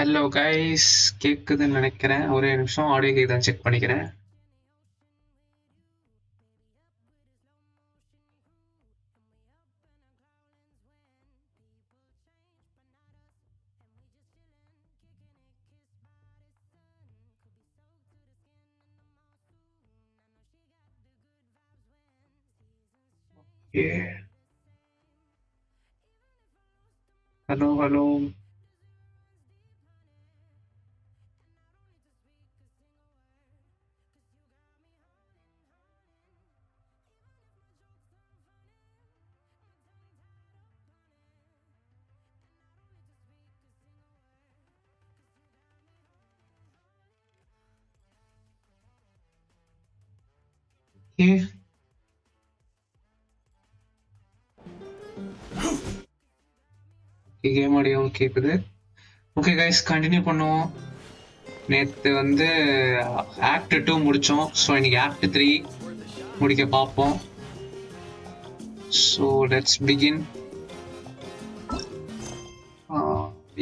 Hello guys, கேக்குதுன்னு நினைக்கிறேன். ஒரே நிமிஷம் ஆடியோ கேக்குதான்னு செக் பண்ணிக்கிறேன். Hello hello. கேம் ஆடியோ கேக்குது. ஓகே கைஸ், கண்டினியூ பண்ணுவோம். நேற்று வந்து ஆக்ட் 2 முடித்தோம். ஸோ இன்னைக்கு ஆக்ட் 3 முடிக்க பார்ப்போம். So let's begin.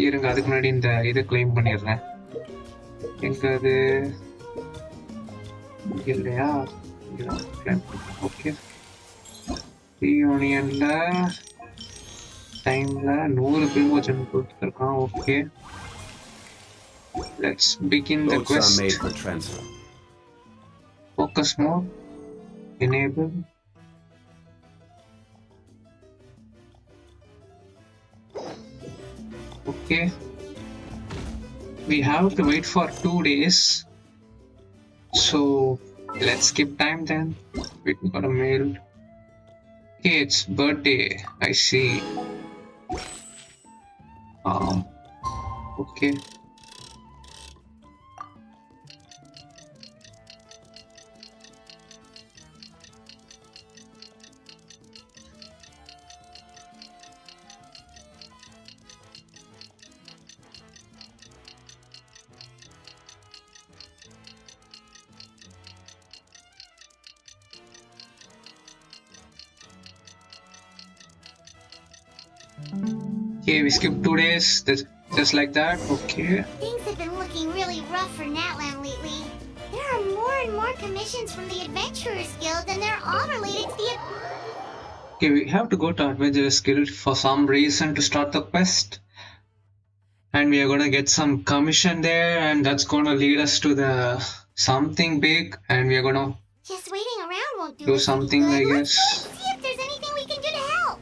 இருங்க, அதுக்கு முன்னாடி இந்த இதை கிளைம் பண்ணிடுறேன். எங்க அது இல்லையா? ஓகே, யூனியன்ல டைம்ல 100 பிரிமோஷன் கொடுத்துருக்கான். Okay, let's begin the quest. Made for transfer. Focus mode enable. Okay, we have to wait for 2 days, so let's skip time then. Wait, we got a mail. Okay, it's birthday, I see. Okay, okay, we skipped 2 days, just like that. Okay, Things have been looking really rough for Natland lately. There are more and more commissions from the Adventurers Guild, and they're all related to the... okay, we have to go to Adventurers Guild for some reason to start the quest, and we are gonna get some commission there, and that's gonna lead us to the something big, and we are gonna Just waiting around won't do do us something, any I good. guess. Let's go and see if there's anything we can do to help.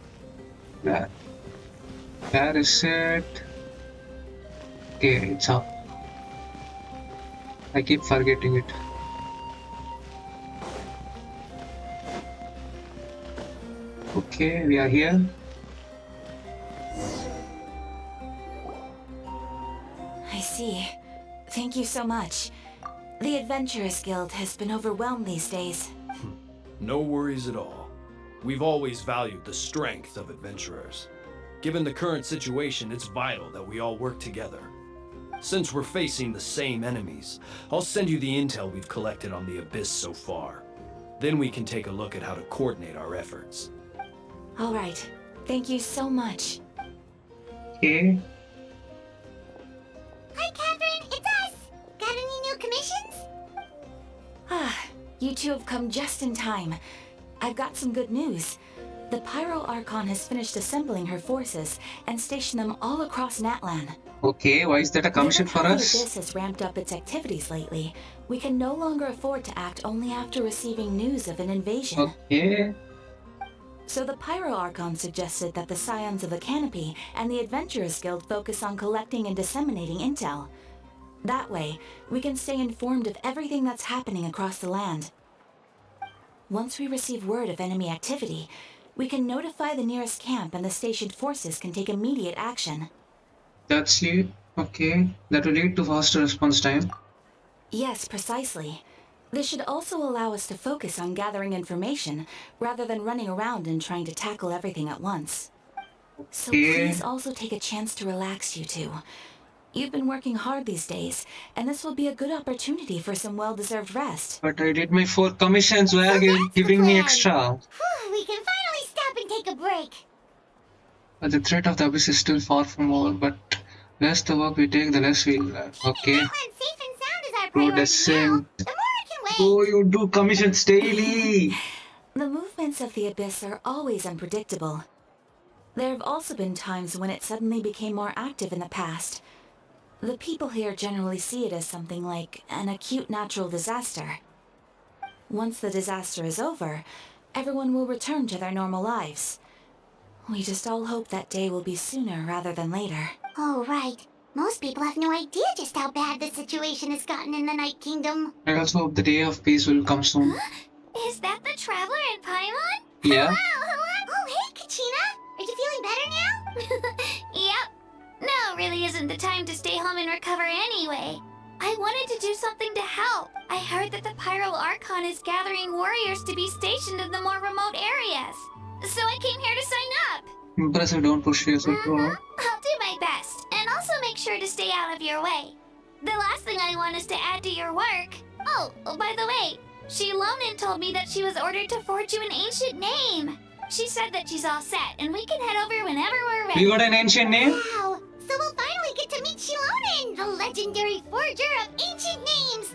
Where is it? Okay, it's up. I keep forgetting it. Okay, we are here. I see. Thank you so much. The Adventurers Guild has been overwhelmed these days. No worries at all. We've always valued the strength of adventurers. Given the current situation, it's vital that we all work together. Since we're facing the same enemies, I'll send you the intel we've collected on the Abyss so far. Then we can take a look at how to coordinate our efforts. All right. Thank you so much. Okay. Hi, Catherine. It's us. Got any new commissions? You two have come just in time. I've got some good news. The Pyro Archon has finished assembling her forces and stationed them all across Natlan. Okay, why is that a commission for Given how us? the Abyss has ramped up its activities lately, we can no longer afford to act only after receiving news of an invasion. Okay. So the Pyro Archon suggested that the Scions of the Canopy and the Adventurers Guild focus on collecting and disseminating intel. That way, we can stay informed of everything that's happening across the land. Once we receive word of enemy activity, we can notify the nearest camp and the stationed forces can take immediate action. That's it. Okay, that will lead to faster response time. Yes, precisely. This should also allow us to focus on gathering information rather than running around and trying to tackle everything at once. So please also take a chance to relax, you two. You've been working hard these days, and this will be a good opportunity for some well-deserved rest. But I did my 4 commissions. Why are you giving me extra? We can finally stop and take a break. The threat of the Abyss is still far from over, but Less the work we take, the less we learn. Okay. Natlan safe and sound is our Go priority now. descent. The more it can wait. Oh, you do commissions daily. The movements of the abyss are always unpredictable. There have also been times when it suddenly became more active in the past. The people here generally see it as something like an acute natural disaster. Once the disaster is over, everyone will return to their normal lives. We just all hope that day will be sooner rather than later. Oh, right. Most people have no idea just how bad the situation has gotten in the Night Kingdom. I also hope the day of peace will come soon. Is that the Traveler in Paimon? Yeah. Hello. Oh, hey, Kachina. Are you feeling better now? Yep. Now really isn't the time to stay home and recover anyway. I wanted to do something to help. I heard that the Pyro Archon is gathering warriors to be stationed in the more remote areas. So I came here to sign up. Impressive, don't push yourself too hard. I'll do my best, and also make sure to stay out of your way. The last thing I want is to add to your work. Oh, by the way, Shilonin told me that she was ordered to forge you an ancient name. She said that she's all set, and we can head over whenever we're ready. We got an ancient name? Wow! So we'll finally get to meet Shilonin, the legendary forger of ancient names!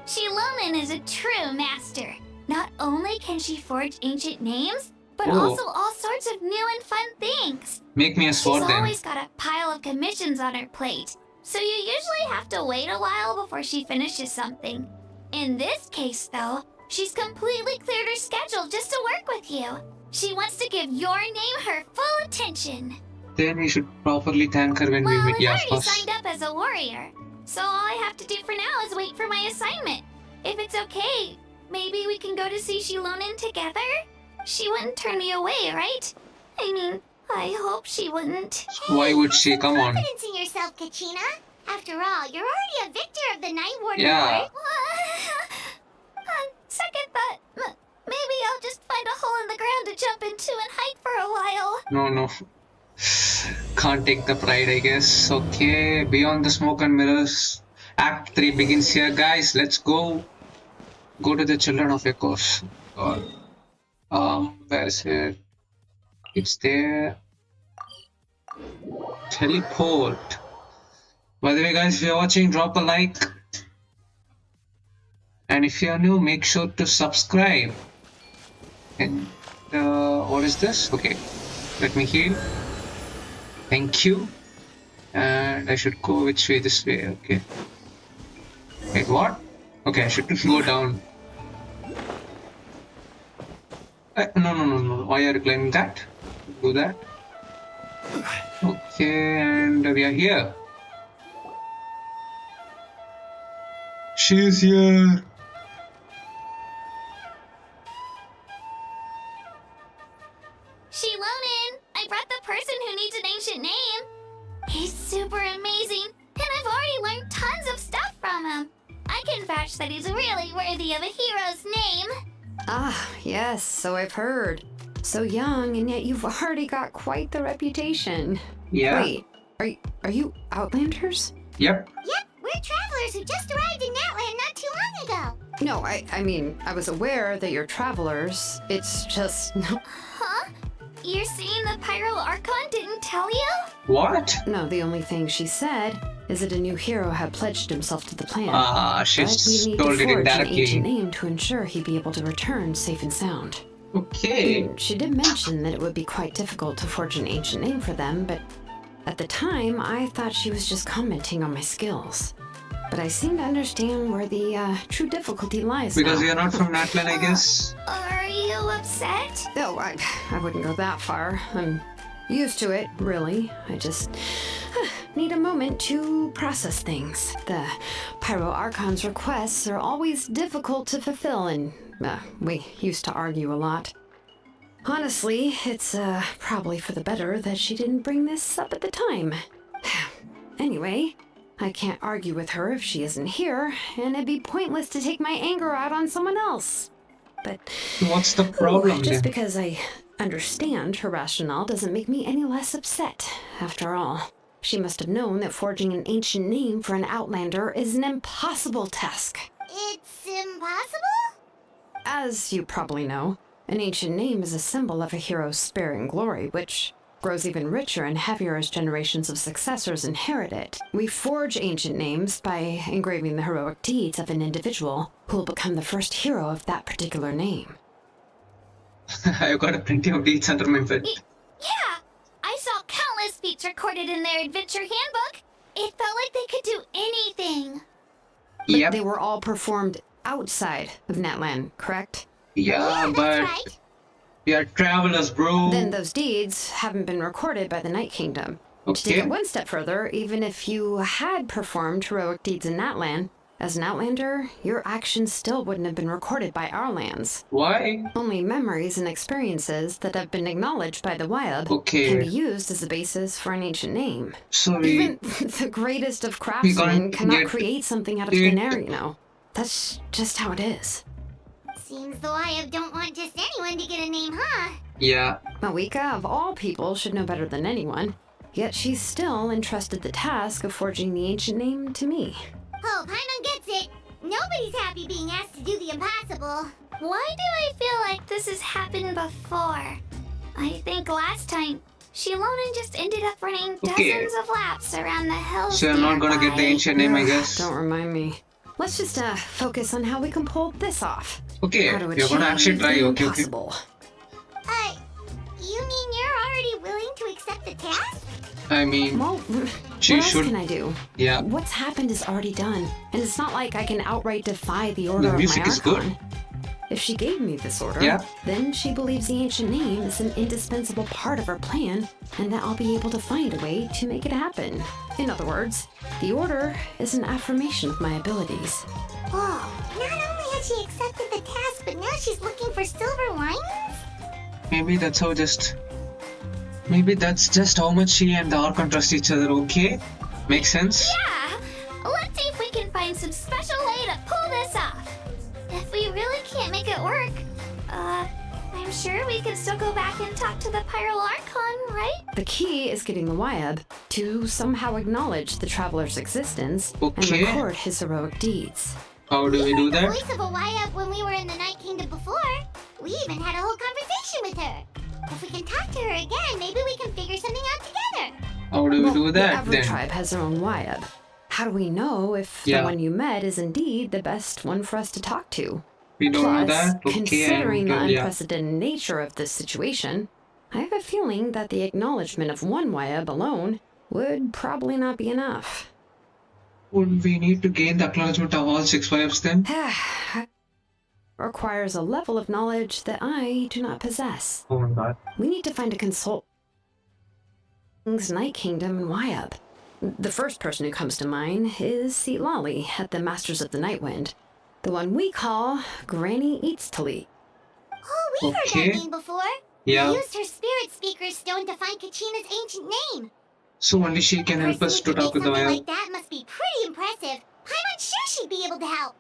Shilonin is a true master. Not only can she forge ancient names, but Oh. also all sorts of new and fun things. Make me a She's sword then. always got a pile of commissions on her plate, so you usually have to wait a while before she finishes something. In this case, though, she's completely cleared her schedule just to work with you. She wants to give your name her full attention. Then we should properly thank her when we Well, meet I've already Yaspas. signed up as a warrior, so all I have to do for now is wait for my assignment. If it's okay, maybe we can go to see Shilonin together? She wouldn't turn me away, right? I mean, I hope she wouldn't. Why would she? Come on. Confidence in yourself, Kachina. After all, you're already a victor of the Night Warden Yeah. Award. On second thought, maybe I'll just find a hole in the ground to jump into and hide for a while. No. Can't take the pride, I guess. Okay, Beyond the Smoke and Mirrors. Act 3 begins here, guys. Let's go. Go to the Children of Echoes. God. Where is it? It's there. Teleport. By the way, guys, if you're watching, drop a like. And if you're new, make sure to subscribe. And what is this? Okay, let me heal. Thank you. And I should go which way? This way. Okay. Wait, what? Okay, I should go down. No. Why are you climbing that? Do that. Okay, and we are here. She is here. Shilonin, I brought the person who needs an ancient name. He's super amazing, and I've already learned tons of stuff from him. I can vouch that he's really worthy of a hero's name. Ah, yes, so I've heard. So young, and yet you've already got quite the reputation. Yeah. Wait, are you Outlanders? Yep. Yep, we're travelers who just arrived in Natlan not too long ago. No, I mean, I was aware that you're travelers. It's just... Huh? You're saying the Pyro Archon didn't tell you? What? No, the only thing she said is that a new hero had pledged himself to the plan. Ah, But we she's need told to it forge an ancient indirectly. name to ensure he'd be able to return safe and sound. Okay. She did mention that it would be quite difficult to forge an ancient name for them, but at the time, I thought she was just commenting on my skills. But I seem to understand where the true difficulty lies Because now. we are not from Natlan, I guess. Are you upset? No, I wouldn't go that far. I'm used to it, really. I just need a moment to process things. The Pyro Archon's requests are always difficult to fulfill, and we used to argue a lot. Honestly, it's probably for the better that she didn't bring this up at the time. Anyway, I can't argue with her if she isn't here, and it'd be pointless to take my anger out on someone else. But What's the problem just then? because I understand her rationale doesn't make me any less upset. After all, she must have known that forging an ancient name for an Outlander is an impossible task. It's impossible? As you probably know, an ancient name is a symbol of a hero's spirit and glory, which grows even richer and heavier as generations of successors inherit it. We forge ancient names by engraving the heroic deeds of an individual who will become the first hero of that particular name. I've got plenty of deeds under my belt. Yeah, I saw countless feats recorded in their adventure handbook. It felt like they could do anything. But Yep. they were all performed outside of Natlan, correct? Yeah, That's but right. we are travelers, bro. Then those deeds haven't been recorded by the Night Kingdom. To take Okay. it one step further, even if you had performed heroic deeds in Natlan, as an Outlander, your actions still wouldn't have been recorded by our lands. Why? Only memories and experiences that have been acknowledged by the Wyab Okay. can be used as a basis for an ancient name. So we Even the greatest of craftsmen can't cannot get create something out of it. thin air, you know. That's just how it is. Seems the Wyab don't want just anyone to get a name, huh? yeah. Mavuika, of all people, should know better than anyone. Yet she's still entrusted the task of forging the ancient name to me. Oh, Paimon gets it. Nobody's happy being asked to do the impossible. Why do I feel like this has happened before? I think last time, Shilonen just ended up running Okay. dozens of laps around the hills. So I'm not gonna get the nearby. ancient name, I Ugh, guess. Don't remind me. Let's just focus on how we can pull this off. Okay, How to you're gonna actually achieve try. the Okay, okay. impossible. You mean you're already willing to accept the task? I mean, Well, She what else should- can I do? yeah. What's happened is already done, and it's not like I can outright defy the order The of my music is good. Archon. If she gave me this order, Yeah. then she believes the ancient name is an indispensable part of her plan, and that I'll be able to find a way to make it happen. In other words, the order is an affirmation of my abilities. Whoa, not only has she accepted the task, but now she's looking for silver linings? Maybe that's just how much she and the Archon trust each other. Okay, makes sense. Yeah, let's see if we can find some special way to pull this off. If we really can't make it work, I'm sure we can still go back and talk to the Pyro Archon, right? The key is getting the Wyab to somehow acknowledge the traveler's existence Okay. and record his heroic deeds. How do we do heard the that? voice of a Wyab when we were in the Night Kingdom before. We even had a whole conversation with her. If we can talk to her again, maybe we can figure something out together. How do we Well, do that every then? tribe has their own Wyab. How do we know if Yeah. the one you met is indeed the best one for us to talk to? We don't know Plus, that. Okay, considering the and yeah. unprecedented nature of this situation, I have a feeling that the acknowledgement of one Wyab alone would probably not be enough. Would we need to gain the acknowledgement of all 6 wives then? Requires a level of knowledge that I do not possess. Oh my god. We need to find a consult. Night Kingdom and Wyab. The first person who comes to mind is Lali at the Masters of the Nightwind, the one we call Granny Eatstali. Oh, we've heard Okay. that name before. Yeah. We used her spirit speaker stone to find Kachina's ancient name. So only she can help Person us who to could talk make with the something Wyab. like that must be pretty impressive. I'm sure she'd be able to help.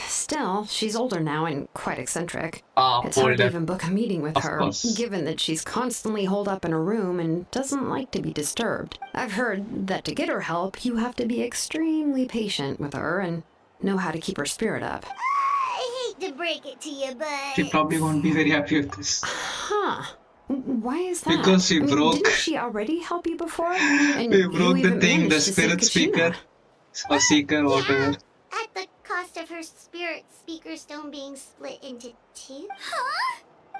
Still, she's older now and quite eccentric. Ah, It's hard to older. even book a meeting with Of her, course. given that she's constantly holed up in a room and doesn't like to be disturbed. I've heard that to get her help, you have to be extremely patient with her and know how to keep her spirit up. I hate to break it to you, but... She probably won't be very happy with this. Huh. Why is that? Because she broke- Didn't she already help you before? And We you broke the even thing, the managed to save spirit Kachina. speaker. Or seeker, whatever. At the cost of her spirit speaker stone being split into 2?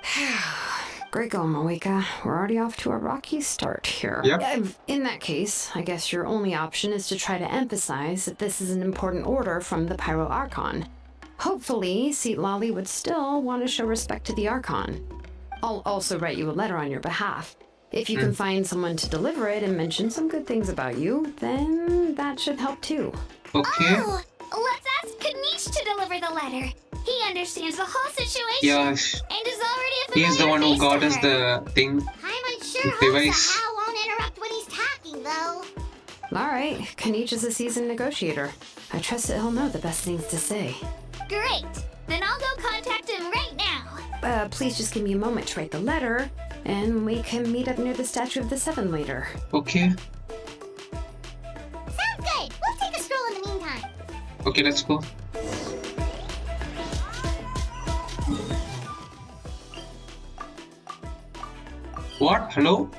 Huh? Great going, Mavuika. We're already off to a rocky start here. Yep. In that case, I guess your only option is to try to emphasize that this is an important order from the Pyro Archon. Hopefully, Lali would still want to show respect to the Archon. I'll also write you a letter on your behalf. If you can find someone to deliver it and mention some good things about you, then that should help too. Okay. Oh, let's ask Kanish to deliver the letter. He understands the whole situation. Yeah, And is already a familiar he's the one who face got to us her. the thing. I'm unsure the hopes device. that Hal won't interrupt when he's talking, though. All right, Kanish is a seasoned negotiator. I trust that he'll know the best things to say. Great. Then I'll go contact him right now. Please just give me a moment to write the letter, and we can meet up near the Statue of the Seven later. Okay. Sounds good. We'll take a stroll in the meantime. Okay, let's go. What? Hello?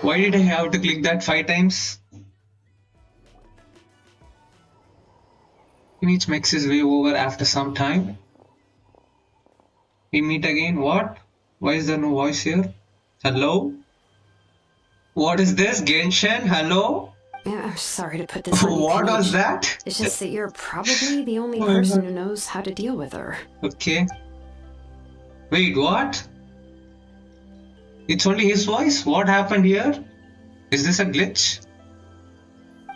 Why did I have to click that 5 times? Image makes his way over after some time. We meet again. What? Why is there no voice here? Hello? What is this? Genshin? Hello? Yeah, I'm sorry to put this on you, What was Kenichi. that? It's just that you're probably the only Oh my person God. who knows how to deal with her. Okay. Wait, what? It's only his voice? What happened here? Is this a glitch?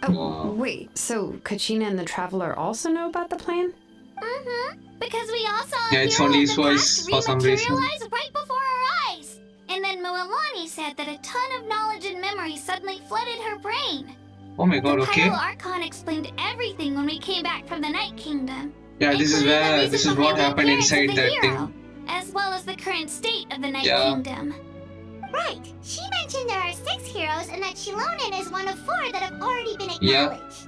Oh, wait, so Kachina and the Traveler also know about the plan? Mm-hmm. Because we all saw Yeah, a it's hero only of his the voice past for some reason. rematerialize right before our eyes. And then Moalani said that a ton of knowledge and memory suddenly flooded her brain. Oh my god, The okay. Pyro Archon explained everything when we came back from the Night Kingdom. Yeah, this is including the where, reason this is behind what the happened appearance of inside the that hero, thing. as well as the current state of the Night Yeah. Kingdom. Right. She mentioned there are 6 heroes and that Shilonen is one of 4 that have already been acknowledged.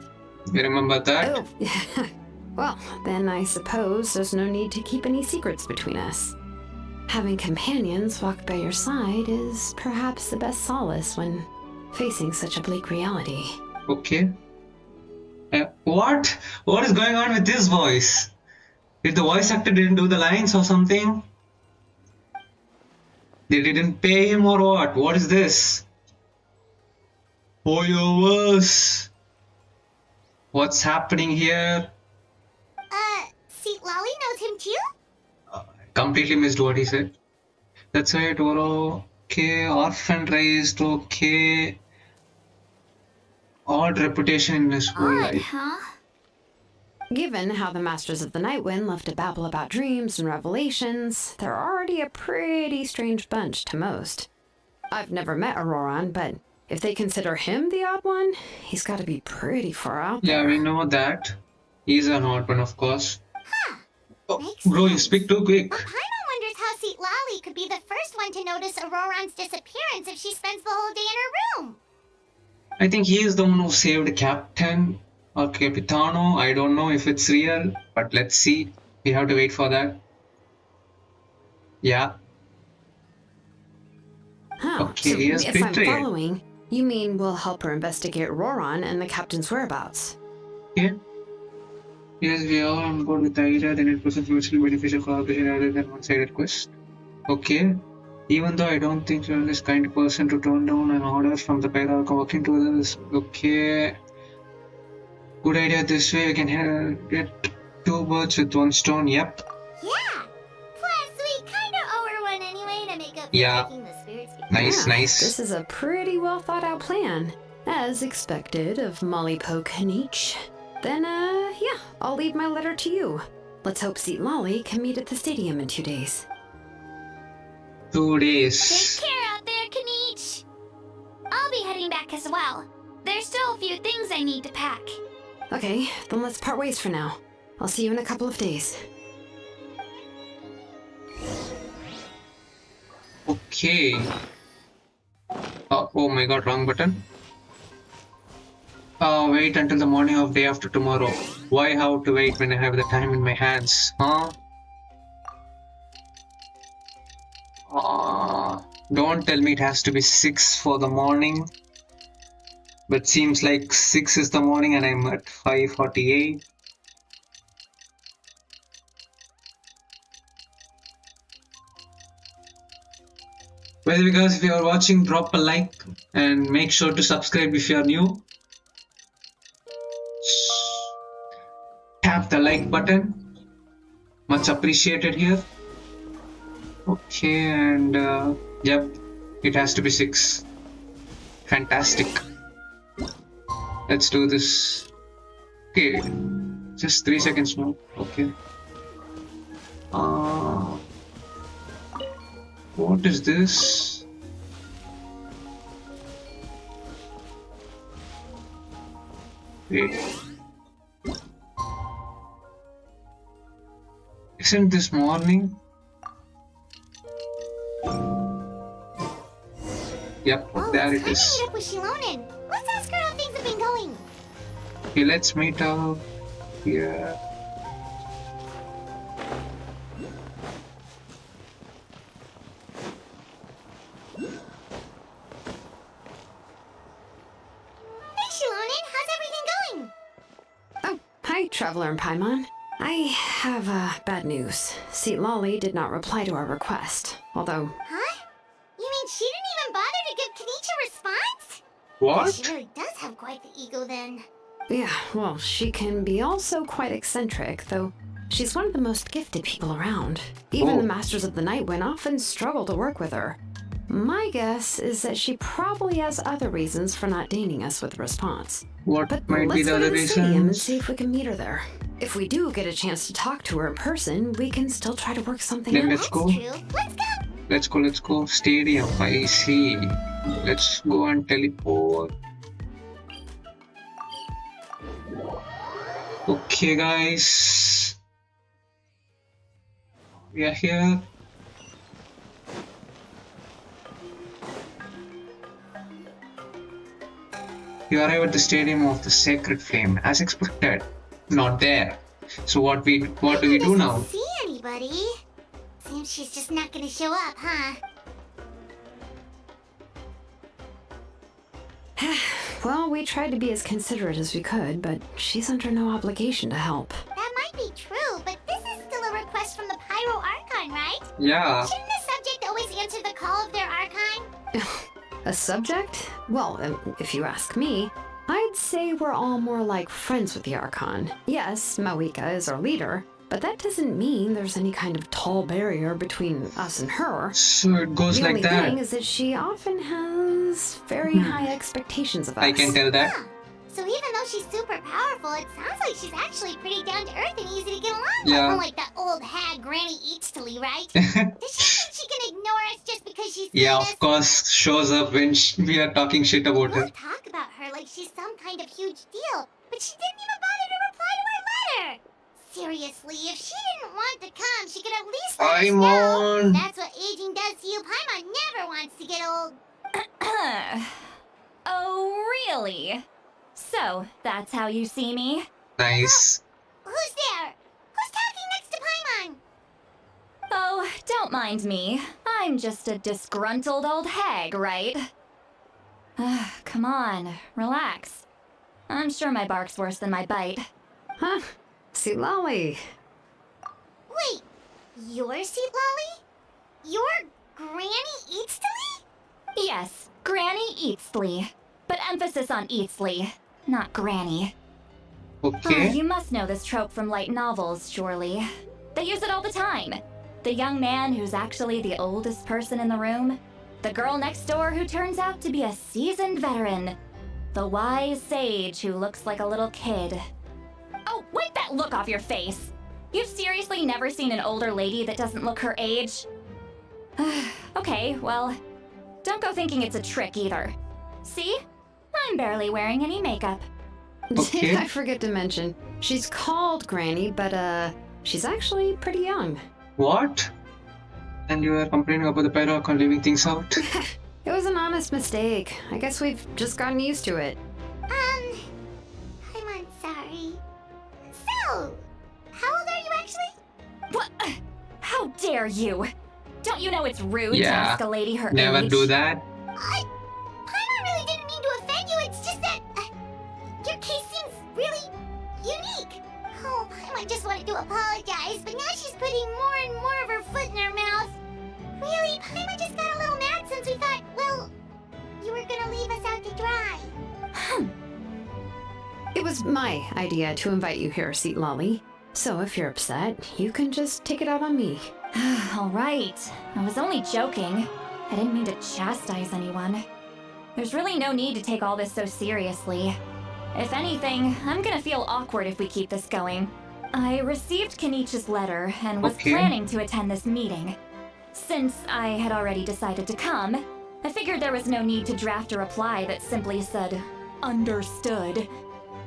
You remember that? Oh, well, then I suppose there's no need to keep any secrets between us. Having companions walk by your side is perhaps the best solace when facing such a bleak reality. Okay. What? What is going on with this voice? Did the voice actor didn't do the lines or something? They didn't pay him or what? What is this? Oh, your verse. What's happening here? Seat Lolly knows him too? Completely missed what he said. That's right, Oro. Okay, orphan raised, okay. Odd reputation in his whole Odd, life. huh? Given how the Masters of the Night Wind love to babble about dreams and revelations, they're already a pretty strange bunch to most. I've never met Auroran, but if they consider him the odd one, he's got to be pretty far out Yeah, there. we know that. He's an odd one, of course. Oh, Makes bro, you sense. speak too quick. But Paimon wonders how Seat Lolly could be the first one to notice Auroran's disappearance if she spends the whole day in her room. I think he is the one who saved Captain or Capitano. I don't know if it's real, but let's see. We have to wait for that. Yeah. Huh. Okay, So he is if I'm betrayed. following, you mean we'll help her investigate Auroran and the captain's whereabouts? Okay. Yes, we are on board with the idea that it was a mutually beneficial collaboration rather than one-sided quest. Okay. Even though I don't think you're this kind of person to turn down an order from the Pyro working together is okay. Good idea. This way I can get 2 birds with 1 stone. Yep. Yeah. Plus, we kind of owe her one anyway to make up for Yeah. making the spirits be. Nice, Yeah, nice. This is a pretty well thought out plan. As expected of Molly Poke Kanich. Then, yeah, I'll leave my letter to you. Let's hope Seat Lolly can meet at the stadium in 2 days. 2 Take days. care out there, Kanich. I'll be heading back as well. There's still a few things I need to pack. Okay, then let's part ways for now. I'll see you in a couple of days. Okay. Oh my god, wrong button. Wait until the morning of day after tomorrow. Why have to wait when I have the time in my hands? Huh? Don't tell me it has to be 6 for the morning. But seems like 6 is the morning and I'm at 5:48. Well, guys, if you are watching, drop a like and make sure to subscribe if you are new. Tap the like button. Much appreciated here. Okay, and yep, it has to be 6. Fantastic. Let's do this. Okay, just 3 seconds more. Okay. What is this? Wait. Isn't this morning? Yep, Well, there it's it is. time to meet up with Shilonen. Let's ask her how things have been going. Okay, let's meet up here. Traveler and Paimon. I have bad news. Seat Lolly did not reply to our request. Although, Huh? You mean she didn't even bother to give Kenichi a response? What? She really does have quite the ego then. yeah, well, she can be also quite eccentric, though she's one of the most gifted people around. Even Oh. the Masters of the Nightwind often struggle to work with her. My guess is that she probably has other reasons for not deigning us with a response. What But might be let's the go other to the stadium and reasons? see if we can meet her there. If we do get a chance to talk to her in person, we can still try to work something Then out. let's That's go. true. Let's go. Let's go. Stadium. I see. Let's go and teleport. Okay, guys. We are here. You arrive at the Stadium of the Sacred Flame, as expected. Not there. So what do we do doesn't now? see anybody. Seems she's just not gonna show up, huh? Well, we tried to be as considerate as we could, but she's under no obligation to help. That might be true, but this is still a request from the Pyro Archon, right? Yeah. Shouldn't the subject always answer the call of their Archon? A subject? Well, if you ask me, I'd say we're all more like friends with the Archon. Yes, Mavuika is our leader, but that doesn't mean there's any kind of tall barrier between us and her. So it goes The like only that. thing is that she often has very high expectations of us. I can tell that. Huh. So even though she's super powerful, it sounds like she's actually pretty down to earth and easy to get along with. Yeah. Unlike that old hag Granny Eatstly, right? Does she think she can ignore us just because she's Yeah, famous? of course, shows up when we are talking shit about her. We'll talk about her like she's some kind of huge deal, but she didn't even bother to reply to our letter. Seriously, if she didn't want to come, she could at least let us know. Paimon! That's what aging does to you. Paimon never wants to get old. Oh, really? So, that's how you see me? Nice. Who's there? Who's talking next to Paimon? Oh, don't mind me. I'm just a disgruntled old hag, right? Come on, relax. I'm sure my bark's worse than my bite. Huh? See, Lolly. Wait, your seat, Lolly? Your Granny Eatstly? Yes, Granny Eatsley. But emphasis on Eatsley, not Granny. Okay. You must know this trope from light novels, surely. They use it all the time. The young man who's actually the oldest person in the room. The girl next door who turns out to be a seasoned veteran. The wise sage who looks like a little kid. Oh, wipe that look off your face! You've seriously never seen an older lady that doesn't look her age? Okay, well, don't go thinking it's a trick either. See? I'm barely wearing any makeup. Okay. Did I forget to mention? She's called Granny, but she's actually pretty young. What? And you are complaining about the Pyroarchon leaving things out? It was an honest mistake. I guess we've just gotten used to it. I'm sorry. So, how old are you actually? What? How dare you? Don't you know it's rude to Yeah, ask a lady her Never age? do that. Paimon really didn't mean to offend you, it's just that your case seems really unique. Oh, Paimon just wanted to apologize, but now she's putting more and more of her foot in her mouth. Really, Paimon just got a little mad since we thought, well, you were gonna leave us out to dry. It was my idea to invite you here, Seat Lolly. So if you're upset, you can just take it out on me. All right. I was only joking. I didn't mean to chastise anyone. There's really no need to take all this so seriously. If anything, I'm gonna feel awkward if we keep this going. I received Kenichi's letter and was Okay. planning to attend this meeting. Since I had already decided to come, I figured there was no need to draft a reply that simply said, "Understood."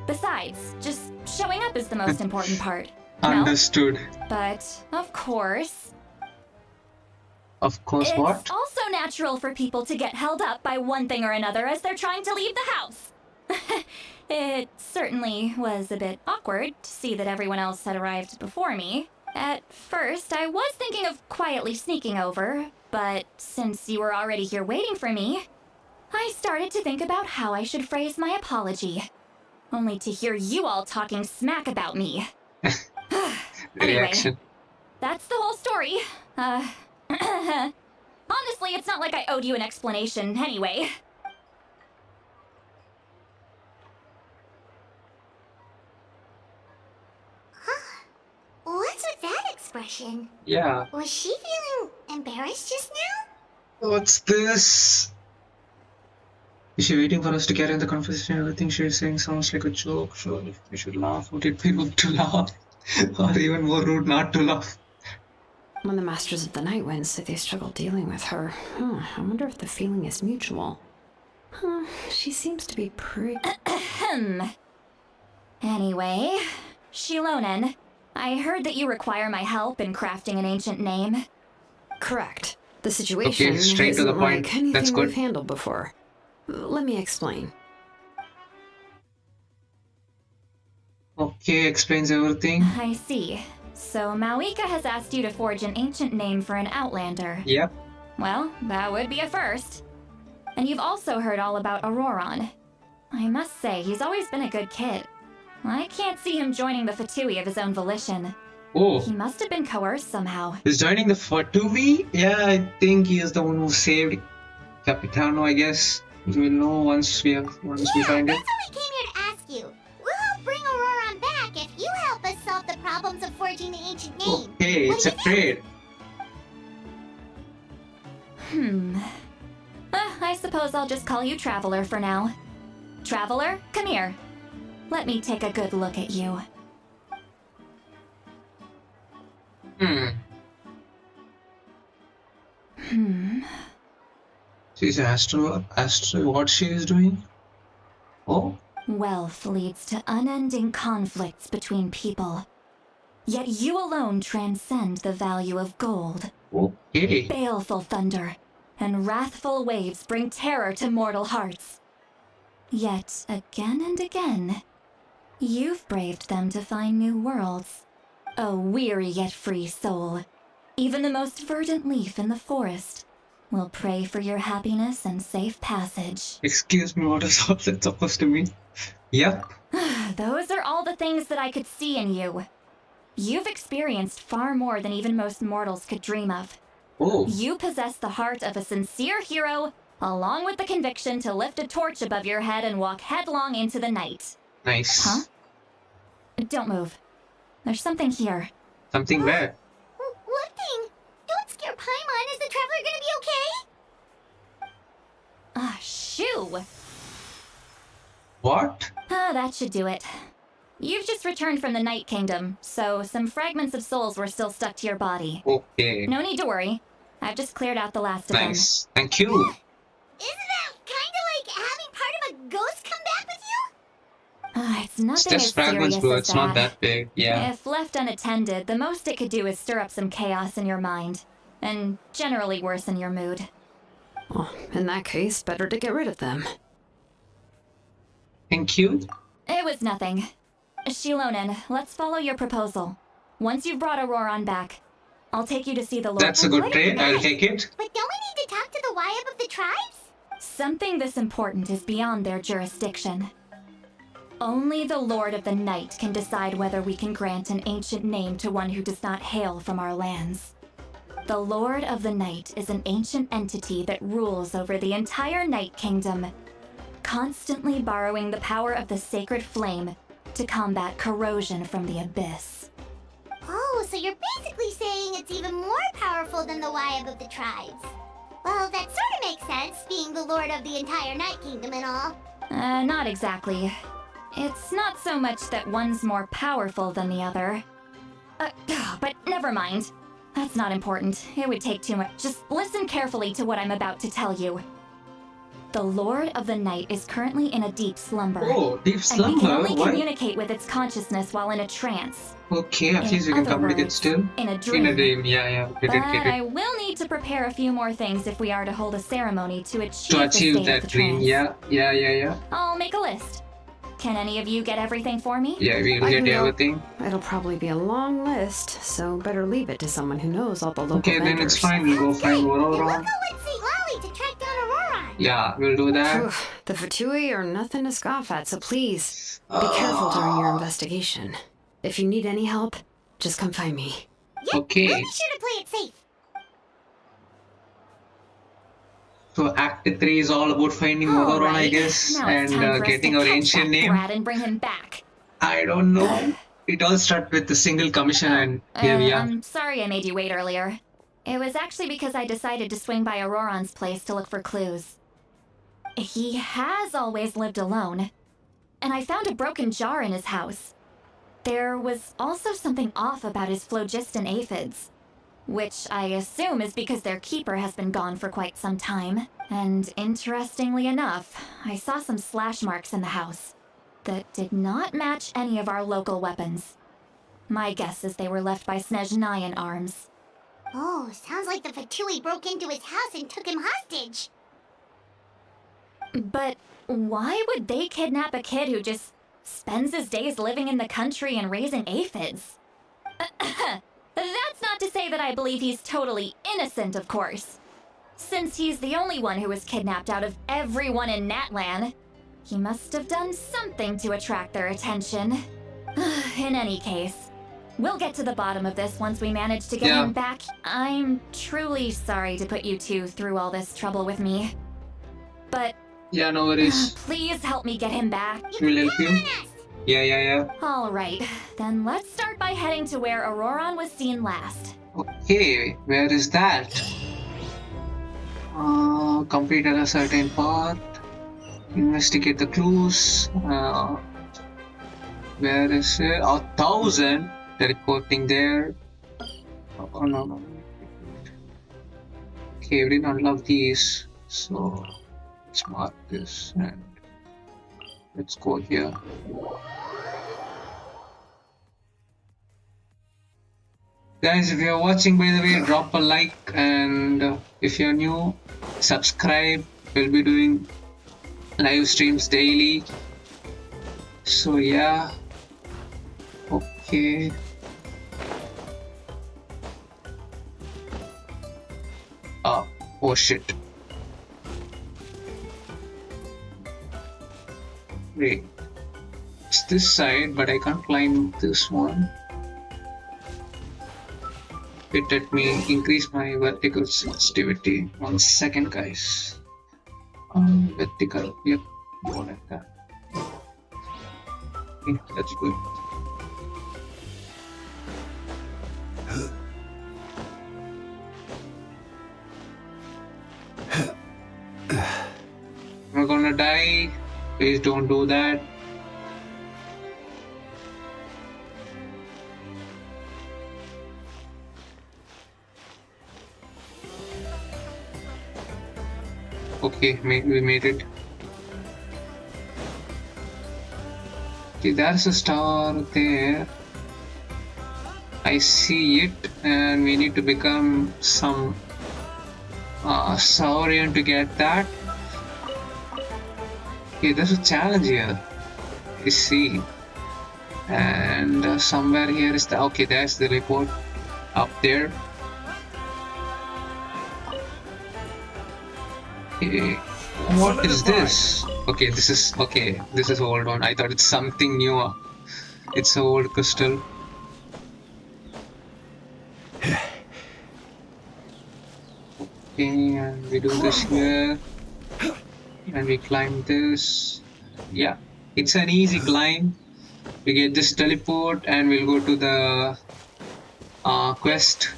Besides, just showing up is the most important part. No? Understood. But, of course, Of course, it's what? also natural for people to get held up by one thing or another as they're trying to leave the house. It certainly was a bit awkward to see that everyone else had arrived before me. At first, I was thinking of quietly sneaking over, but since you were already here waiting for me, I started to think about how I should phrase my apology. only to hear you all talking smack about me. The Anyway. reaction. That's the whole story. Honestly, it's not like I owed you an explanation anyway. What's with that expression? Yeah. Was she feeling embarrassed just now? What's this? Is she waiting for us to carry on the conversation? Everything she's saying sounds like a joke. Sure, if we should laugh, would it be rude to laugh? Or even more rude not to laugh? When the Masters of the Night went, say they struggle dealing with her. I wonder if the feeling is mutual. She seems to be pretty... Anyway, Shilonen, I heard that you require my help in crafting an ancient name. Correct. The situation Okay, straight to the isn't point. like anything That's good. we've handled before. Let me explain. Okay, explains everything. I see. So Mavuika has asked you to forge an ancient name for an outlander. Yep. Well, that would be a first. And you've also heard all about Auroron. I must say, he's always been a good kid. I can't see him joining the Fatui of his own volition. Oh, He must have been coerced somehow. he's joining the Fatui? Yeah, I think he is the one who saved Capitano, I guess. We'll know once we find it. That's why we came here to ask you. We'll help bring Auroron back if you help us solve the problems of forging the ancient name. Okay, What it's do a you trade. I suppose I'll just call you Traveler for now. Traveler, come here. Let me take a good look at you. She's Astra, what she is doing? Oh, Wealth leads to unending conflicts between people. Yet you alone transcend the value of gold. okay. Baleful thunder and wrathful waves bring terror to mortal hearts. Yet again and again, you've braved them to find new worlds. O weary yet free soul, even the most verdant leaf in the forest will pray for your happiness and safe passage. Excuse me, what is all that supposed to mean? Yep. Those are all the things that I could see in you. You've experienced far more than even most mortals could dream of. Oh, You possess the heart of a sincere hero, along with the conviction to lift a torch above your head and walk headlong into the night. nice. Huh? Don't move. There's something here. Something bad. What thing? Don't scare Paimon. Is the traveler gonna be okay? Ah, shoo! What? That should do it. You've just returned from the Night Kingdom, so some fragments of souls were still stuck to your body. Okay. No need to worry. I've just cleared out the last of them. Nice. Thank you. Isn't that kind of like having part of a ghost come back with you? It's nothing It's as just fragments, serious bro. as It's not that big. Yeah. If left unattended, the most it could do is stir up some chaos in your mind, and generally worsen your mood. Well, in that case, better to get rid of them. Thank you. It was nothing. Shilonen, let's follow your proposal. Once you've brought Auroron back, I'll take you to see the Lord. That's a good trade. I'll take it. But don't we need to talk to the Wyab of the tribes? Something this important is beyond their jurisdiction. Only the Lord of the Night can decide whether we can grant an ancient name to one who does not hail from our lands. The Lord of the Night is an ancient entity that rules over the entire Night Kingdom, constantly borrowing the power of the sacred flame to combat corrosion from the abyss. Oh, so you're basically saying it's even more powerful than the Wyab of the tribes. Well, that sort of makes sense, being the lord of the entire Night Kingdom and all. Not exactly. It's not so much that one's more powerful than the other. But never mind. That's not important. It would take too much. Just listen carefully to what I'm about to tell you. The Lord of the Night is currently in a deep slumber. Oh, deep And we can slumber. only Why? communicate with its consciousness while in a trance. Okay, at In least we can other communicate words, still. in a In dream. a dream, yeah. Get But it. I will need to prepare a few more things if we are to hold a ceremony to achieve, To the achieve state that of the dream, trance. yeah. I'll make a list. Can any of you get everything for me? Yeah, we'll I get can go. everything. It'll probably be a long list, so better leave it to someone who knows all the local Okay, then it's vendors. fine. We'll go find Then we'll Auroron. go with St. Lolly to track down Auroron. Yeah, we'll do that. Phew, the Fatui are nothing to scoff at, so please be careful during your investigation. If you need any help, just come find me. I'll Okay. be sure to play it safe. So Act 3 is all about finding All Valorant, I right. guess, Now it's and time for us getting to our catch ancient that name. brat and bring him back. I don't know. It all starts with a single commission, and here we are. I'm sorry I made you wait earlier. It was actually because I decided to swing by Auroron's place to look for clues. He has always lived alone, and I found a broken jar in his house. There was also something off about his phlogiston aphids, which I assume is because their keeper has been gone for quite some time. And interestingly enough, I saw some slash marks in the house that did not match any of our local weapons. My guess is they were left by Snezhnayan arms. Oh, sounds like the Fatui broke into his house and took him hostage. But why would they kidnap a kid who just spends his days living in the country and raising aphids? That's not to say that I believe he's totally innocent, of course. Since he's the only one who was kidnapped out of everyone in Natlan, he must have done something to attract their attention. In any case, we'll get to the bottom of this once we manage to get him back. I'm truly sorry to put you two through all this trouble with me. But Yeah, no worries. please help me get him back. We'll help you. Yeah. All right, then let's start by heading to where Auroron was seen last. Okay, where is that? Completed a certain part. Investigate the clues. Where is it? 1,000. They're reporting there. Oh no. Okay, we did not love these. So let's mark this and let's go here. Guys, if you're watching, by the way, drop a like, and if you're new, subscribe. We'll be doing live streams daily. So yeah. Okay. Oh shit. Wait. It's this side, but I can't climb this one. Wait, let me increase my vertical sensitivity. 1 second, guys. Vertical, yep, go like that. Okay, that's good. We're gonna die. Please don't do that. Okay, we made it. Okay, there's a star there. I see it, and we need to become some Saurian to get that. Okay, there's a challenge here. I see. And somewhere here is the. Okay, there's the report up there. Okay. What is this? Okay, this is okay. This is old one. I thought it's something new. It's an old crystal. Okay, and we do this here, and we climb this. Yeah, it's an easy climb. We get this teleport, and we'll go to the quest.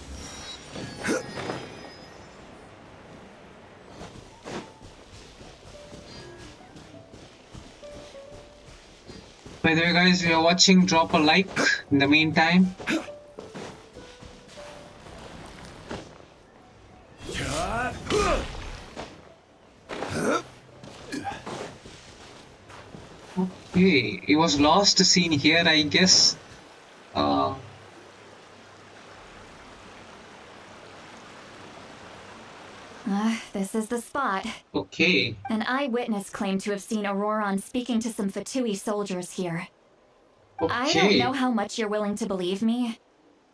By the way, guys, if you're watching, drop a like in the meantime. Okay, it was lost seen here, I guess. This is the spot. Okay. An eyewitness claimed to have seen Auroron speaking to some Fatui soldiers here. Okay. I don't know how much you're willing to believe me,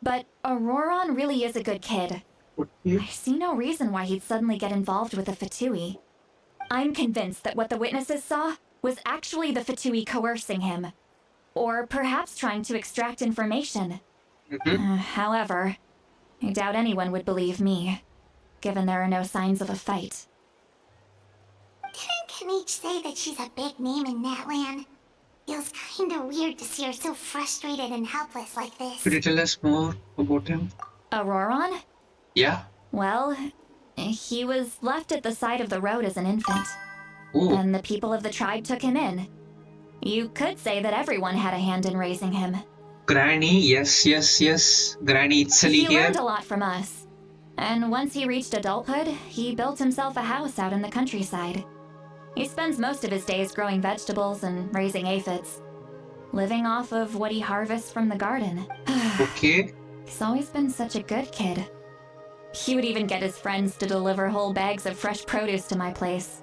but Auroron really is a good kid. Okay. I see no reason why he'd suddenly get involved with the Fatui. I'm convinced that what the witnesses saw was actually the Fatui coercing him. Or perhaps trying to extract information. However, I doubt anyone would believe me, given there are no signs of a fight. Didn't Kanich say that she's a big name in Natlan? Feels kinda weird to see her so frustrated and helpless like this. Could you tell us more about him? Auroron? Yeah. Well, he was left at the side of the road as an infant. Oh, And the people of the tribe took him in. You could say that everyone had a hand in raising him. Granny. Yes, yes, yes. Granny Italy He here. learned a lot from us. And once he reached adulthood, he built himself a house out in the countryside. He spends most of his days growing vegetables and raising aphids, living off of what he harvests from the garden. Okay. He's always been such a good kid. He would even get his friends to deliver whole bags of fresh produce to my place.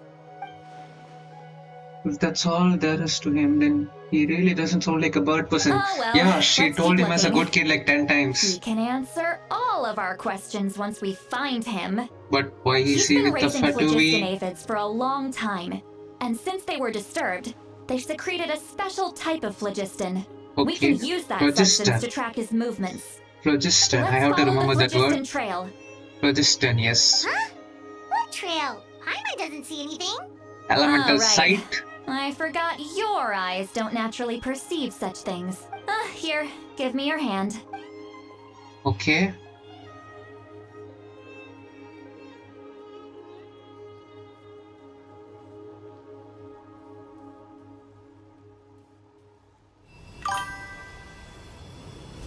If that's all there is to him, then he really doesn't sound like a bird person. Oh, well, Yeah, she let's told keep him as a looking. good kid like 10 He times. can answer all of our questions once we find him. But why is He's he been with the raising phlogiston Fatui? aphids for a long time, and since they were disturbed, they secreted a special type of phlogiston. We Okay. can use that Phlogiston. substance to track his movements. Phlogiston. Let's I have to follow remember the that phlogiston word. trail. Phlogiston, yes. Huh? What trail? Paimon doesn't see anything. Elemental Oh, right. sight. I forgot your eyes don't naturally perceive such things. Here, give me your hand. Okay.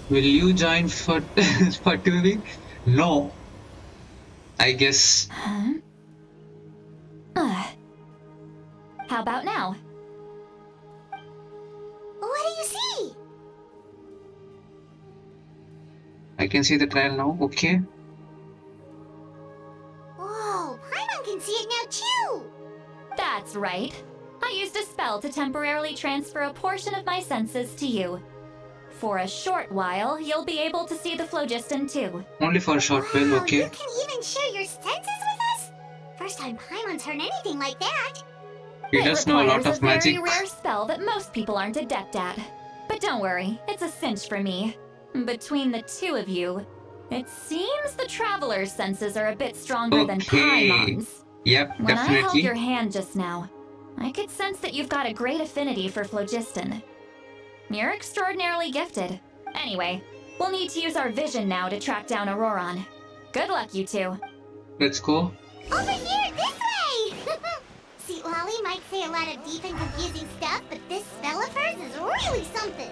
Will you join Fatui? No. I guess. Huh? How about now? What do you see? I can see the trial now. Okay. Whoa, Paimon can see it now too. That's right. I used a spell to temporarily transfer a portion of my senses to you. For a short while, you'll be able to see the phlogiston too. Only for a short while. Wow, Okay. you can even share your senses with us? First time Paimon's heard anything like that. He It does know a lot requires of magic. a very rare spell that most people aren't adept at. But don't worry, it's a cinch for me. Between the two of you, it seems the traveler's senses are a bit stronger than Okay. Paimon's. Yep, When I held definitely. your hand just now, I could sense that you've got a great affinity for phlogiston. You're extraordinarily gifted. Anyway, we'll need to use our vision now to track down Auroron. Good luck, you two. Let's go. Over here, this way! See, Lolly might say a lot of deep and confusing stuff, but this spell of hers is really something.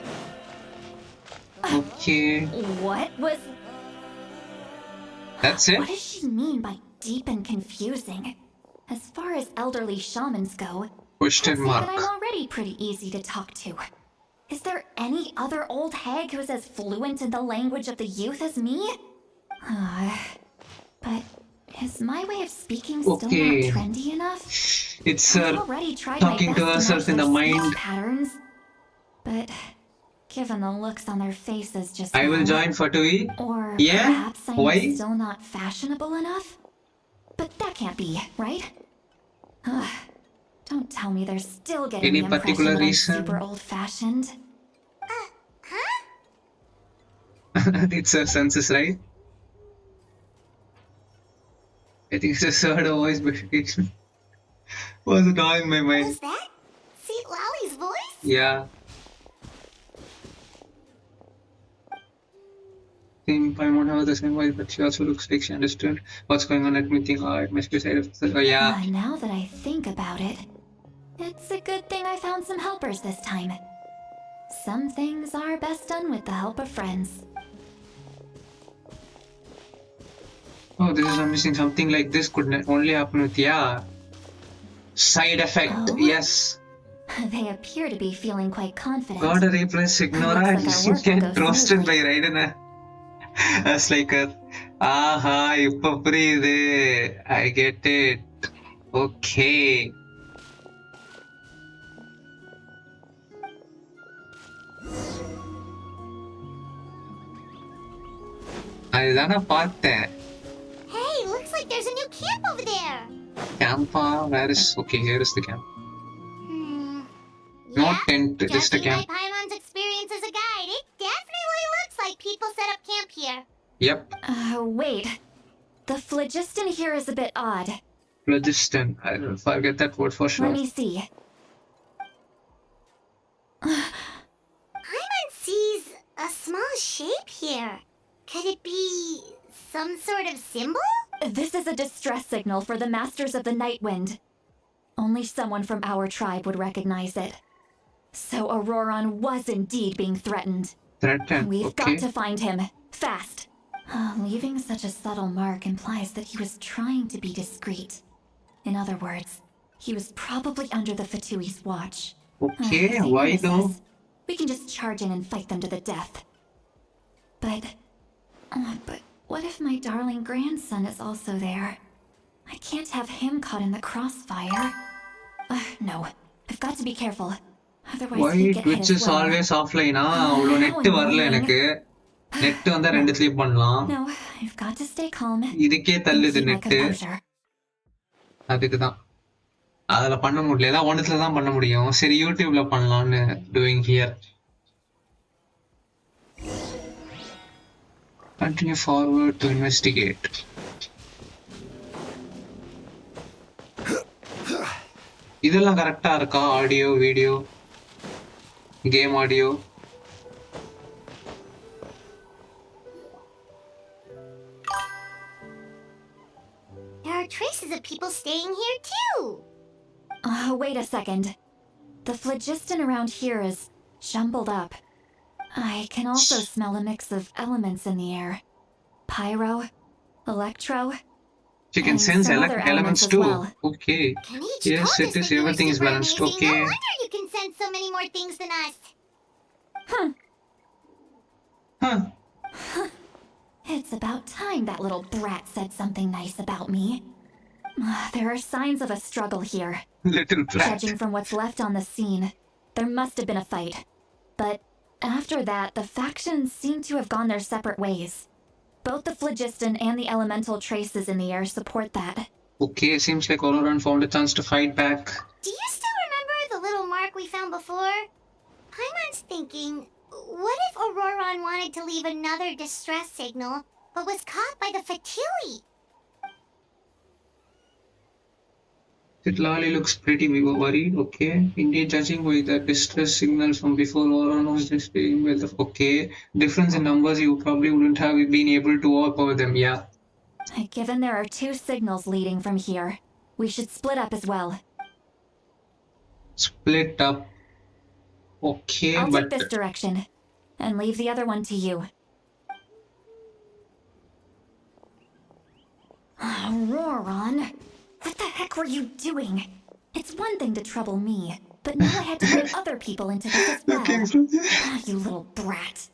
Okay. What was... That's What it. does she mean by deep and confusing? As far as elderly shamans go, I'd Question say mark. that I'm already pretty easy to talk to. Is there any other old hag who's as fluent in the language of the youth as me? But is my way of speaking still Okay. not trendy enough? It's I've already tried my talking best to herself match in the their speech mind. patterns, but given the looks on their faces just I will now, join Fatui. or Yeah? perhaps I'm Why? still not fashionable enough? But that can't be, right? Don't tell me they're still getting Any the impression particular that I'm reason? super old-fashioned. It's her senses, right? I think it's just heard a voice, but it was annoying my mind. Was that Sweet Lolly's voice? Yeah. I won't have the same voice, but she also looks like she understood what's going on. Let me think. Oh, it must be side of. Oh, yeah. Now that I think about it, it's a good thing I found some helpers this time. Some things are best done with the help of friends. Oh, this is amazing. Something like this could only happen with, yeah. Side effect, Oh? yes. They appear to be feeling quite confident. Got a replace Ignora. Looks like our work Get will go roasted by smoothly. Raiden. As like a, aha, ipo puriyude. I get it. Okay. அதுதானே பார்த்தேன். Hey, looks like there's a new camp over there. Camp camp? Where is... Okay, here is the camp. Hmm. Not Yeah, tent, just a judging by camp. Paimon's experience as a guide, it definitely looks like people set up camp here. Yep. Wait. The phlogiston here is a bit odd. Phlogiston. I'll forget that word for sure. Let me see. Paimon sees a small shape here. Could it be some sort of symbol? This is a distress signal for the Masters of the Night Wind. Only someone from our tribe would recognize it. So Auroron was indeed being threatened. Threatened. We've Okay. got to find him. Fast. Leaving such a subtle mark implies that he was trying to be discreet. In other words, he was probably under the Fatui's watch. Okay, If they why notice though? us, we can just charge in and fight them to the death. But what if my darling grandson is also there? I can't have him caught in the crossfire. No, I've got to be careful. Otherwise Why he'd get hit Twitch as is well. always offline? அவ்வளோ net வரல எனக்கு. Net வந்தா ரெண்டுத்துலயும் பண்ணலாம். No, I've got to stay calm. இதுக்கே and தள்ளுது keep my net. composure. அதுக்கு தான். அதுல பண்ண முடியல. ஏதாவது ஒண்ணுத்துல தான் பண்ண முடியும். சரி யூடியூப்ல பண்ணலாம்னு doing here. Continue forward to investigate. இதெல்லாம் கரெக்டா இருக்கா? Audio, video, game audio. There are traces of people staying here too. Wait a second. The phlogiston around here is jumbled up. I can also smell a mix of elements in the air. Pyro, electro, You can and sense some other elements as too. well. Okay. Kanichi Yes, told it us is. that you were Everything is super balanced. amazing. Okay. No wonder you can sense so many more things than us. Huh. It's about time that little brat said something nice about me. There are signs of a struggle here. Little brat. Judging from what's left on the scene, there must have been a fight. But after that, the factions seem to have gone their separate ways. Both the phlogiston and the elemental traces in the air support that. Okay, seems like Auroran found a chance to fight back. Do you still remember the little mark we found before? Paimon's thinking, what if Auroran wanted to leave another distress signal, but was caught by the Fatui? Lali looks pretty worried. Okay. Indeed, judging by the distress signals from before, Auroran was just being with the... Okay. Difference in numbers, you probably wouldn't have been able to overpower them. Yeah. Given there are two signals leading from here, we should split up as well. Split up. Okay, I'll but... take this direction, and leave the other one to you. Auroran, what the heck were you doing? It's one thing to trouble me, but now I had to bring other people into this as well. You little brat.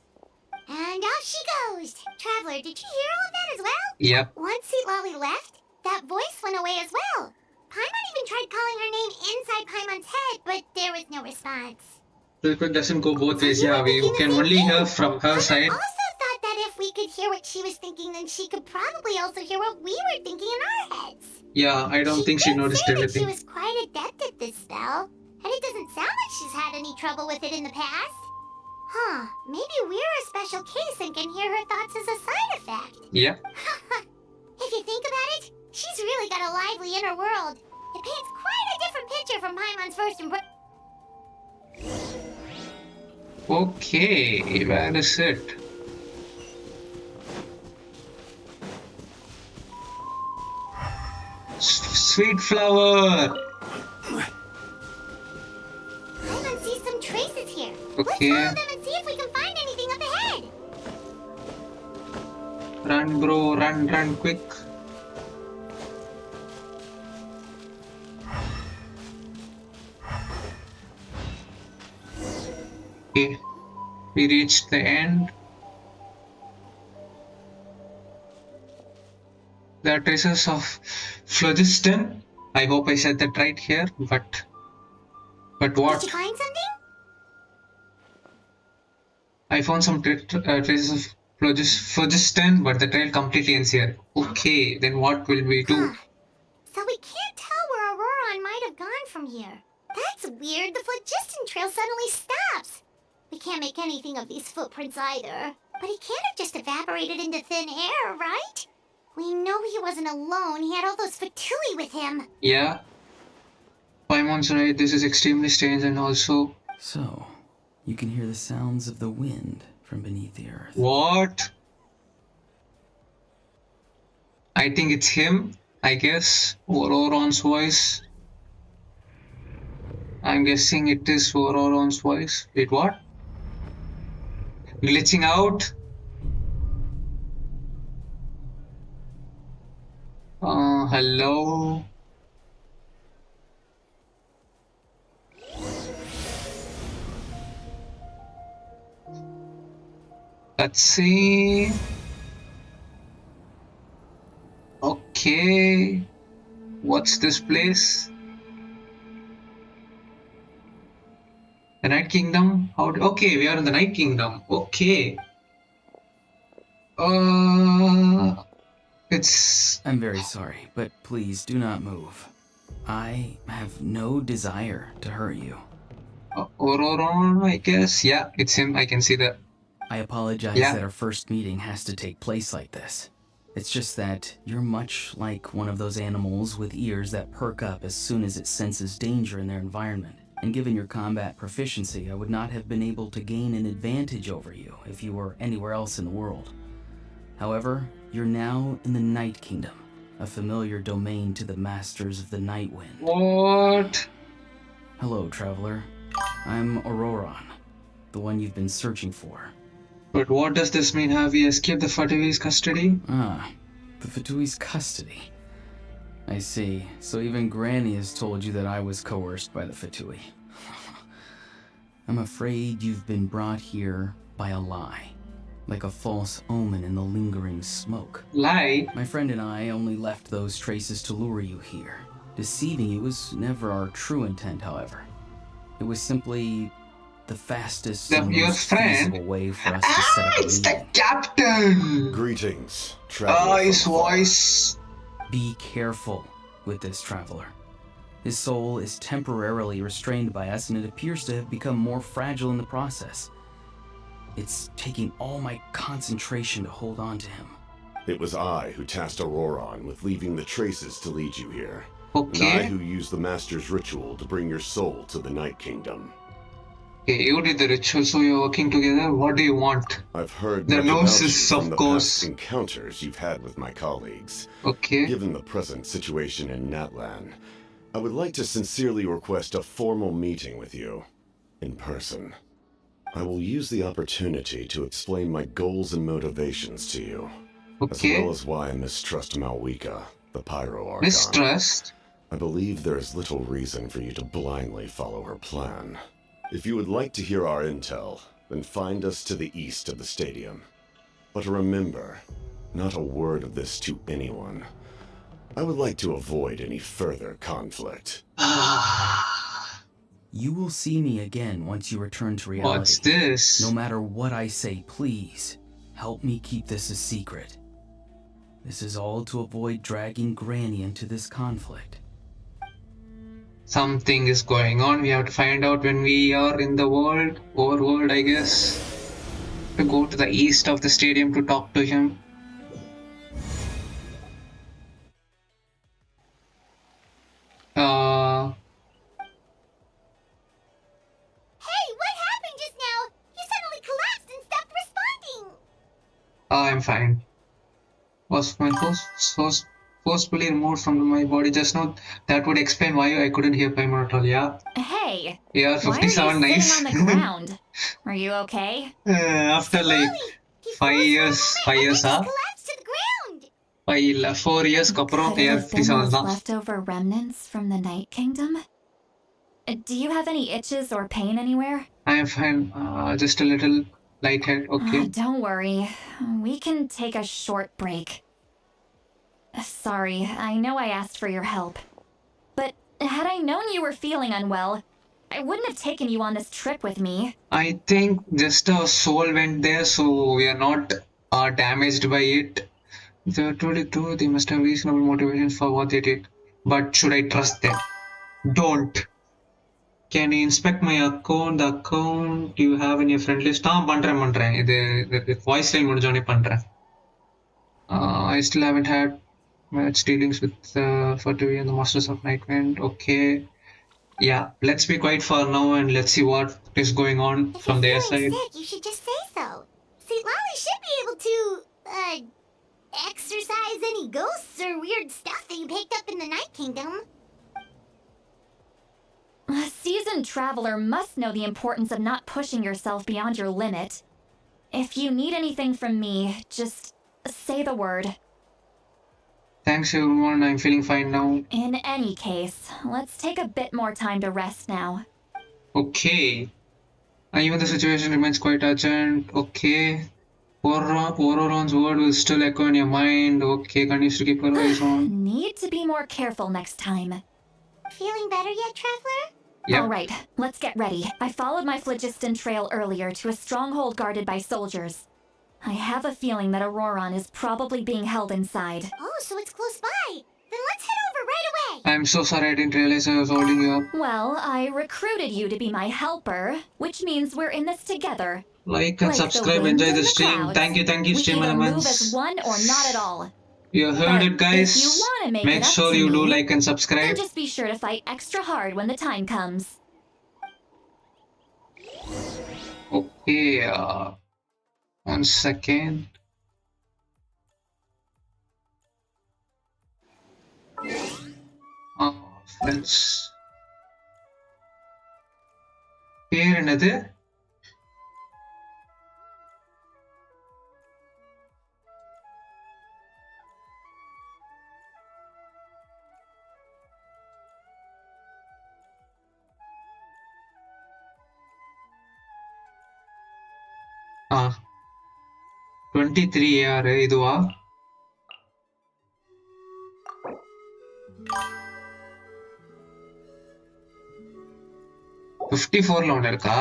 And off she goes. Traveler, did you hear all of that as well? Yep. Once Lolly left, that voice went away as well. Paimon even tried calling her name inside Paimon's head, but there was no response. It doesn't go both ways. You Yeah, were we thinking the can same only thing. hear from her Paimon side. also thought that if we could hear what she was thinking, then she could probably also hear what we were thinking in our heads. Yeah, I don't think she did noticed say that anything. she was quite adept at this spell, and it doesn't sound like she's had any trouble with it in the past. Huh, maybe we're a special case and can hear her thoughts as a side effect. Yeah. If you think about it, she's really got a lively inner world. It paints quite a different picture from Paimon's first impression. Okay, where is it? Sweet flower. Paimon sees some traces here. Okay. Let's follow them and see if we can find anything up ahead. Run, bro, run, quick. Okay, we reached the end. There are traces of phlogiston. I hope I said that right here, but Did what? you find something? I found some traces of phlogiston, but the trail completely ends here. Okay, then what will we do? Huh. So we can't tell where here. That's weird. The phlogiston trail suddenly stops. We can't make anything of these footprints either. But he can't have just evaporated into thin air, right? We know he wasn't alone. He had all those Fatui with him. Yeah. Paimon's right. This is extremely strange and also... So, you can hear the sounds of the wind from beneath the earth. What? I think it's him, I guess. Auroron's voice. I'm guessing it is Auroron's voice. Wait, what? Glitching out? Hello? Let's see. Okay. What's this place? The Night Kingdom? Okay, we are in the Night Kingdom. Okay. It's... I'm very sorry, but please do not move. I have no desire to hurt you. Auroron, I guess. Yeah, it's him. I can see that. I apologize that our first meeting has to take place like this. It's just that you're much like one of those animals with ears that perk up as soon as it senses danger in their environment. And given your combat proficiency, I would not have been able to gain an advantage over you if you were anywhere else in the world. However, you're now in the Night Kingdom, a familiar domain to the masters of the Night Wind. What? Hello, traveler. I'm Auroron, the one you've been searching for. But what does this mean? Have we escaped the Fatui's custody? Ah, the Fatui's custody. I see. So even Granny has told you that I was coerced by the Fatui. I'm afraid you've been brought here by a lie. Like a false omen in the lingering smoke. Lie? My friend and I only left those traces to lure you here. Deceiving you was never our true intent, however. It was simply the fastest and most feasible way for us to set up a it's the meeting. captain! Greetings, traveler. His voice. Be careful with this traveler. His soul is temporarily restrained by us, and it appears to have become more fragile in the process. It's taking all my concentration to hold on to him. It was I who tasked Auroron with leaving the traces to lead you here. Okay. And I who used the Master's ritual to bring your soul to the Night Kingdom. Okay, you did the ritual, so you're working together. What do you want? I've heard The much about gnosis, you of from the course. past encounters you've had with my colleagues. Okay. Given the present situation in Natlan, I would like to sincerely request a formal meeting with you, in person. I will use the opportunity to explain my goals and motivations to you, as Okay. well as why I mistrust Mavuika, the Pyro Archon. Mistrust? I believe there is little reason for you to blindly follow her plan. If you would like to hear our intel, then find us to the east of the stadium. But remember, not a word of this to anyone. I would like to avoid any further conflict. You will see me again once you return to reality. What's this? No matter what I say, please, help me keep this a secret. This is all to avoid dragging Granny into this conflict. Something is going on. We have to find out when we are in the overworld, I guess. To go to the east of the stadium to talk to him. Hey, what happened just now? You suddenly collapsed and stopped responding. I'm fine. Was my forcefully removed from my body just now. That would explain why I couldn't hear Paimon at all. Yeah. Hey, Yeah, why are 57 you nice. sitting on the ground? Are you okay? After like He 5 years, huh? collapsed to the ground. 4 years, Kopro, Could it yeah, have been 57 those now. leftover remnants from the Night Kingdom? Do you have any itches or pain anywhere? I am fine, just a little lighthead, okay. Don't worry. We can take a short break. Sorry, I know I asked for your help. But had I known you were feeling unwell, I wouldn't have taken you on this trip with me. I think just a soul went there, so we are not damaged by it. They are truly true, they must have reasonable motivations for what they did. But should I trust them? Don't. Can you inspect my account? The account you have in your friend list? பண்றேன். இது voice line முடிஞ்சோனே பண்றேன். I still haven't had much dealings with Fatui and the Masters of Nightwind. Okay. Yeah, let's be quiet for now and let's see what is going on If from you're their feeling side. sick, you should just say so. See, Lolly should be able to, exorcise any ghosts or weird stuff that you picked up in the Night Kingdom. A seasoned traveler must know the importance of not pushing yourself beyond your limit. If you need anything from me, just say the word. Thanks everyone, I'm feeling fine now. In any case, let's take a bit more time to rest now. Okay. Even the situation remains quite urgent. Okay. Ororon's word will still echo in your mind. Okay, continues to keep her eyes on. Need to be more careful next time. Feeling better yet, Traveler? Yep. Alright, let's get ready. I followed my phlogiston trail earlier to a stronghold guarded by soldiers. I have a feeling that Auroron is probably being held inside. Oh, so it's close by. Then let's head over right away. I'm so sorry I didn't realize I was holding you up. Well, I recruited you to be my helper, which means we're in this together. Like and Like the subscribe, wind enjoy in the the stream. clouds. Thank you, We stream either move elements. as one or not at all. You heard But it, guys. if you wanna make Make it up sure to you do me, like and subscribe. Then just be sure to fight extra hard when the time comes. Okay, 1 second. Friends. பேர் என்னது? ஆ 23 யாரு இதுவா? $54 ஒன்று இருக்கா?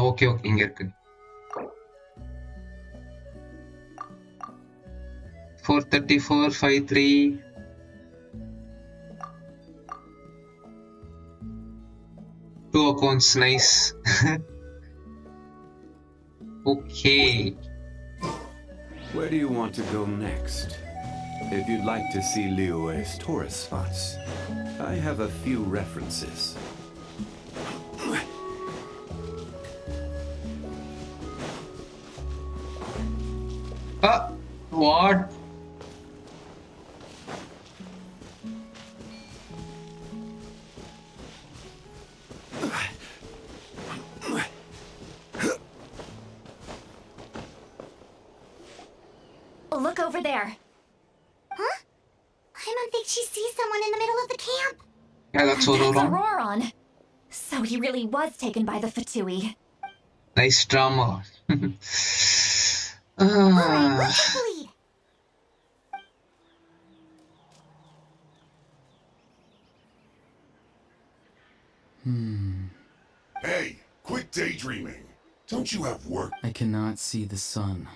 Okay இங்க இருக்கு. 434 53 2 accounts, nice. Okay. Where do you want to go next? If you'd like to see Liyue's tourist spots, I have a few references. What? Look over there. Huh? I don't think she sees someone in the middle of the camp. Yeah, that's That's Auroron. Auroron. So he really was taken by the Fatui. Nice drama. Alright, let's take the lead. Hey, quit daydreaming. Don't you have work? I cannot see the sun.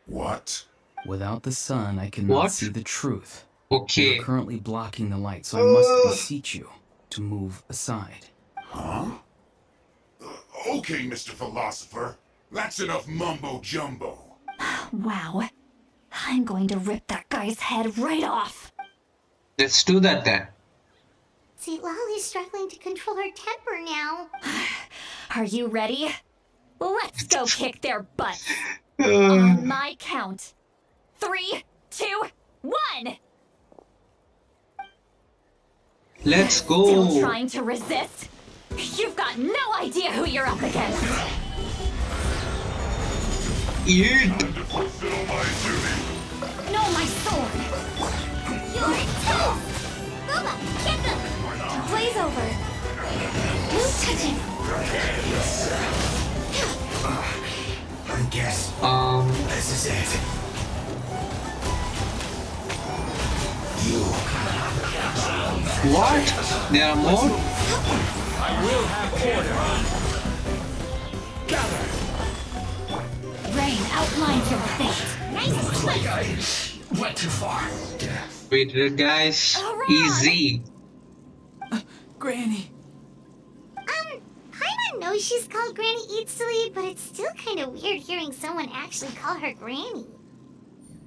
What? Without the sun, I cannot What? see the truth. Okay. You're currently blocking the light, so I must beseech you to move aside. Huh? Okay, Mr. Philosopher. That's enough mumbo-jumbo. Wow. I'm going to rip that guy's head right off. Let's do that then. See, Lolly's struggling to control her temper now. Are you ready? Let's go kick their butts. On my count. 3, 2, 1! Let's go. Still trying to resist? You've got no idea who you're up against. Eat. To fulfill my duty. No, my sword! You're toast! Booba, get them! Blaze over. No touching. I guess this is it. You What? There are more? I will have order. gather. Rain outlines your fate. Nice twist! I went too far. We did it, guys. Alright. Easy. Granny! Paimon knows she's called Granny Eatsley, but it's still kind of weird hearing someone actually call her Granny.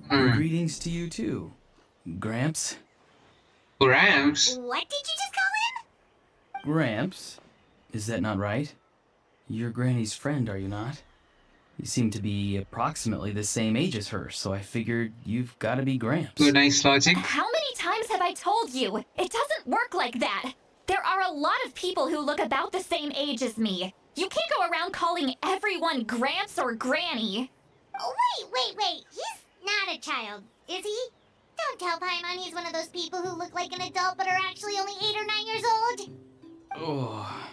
Greetings to you too, Gramps. Gramps? What did you just call him? Gramps? Is that not right? You're Granny's friend, are you not? You seem to be approximately the same age as her, so I figured you've got to be Gramps. Good, nice logic. How many times have I told you? It doesn't work like that. There are a lot of people who look about the same age as me. You can't go around calling everyone Gramps or Granny. Oh, wait. He's not a child, is he? Don't tell Paimon he's one of those people who look like an adult but are actually only 8 or 9 years old. Oh,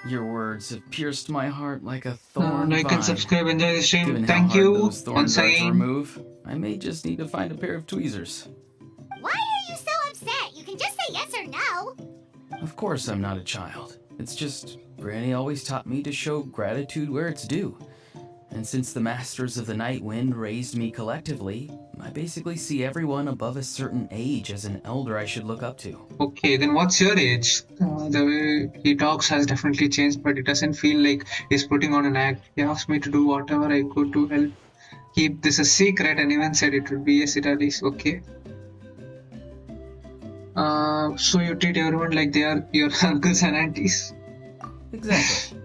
your words have pierced my heart like a thorn Like and vine. subscribe, enjoy the stream. Given Thank how hard you those thorns once are to again. remove, I may just need to find a pair of tweezers. Why are you so upset? You can just say yes or no. Of course I'm not a child. It's just, Granny always taught me to show gratitude where it's due. And since the Masters of the Night Wind raised me collectively, I basically see everyone above a certain age as an elder I should look up to. Okay, then what's your age? The way he talks has definitely changed, but it doesn't feel like he's putting on an act. He asked me to do whatever I could to help keep this a secret, and even said it would be a Citalis. Okay. So you treat everyone like they are your uncles and aunties? Exactly.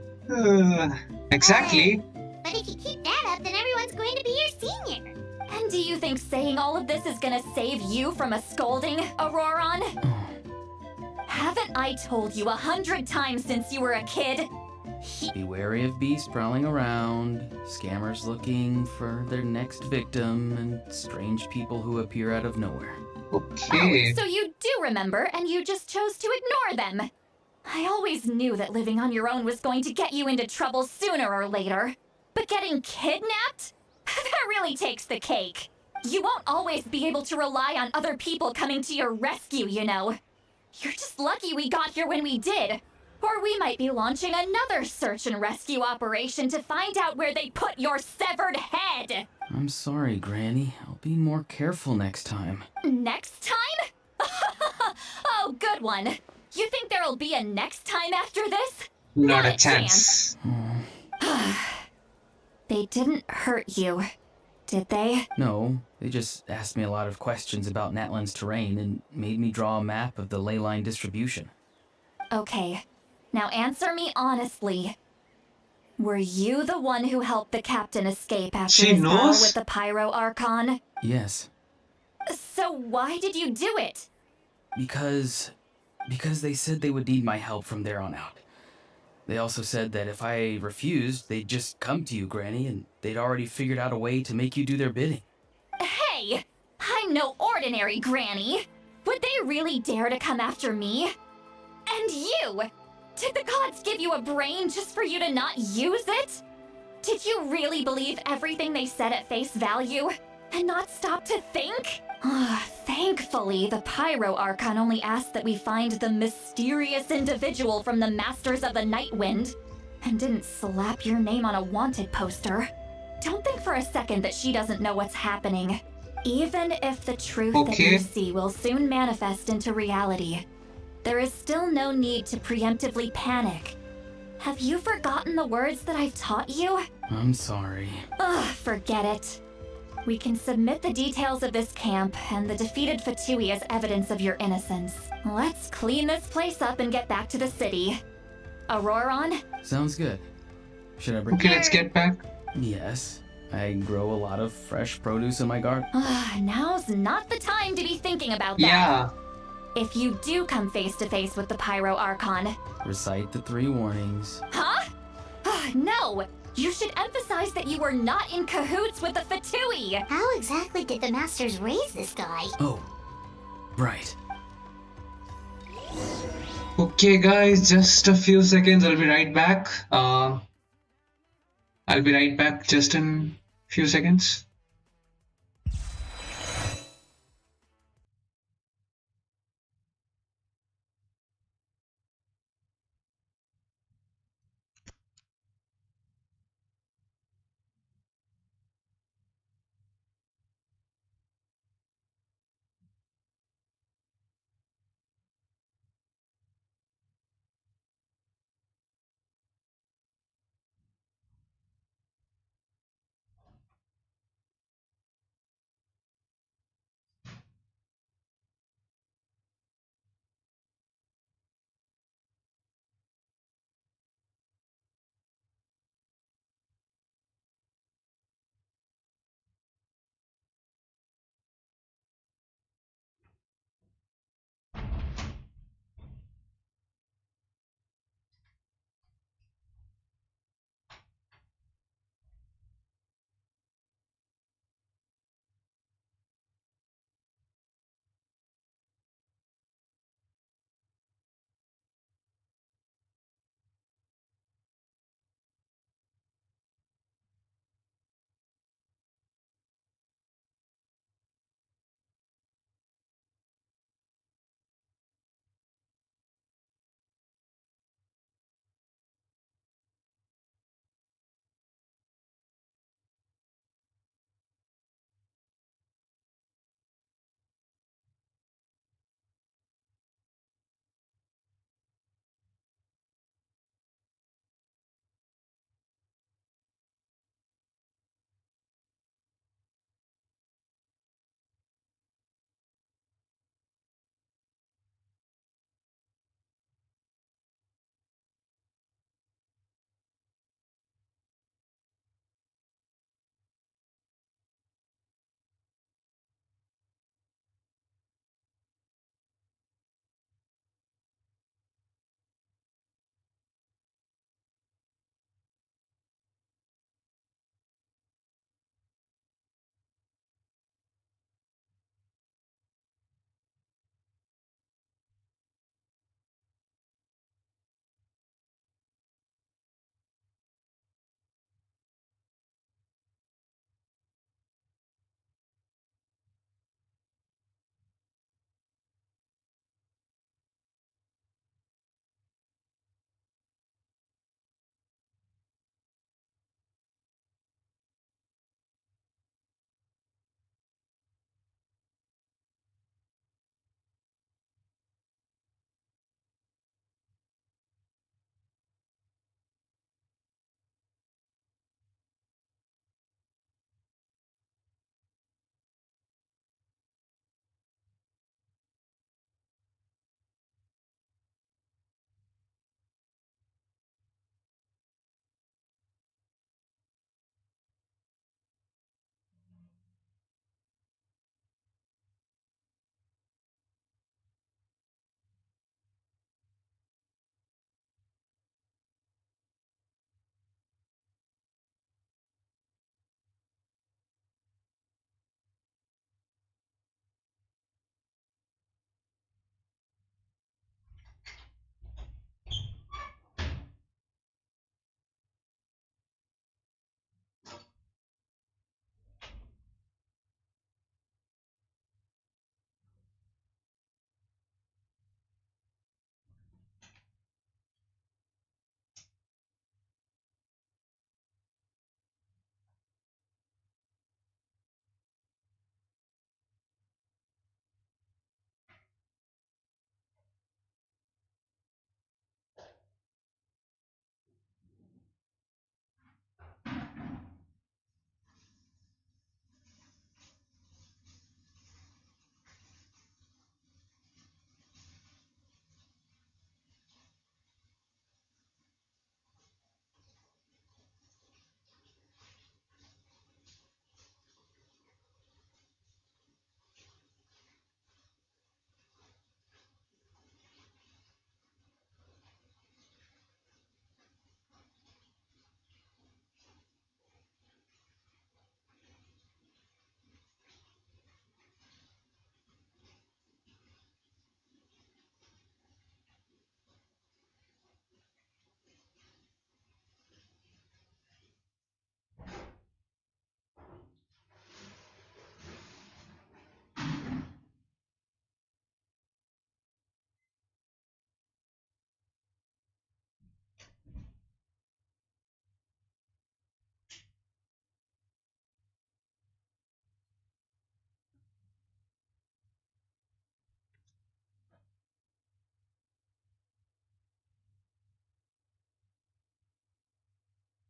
Exactly. But if you keep that up, then everyone's going to be your senior. And do you think saying all of this is gonna save you from a scolding, Auroron? Haven't I told you 100 times since you were a kid? Be wary of beasts prowling around, scammers looking for their next victim, and strange people who appear out of nowhere. Okay. Oh, so you do remember, and you just chose to ignore them. I always knew that living on your own was going to get you into trouble sooner or later. But getting kidnapped? That really takes the cake. You won't always be able to rely on other people coming to your rescue, you know. You're just lucky we got here when we did. Or we might be launching another search and rescue operation to find out where they put your severed head. I'm sorry, Granny. I'll be more careful next time. Next time? Oh, good one. You think there'll be a next time after this? Not a chance. They didn't hurt you, did they? No, they just asked me a lot of questions about Natlan's terrain and made me draw a map of the ley line distribution. Okay, now answer me honestly. Were you the one who helped the captain escape after She his battle knows? with the Pyro Archon? Yes, So why did you do it? because they said they would need my help from there on out. They also said that if I refused, they'd just come to you, Granny, and they'd already figured out a way to make you do their bidding. Hey, I'm no ordinary Granny. Would they really dare to come after me? And you! Did the gods give you a brain just for you to not use it? Did you really believe everything they said at face value? And not stop to think? Thankfully, the Pyro Archon only asked that we find the mysterious individual from the Masters of the Night Wind, and didn't slap your name on a wanted poster. Don't think for a second that she doesn't know what's happening. Even if the truth that Okay. you see will soon manifest into reality, there is still no need to preemptively panic. Have you forgotten the words that I've taught you? I'm sorry. Forget it. We can submit the details of this camp and the defeated Fatui as evidence of your innocence. Let's clean this place up and get back to the city. Auroron? Sounds good. Should I bring... Okay, let's get back. Yes, I grow a lot of fresh produce in my garden. Now's not the time to be thinking about that. Yeah. If you do come face to face with the Pyro Archon... Recite the 3 warnings. Huh? No! You should emphasize that you were not in cahoots with the Fatui! How exactly did the masters raise this guy? Oh, right. Okay, guys, just a few seconds. I'll be right back. Just in few seconds.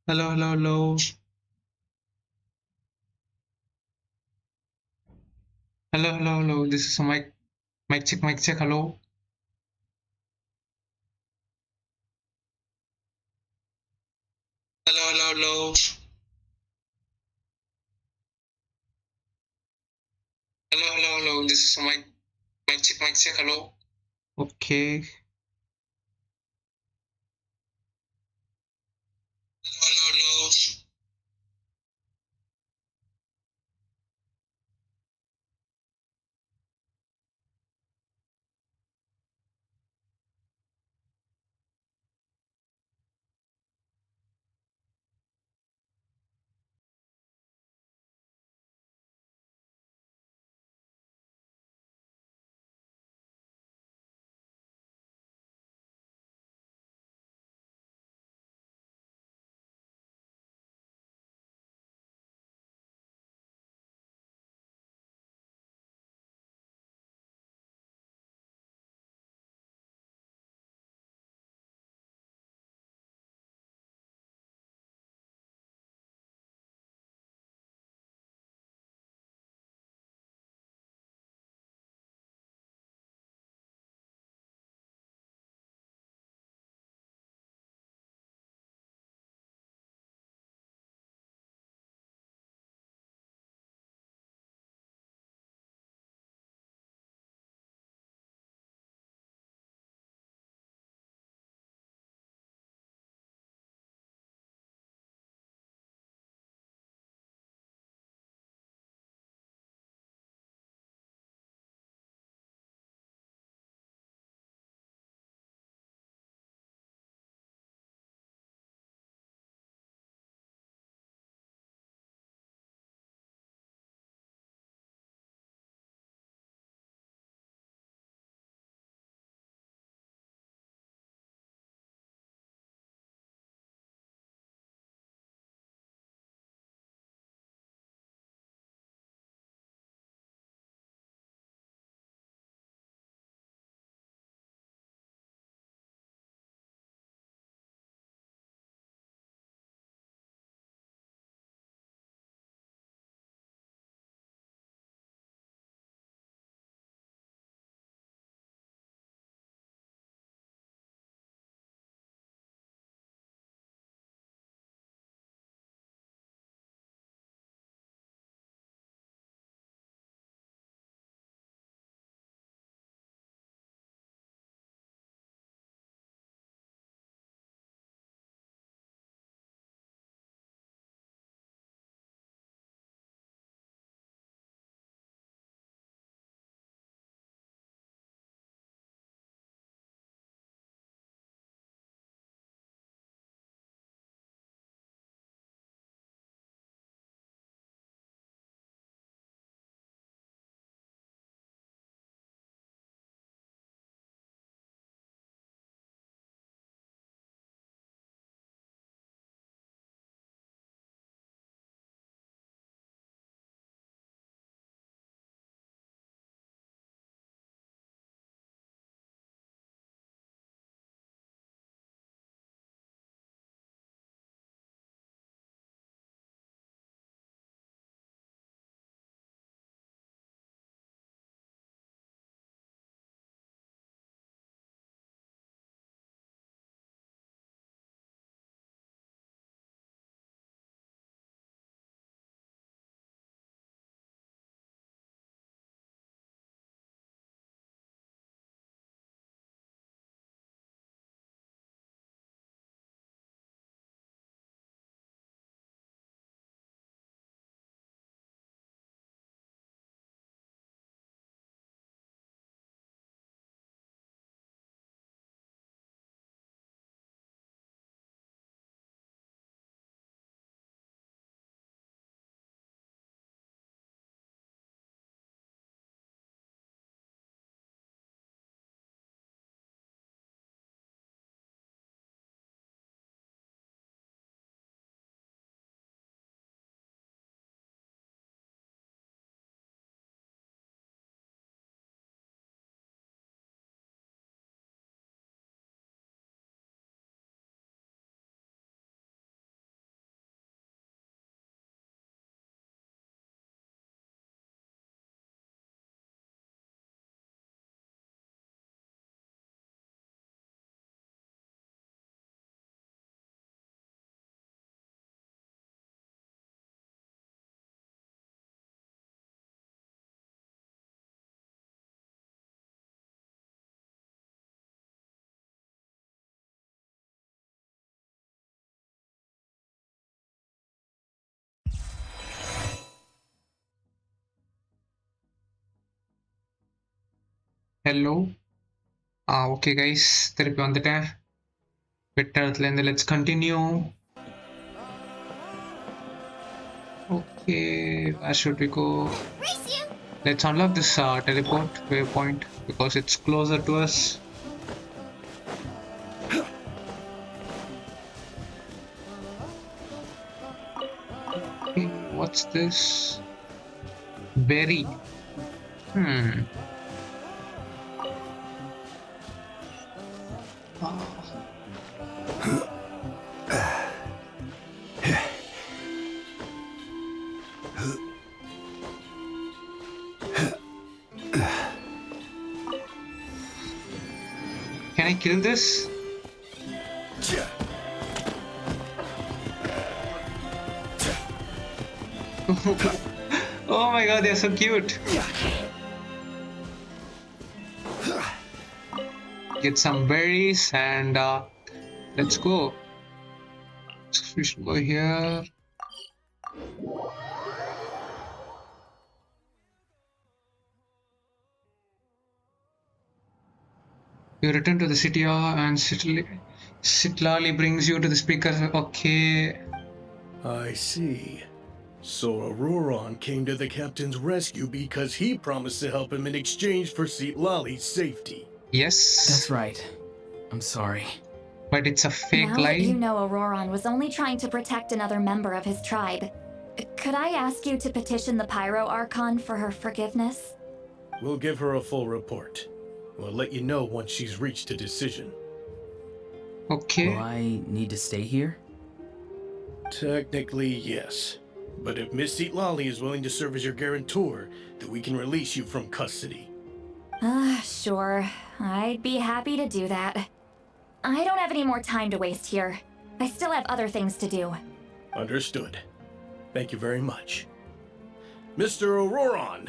Hello, hello, hello. Hello, hello, hello. This is a mic. Mic check, mic check. Hello. Hello, hello, hello. Hello, hello, hello. This is a mic. Mic check, mic check. Hello. Okay. Hello, hello, hello. hello. Okay guys, திருப்பி வந்துட்டேன். விட்ட இடத்துல இருந்து let's continue. Okay, where should we go? Let's unlock this teleport waypoint because it's closer to us. Okay, what's this? Berry. Can I kill this? Oh my god, they're so cute. Get some berries and let's go. So we should go here. You return to the city and Sitlali brings you to the speaker. Okay. I see. So Auroron came to the captain's rescue because he promised to help him in exchange for Sitlali's safety. Yes. That's right. I'm sorry. But it's a fake Now lie. that you know Auroron was only trying to protect another member of his tribe, could I ask you to petition the Pyro Archon for her forgiveness? We'll give her a full report. We'll let you know once she's reached a decision. Okay. Will I need to stay here? Technically, yes. But if Miss Sitlali is willing to serve as your guarantor, then we can release you from custody. Sure. I'd be happy to do that. I don't have any more time to waste here. I still have other things to do. Understood. Thank you very much. Mr. Auroron,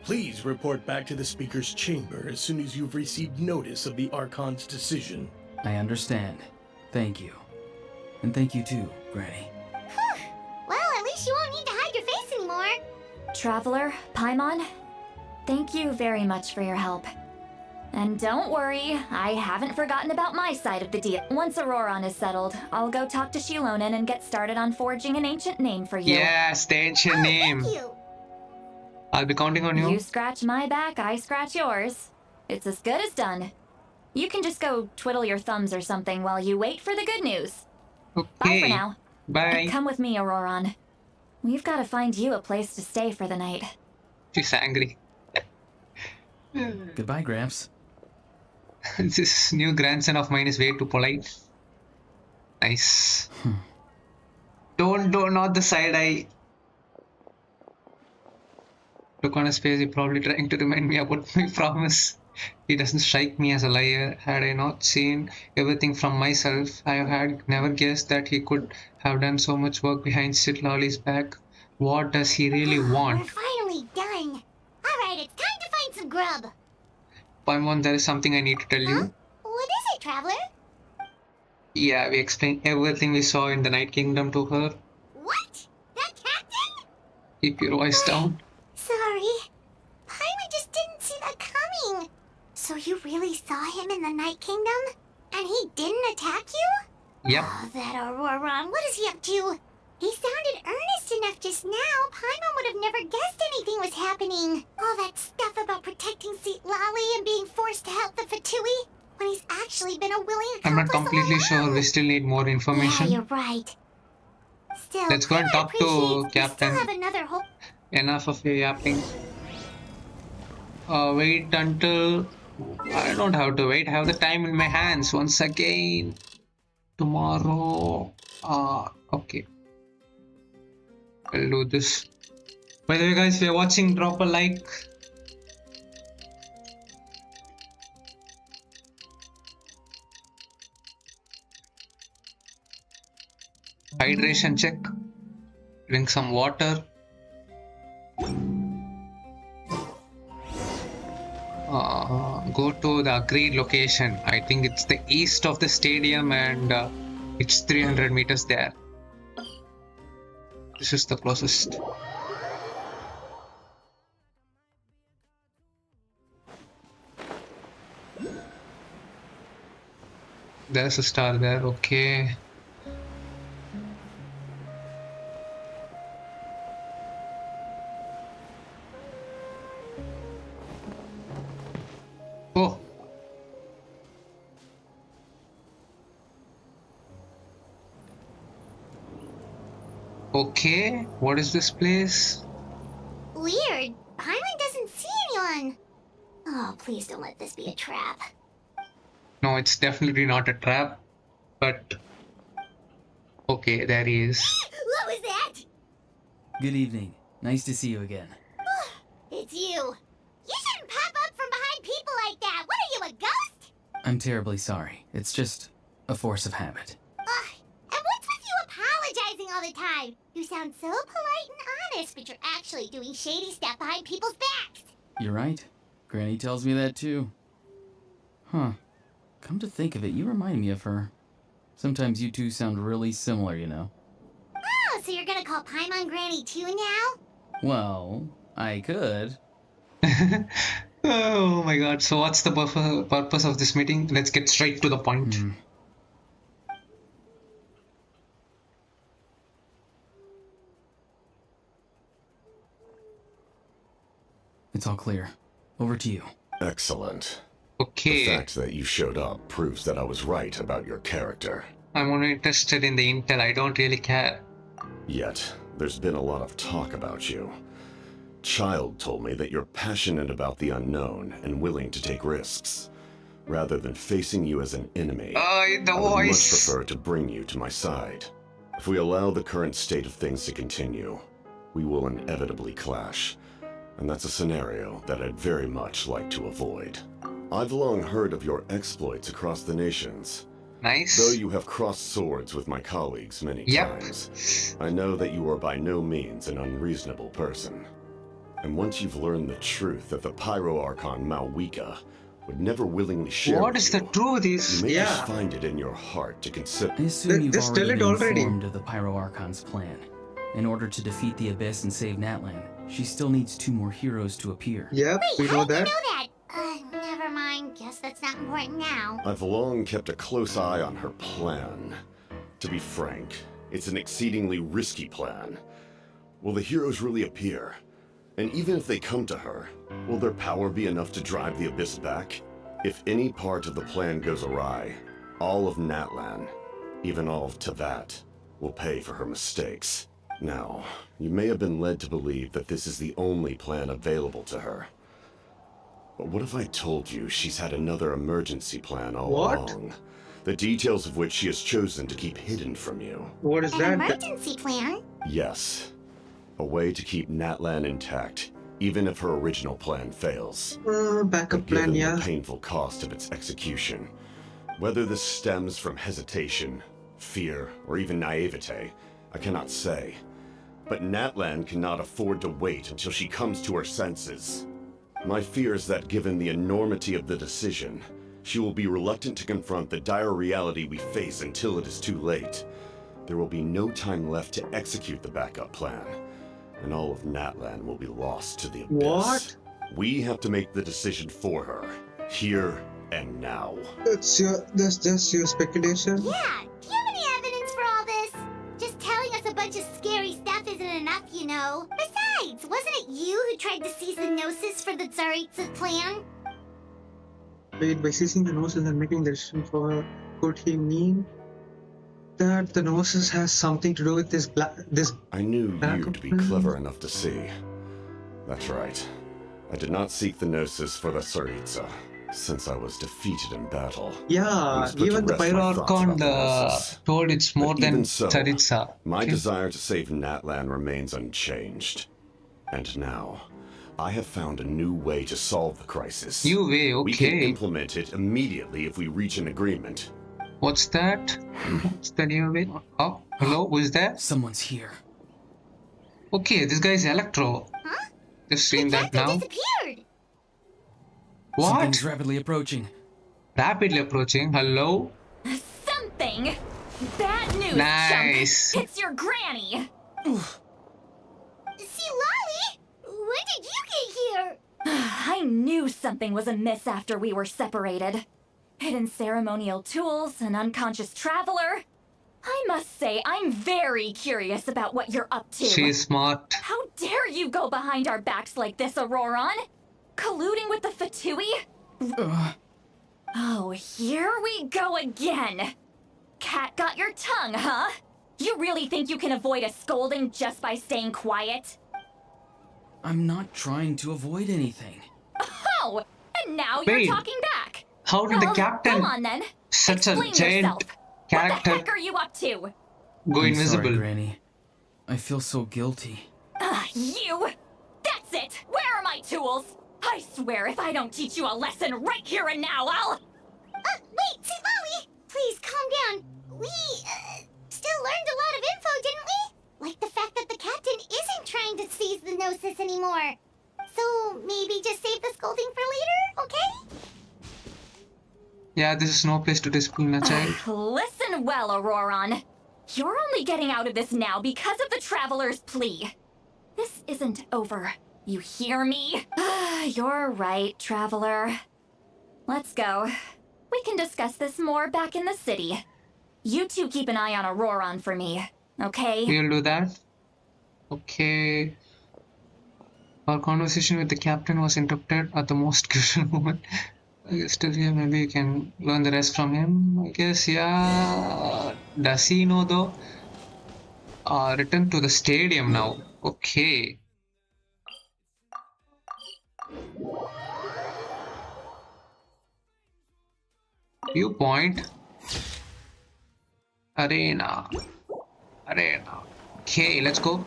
please report back to the Speaker's chamber as soon as you've received notice of the Archon's decision. I understand. Thank you. And thank you too, Granny. Well, at least you won't need to hide your face anymore. Traveler, Paimon, thank you very much for your help. And don't worry, I haven't forgotten about my side of the deal. Once Auroron is settled, I'll go talk to Shilonen and get started on forging an ancient name for you. Yes, the ancient name. Thank you. I'll be counting on you. You scratch my back, I scratch yours. It's as good as done. You can just go twiddle your thumbs or something while you wait for the good news. Okay. Bye for now. Bye. Come with me, Auroron. We've got to find you a place to stay for the night. She's angry. Goodbye, Gramps. This new grandson of mine is way too polite. Nice. Don't, not the side eye. Look on his face, he's probably trying to remind me about my promise. He doesn't strike me as a liar. Had I not seen everything from myself, I had never guessed that he could have done so much work behind Sitlali's back. What does he really want? We're finally done. Alright, it's time to find some grub. Paimon, there is something I need to tell you. What is it, Traveler? Yeah, we explained everything we saw in the Night Kingdom to her. What? That captain? Keep your voice down. Sorry. Paimon just didn't see that coming. So you really saw him in the Night Kingdom? And he didn't attack you? Yep. Oh, that Auroron, what is he up to? He sounded earnest enough just now. Paimon would have never guessed anything was happening. All that stuff about protecting Sitlali and being forced to help the Fatui, when he's actually been a willing accomplice I'm not completely all sure. along. We still need more information. Yeah, you're right. Still, Let's go and Paimon talk to appreciates Captain. We still have another hope. Enough of your yapping. Wait until... I don't have to wait. I have the time in my hands once again. Tomorrow. Okay. I'll do this. By the way, guys, if you're watching, drop a like. Hydration check. Drink some water. Go to the agreed location. I think it's the east of the stadium and it's 300 meters there. This is the closest. There's a star there, okay. Oh. Okay, what is this place? Weird. Paimon doesn't see anyone. Oh, please don't let this be a trap. No, it's definitely not a trap, but okay, there he is. What was that? Good evening. Nice to see you again. It's you. You shouldn't pop up from behind people like that. What are you, a ghost? I'm terribly sorry. It's just a force of habit. Ugh. And what's with you apologizing all the time? You sound so polite and honest, but you're actually doing shady stuff behind people's backs. You're right. Granny tells me that too. Huh. Come to think of it, you remind me of her. Sometimes you two sound really similar, you know. Oh, so you're gonna call Paimon Granny too now? Well, I could. Oh my god, so what's the purpose of this meeting? Let's get straight to the point. It's all clear. Over to you. Excellent. Okay. The fact that you showed up proves that I was right about your character. I'm only interested in the intel, I don't really care. Yet, there's been a lot of talk about you. Child told me that you're passionate about the unknown and willing to take risks. Rather than facing you as an enemy, I would much prefer to bring you to my side. If we allow the current state of things to continue, we will inevitably clash. And that's a scenario that I'd very much like to avoid. I've long heard of your exploits across the nations. Nice. Though you have crossed swords with my colleagues many times, I know that you are by no means an unreasonable person. And once you've learned the truth that the Pyro Archon mavuika would never willingly share what is the truth is, you may just find it in your heart to consider. I assume you've already been informed of the Pyro Archon's plan. In order to defeat the Abyss and save Natlan, she still needs 2 more heroes to appear. Yep, Wait, how did you know that? Never mind. Guess that's not important now. I've long kept a close eye on her plan. To be frank, it's an exceedingly risky plan. Will the heroes really appear? And even if they come to her, will their power be enough to drive the Abyss back? If any part of the plan goes awry, all of Natlan, even all of Teyvat, will pay for her mistakes. Now, you may have been led to believe that this is the only plan available to her. But what if I told you she's had another emergency plan all along? The details of which she has chosen to keep hidden from you. What is An emergency plan? Yes. A way to keep Natlan intact, even if her original plan fails. Backup plan, given the painful cost of its execution, whether this stems from hesitation, fear, or even naivete, I cannot say. But Natlan cannot afford to wait until she comes to her senses. My fear is that given the enormity of the decision, she will be reluctant to confront the dire reality we face until it is too late. There will be no time left to execute the backup plan, and all of Natlan will be lost to the Abyss. What? We have to make the decision for her, here and now. That's just your speculation? Yeah. Do you have any evidence for all this? Just telling us a bunch of scary stuff isn't enough, you know. Besides, wasn't it you who tried to seize the Gnosis for the Tsaritsa plan? Wait, by seizing the Gnosis and making the decision for her, could he mean that the Gnosis has something to do with this I knew you to be clever enough to see. That's right. I did not seek the Gnosis for the Tsaritsa, since I was defeated in battle. Yeah, even the Pyro Archon told it's more than Tsaritsa. My desire to save Natlan remains unchanged. And now, I have found a new way to solve the crisis. New way, okay. We can implement it immediately if we reach an agreement. What's that? What's the new way? Oh, hello, who is that? Someone's here. Okay, this guy is Electro. Huh? Just seeing that now. Disappeared. What? Something's rapidly approaching. Rapidly approaching. Hello? Something. Bad news, Nice. chump. It's your granny. See, Lolly? When did you get here? I knew something was amiss after we were separated. hidden ceremonial tools, an unconscious traveler. I must say, I'm very curious about what you're up to. She's smart. How dare you go behind our backs like this, Auroron? Colluding with the Fatui? Oh, here we go again. Cat got your tongue, huh? You really think you can avoid a scolding just by staying quiet? I'm not trying to avoid anything. Oh, and now Wait. you're talking back. How did the captain, Come on then. such a Explain giant yourself. character, What the heck are you up to? go I'm invisible? sorry, Granny. I feel so guilty. You! That's it! Where are my tools? I swear if I don't teach you a lesson right here and now, I'll... Wait, Sivali! Please, calm down. We, still learned a lot of info, didn't we? Like the fact that the captain isn't trying to seize the Gnosis anymore. So, maybe just save the scolding for later, okay? Yeah, this is no place to discipline a child. Listen well, Auroron. You're only getting out of this now because of the Traveler's plea. This isn't over. You hear me? You're right, Traveler. Let's go. We can discuss this more back in the city. You two keep an eye on Auroron for me, okay? We'll do that. Okay. Our conversation with the captain was interrupted at the most crucial moment. I guess still here, maybe you can learn the rest from him. I guess, yeah. Does he know though? Return to the stadium now. Okay. Viewpoint. Arena. Okay, let's go.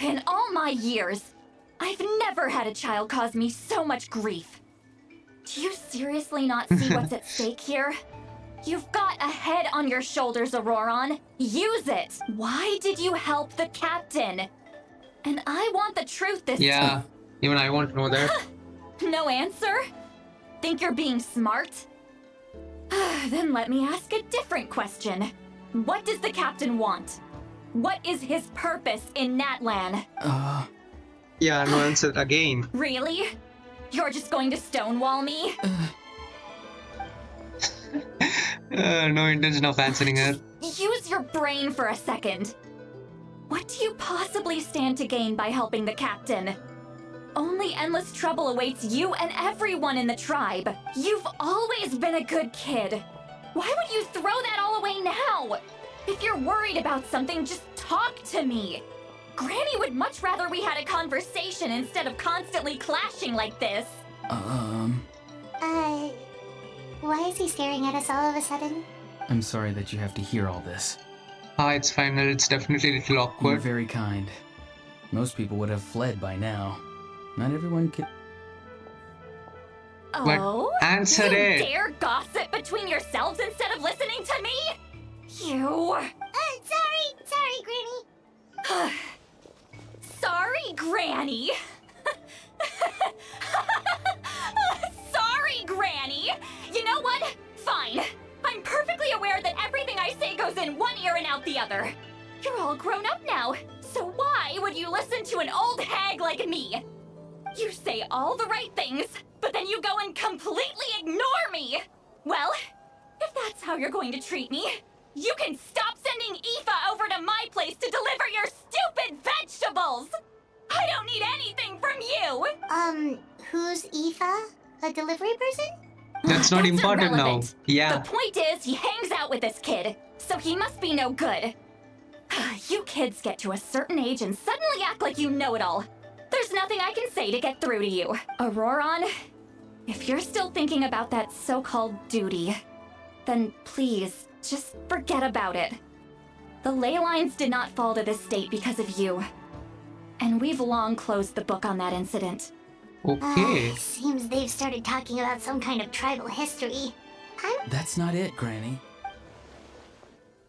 In all my years, I've never had a child cause me so much grief. Do you seriously not see what's at stake here? You've got a head on your shoulders, Auroron. Use it! Why did you help the captain? And I want the truth this Yeah, even I want to know that. No answer? Think you're being smart? Then let me ask a different question. What does the captain want? What is his purpose in Natlan? Yeah, no answer again. Really? You're just going to stonewall me? No intention of answering her. Use your brain for a second. What do you possibly stand to gain by helping the captain? Only endless trouble awaits you and everyone in the tribe. You've always been a good kid. Why would you throw that all away now? If you're worried about something, just talk to me. Granny would much rather we had a conversation instead of constantly clashing like this. Why is he staring at us all of a sudden? I'm sorry that you have to hear all this. It's fine. It's definitely a little You're awkward. very kind. Most people would have fled by now. Not everyone can... Oh? answer you it. dare gossip between yourselves instead of listening to me? You... Sorry, Granny. Sorry, Granny. Sorry, Granny. You know what? Fine. I'm perfectly aware that everything I say goes in one ear and out the other. You're all grown up now, so why would you listen to an old hag like me? You say all the right things, but then you go and completely ignore me. Well, if that's how you're going to treat me, you can stop sending Aoife over to my place to deliver your stupid vegetables! I don't need anything from you! Who's Aoife? A delivery person? That's not important now. irrelevant. Yeah. The point is, he hangs out with this kid, so he must be no good. You kids get to a certain age and suddenly act like you know it all. There's nothing I can say to get through to you. Auroron, if you're still thinking about that so-called duty, then please, just forget about it. The ley lines did not fall to this state because of you. And we've long closed the book on that incident. Okay. Seems they've started talking about some kind of tribal history. That's not it, Granny.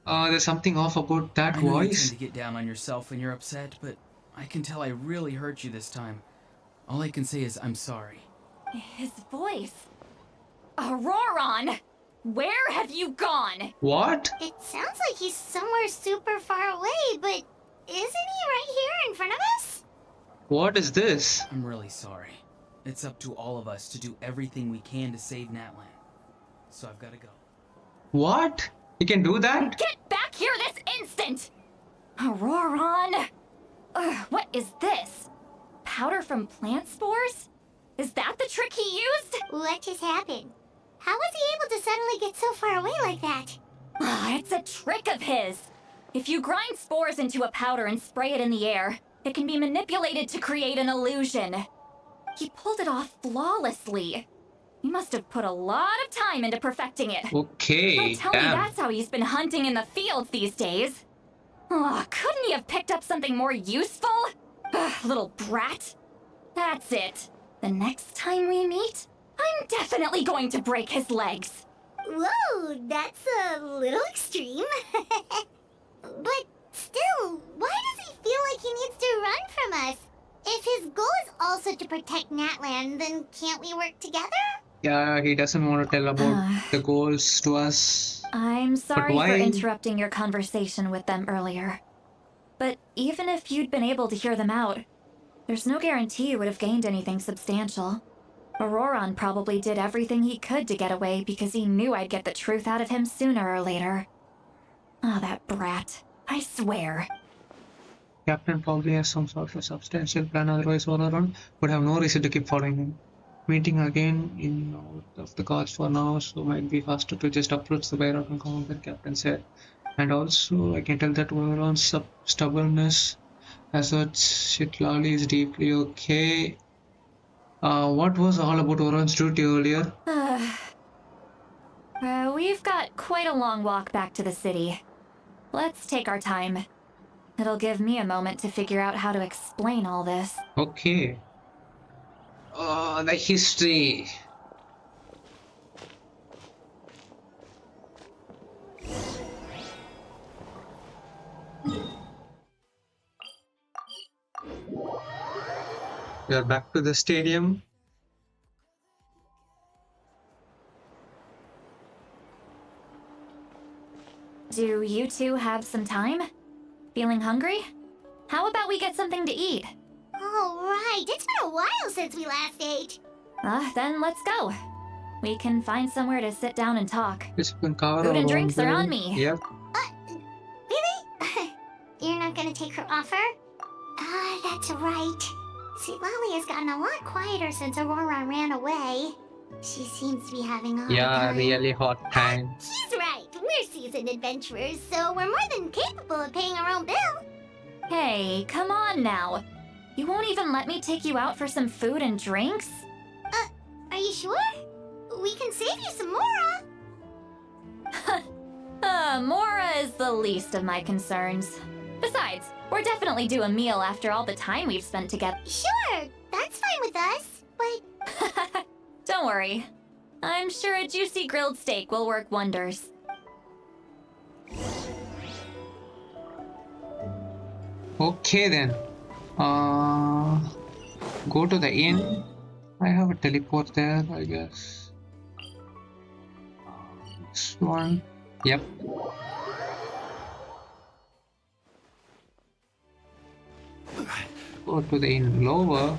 There's something off about that I know you voice. tend to get down on yourself when you're upset, but I can tell I really hurt you this time. All I can say is I'm sorry. His voice. Auroron! Where have you gone? What? It sounds like he's somewhere super far away, but isn't he right here in front of us? What is this? I'm really sorry. It's up to all of us to do everything we can to save Natlan. So I've got to go. What? You can do that? Get back here this instant! Auroron! What is this? Powder from plant spores? Is that the trick he used? What just happened? How was he able to suddenly get so far away like that? It's a trick of his. If you grind spores into a powder and spray it in the air, it can be manipulated to create an illusion. He pulled it off flawlessly. He must have put a lot of time into perfecting it. Okay, Don't tell me damn. that's how he's been hunting in the fields these days. Couldn't he have picked up something more useful? Little brat. That's it. The next time we meet, I'm definitely going to break his legs. Whoa, that's a little extreme. But still, why does he feel like he needs to run from us? If his goal is also to protect Natlan, then can't we work together? Yeah, he doesn't want to tell about the goals to us. I'm sorry why? for interrupting your conversation with them earlier. But even if you'd been able to hear them out, there's no guarantee you would have gained anything substantial. Auroron probably did everything he could to get away because he knew I'd get the truth out of him sooner or later. That brat. I swear. Captain probably has some sort of substantial plan, otherwise Valorant would have no reason to keep following him. Meeting again in out of the cards for now, so might be faster to just approach the Bayrock and combat, Captain said. And also, I can tell that Valorant's stubbornness asserts shit lolly is deeply okay. What was all about Valorant's duty earlier? We've got quite a long walk back to the city. Let's take our time. It'll give me a moment to figure out how to explain all this. Okay. The history. We are back to the stadium. Do you two have some time? Feeling hungry? How about we get something to eat? All right, it's been a while since we last ate. Then let's go. We can find somewhere to sit down and talk. Food and drinks are on me. Yep. Really? You're not gonna take her offer? That's right. See, Lolly has gotten a lot quieter since Aurora ran away. She seems to be having a hard time. Really hot time. She's right. We're seasoned adventurers, so we're more than capable of paying our own bill. Hey, come on now. You won't even let me take you out for some food and drinks? Are you sure? We can save you some Mora. Mora is the least of my concerns. Besides, we're definitely due a meal after all the time we've spent together. Sure, that's fine with us, but... Don't worry. I'm sure a juicy grilled steak will work wonders. Okay then. Go to the inn. I have a teleport there, I guess. This one. Yep. Go to the inn lower.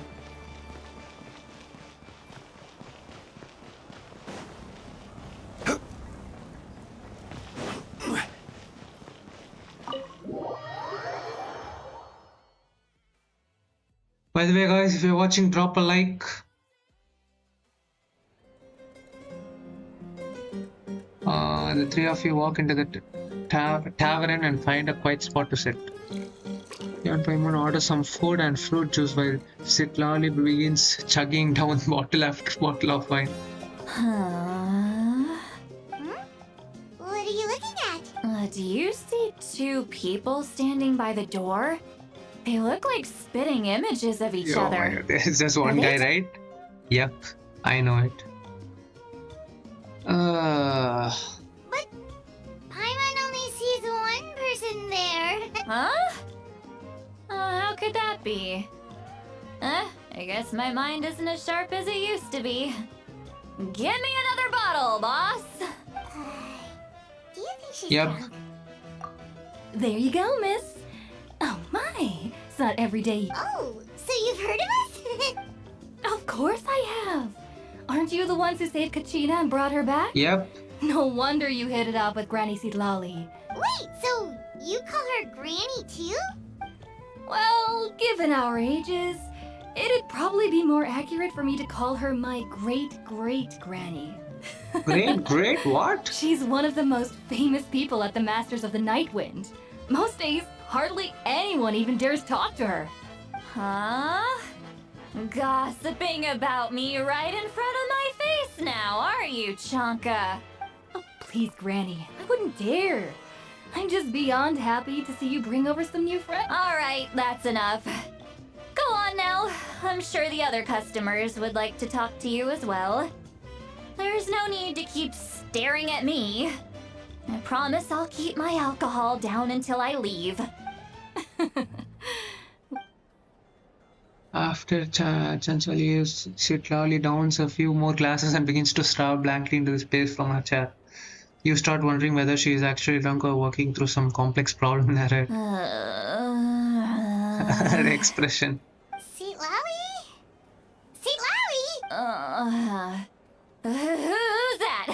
By the way guys, if you're watching, drop a like. The three of you walk into the tavern and find a quiet spot to sit. Young Paimon orders some food and fruit juice while Sitlali begins chugging down bottle after bottle of wine. What are you looking at? Do you see two people standing by the door? They look like spitting images of each Oh other. my God, there's just one guy, right? Yep, I know it. But Paimon only sees one person there. Huh? How could that be? I guess my mind isn't as sharp as it used to be. Give me another bottle, boss! She's Yep. drunk. There you go, miss. Oh my, it's not every day. Oh, so you've heard of us? Of course I have. Aren't you the ones who saved Kachina and brought her back? Yep. No wonder you hit it off with Granny Sitlali. Wait, so you call her Granny too? Well, given our ages, it'd probably be more accurate for me to call her my great-great-granny. Great, what? She's one of the most famous people at the Masters of the Nightwind. Most days, hardly anyone even dares talk to her. Huh? Gossiping about me right in front of my face now, are you, Chonka? Oh, please, Granny, I wouldn't dare. I'm just beyond happy to see you bring over some new friends. All right, that's enough. Go on now. I'm sure the other customers would like to talk to you as well. There's no need to keep staring at me. I promise I'll keep my alcohol down until I leave. After Chanchal leaves, she slowly downs a few more glasses and begins to stare blankly into the space from her chair. You start wondering whether she is actually drunk or working through some complex problem in her head. Her expression. Seat Lally? Seat Lally? Who's that?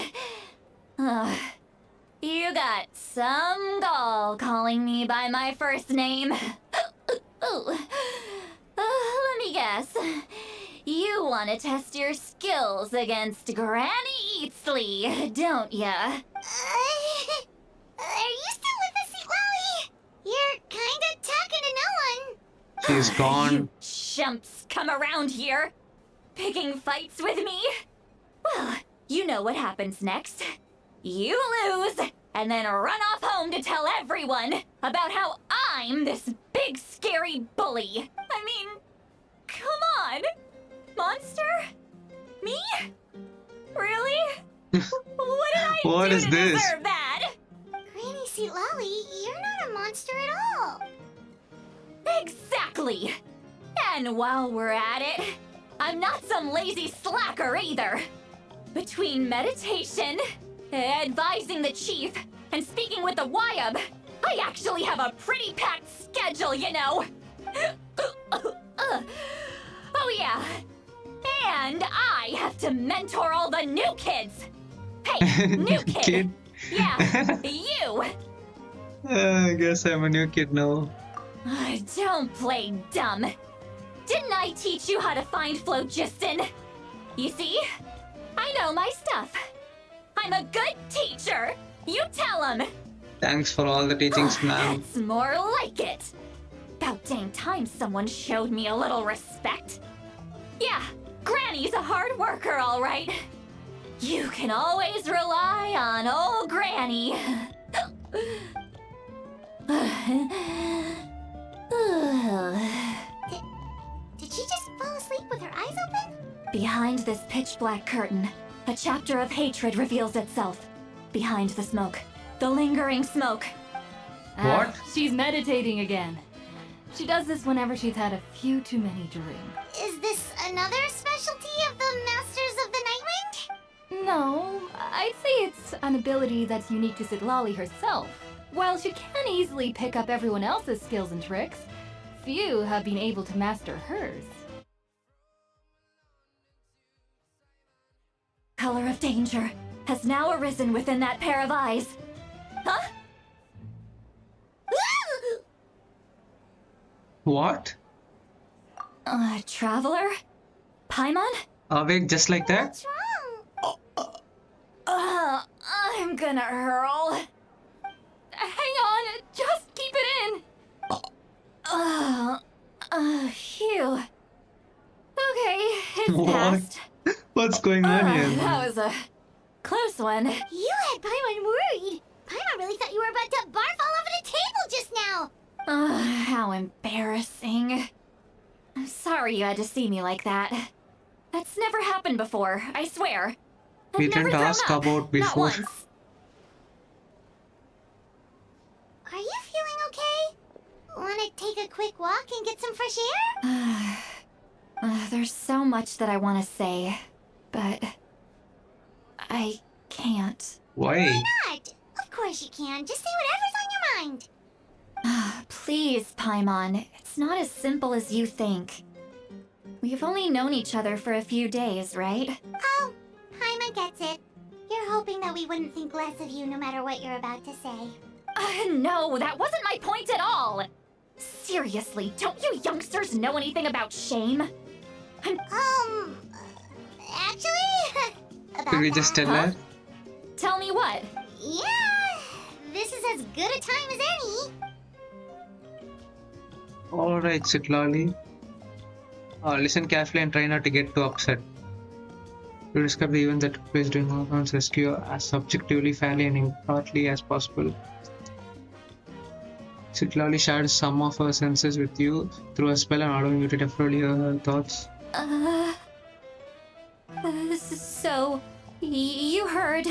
You got some gall calling me by my first name. Let me guess. You want to test your skills against Granny Eatsley, don't ya? Are you still with us, Seat Lally? You're kinda talking to no one. She's gone. You chumps come around here, picking fights with me? Well, you know what happens next. You lose, and then run off home to tell everyone about how I'm this big scary bully. I mean, come on. Monster? Me? Really? What did I What do is to this? deserve that? Granny Seat Lally, you're not a monster at all. Exactly! And while we're at it, I'm not some lazy slacker either. Between meditation, advising the chief, and speaking with the Wyab, I actually have a pretty packed schedule, you know. Oh yeah, and I have to mentor all the new kids. Hey, new kid. Yeah, you. I guess I'm a new kid now. Don't play dumb. Didn't I teach you how to find phlogiston? You see? I know my stuff. I'm a good teacher. You tell him. Thanks for all the teachings, ma'am. That's more like it. About dang time someone showed me a little respect. Yeah, Granny's a hard worker, all right. You can always rely on old Granny. Did she just fall asleep with her eyes open? Behind this pitch-black curtain, a chapter of hatred reveals itself. Behind the smoke, the lingering smoke. What? She's meditating again. She does this whenever she's had a few too many drinks. Is this another specialty of the Masters of the Nightwind? No, I'd say it's an ability that's unique to Sitlali herself. While she can easily pick up everyone else's skills and tricks, few have been able to master hers. Color of danger has now arisen within that pair of eyes. Huh? What? Traveler? Paimon? Awake just like that? What's wrong? I'm gonna hurl. Hang on, just keep it in. Phew. Okay, it's What? passed. What's going on here? That was a close one. You had Paimon worried. Paimon really thought you were about to barf all over the table just now. How embarrassing. I'm sorry you had to see me like that. That's never happened before, I swear. I've We never didn't thrown ask up, about not before. once. Are you feeling okay? Wanna take a quick walk and get some fresh air? There's so much that I want to say, but I can't. Why? Not. Of course you can. Just say whatever's on your mind. Please, Paimon. It's not as simple as you think. We've only known each other for a few days, right? Oh, Paimon gets it. You're hoping that we wouldn't think less of you no matter what you're about to say. No, that wasn't my point at all. Seriously, don't you youngsters know anything about shame? Actually, about Could we just tell her? Tell me what? Yeah, this is as good a time as any. Alright, Citlali. Listen carefully and try not to get too upset. To discover the event that took place during Archon's rescue as subjectively, fairly, and impartially as possible. Citlali shared some of her senses with you through a spell and allowing you to definitely hear her thoughts. So, you heard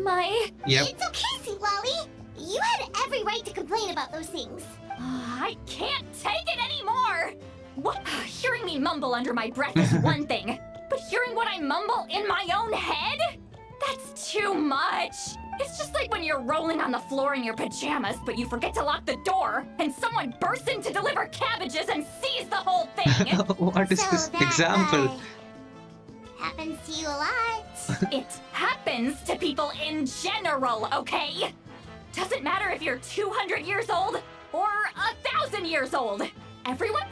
my... Yep. It's okay, Citlali. You had every right to complain about those things. I can't take it anymore! What? Hearing me mumble under my breath is one thing, but hearing what I mumble in my own head? That's too much! It's just like when you're rolling on the floor in your pajamas, but you forget to lock the door, and someone bursts in to deliver cabbages and sees the whole thing! What is this example? Happens to you a lot. It happens to people in general, okay? Doesn't matter if you're 200 years old or 1,000 years old. Everyone...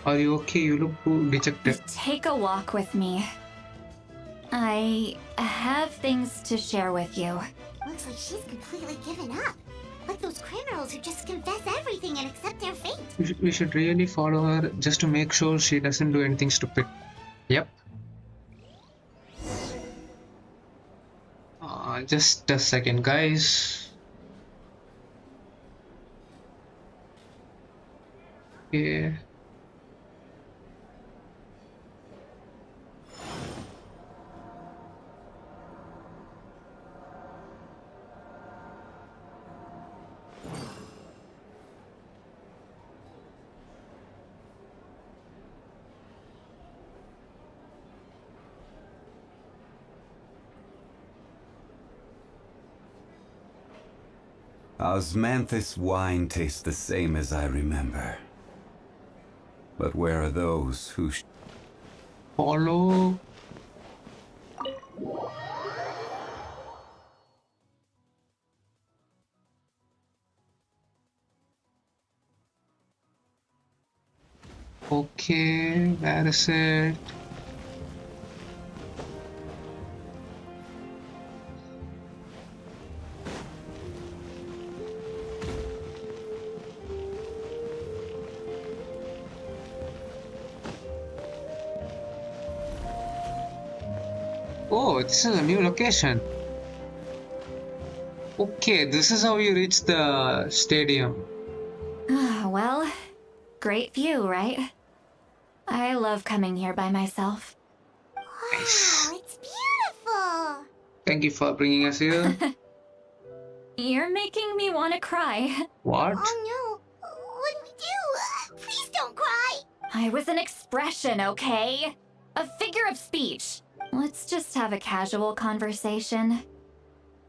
Are you okay? You look too dejected. Take a walk with me. I have things to share with you. Looks like she's completely given up. Like those criminals who just confess everything and accept their fate. We should really follow her just to make sure she doesn't do anything stupid. Yep. Just a second, guys. Okay. Osmanthus wine tastes the same as I remember. But where are those who... Follow. Okay, where is it? Oh, this is a new location. Okay, this is how you reach the stadium. Well, great view, right? I love coming here by myself. Wow, it's beautiful. Thank you for bringing us here. You're making me want to cry. What? Oh no, what do we do? Please don't cry. I was an expression, okay? A figure of speech. Let's just have a casual conversation.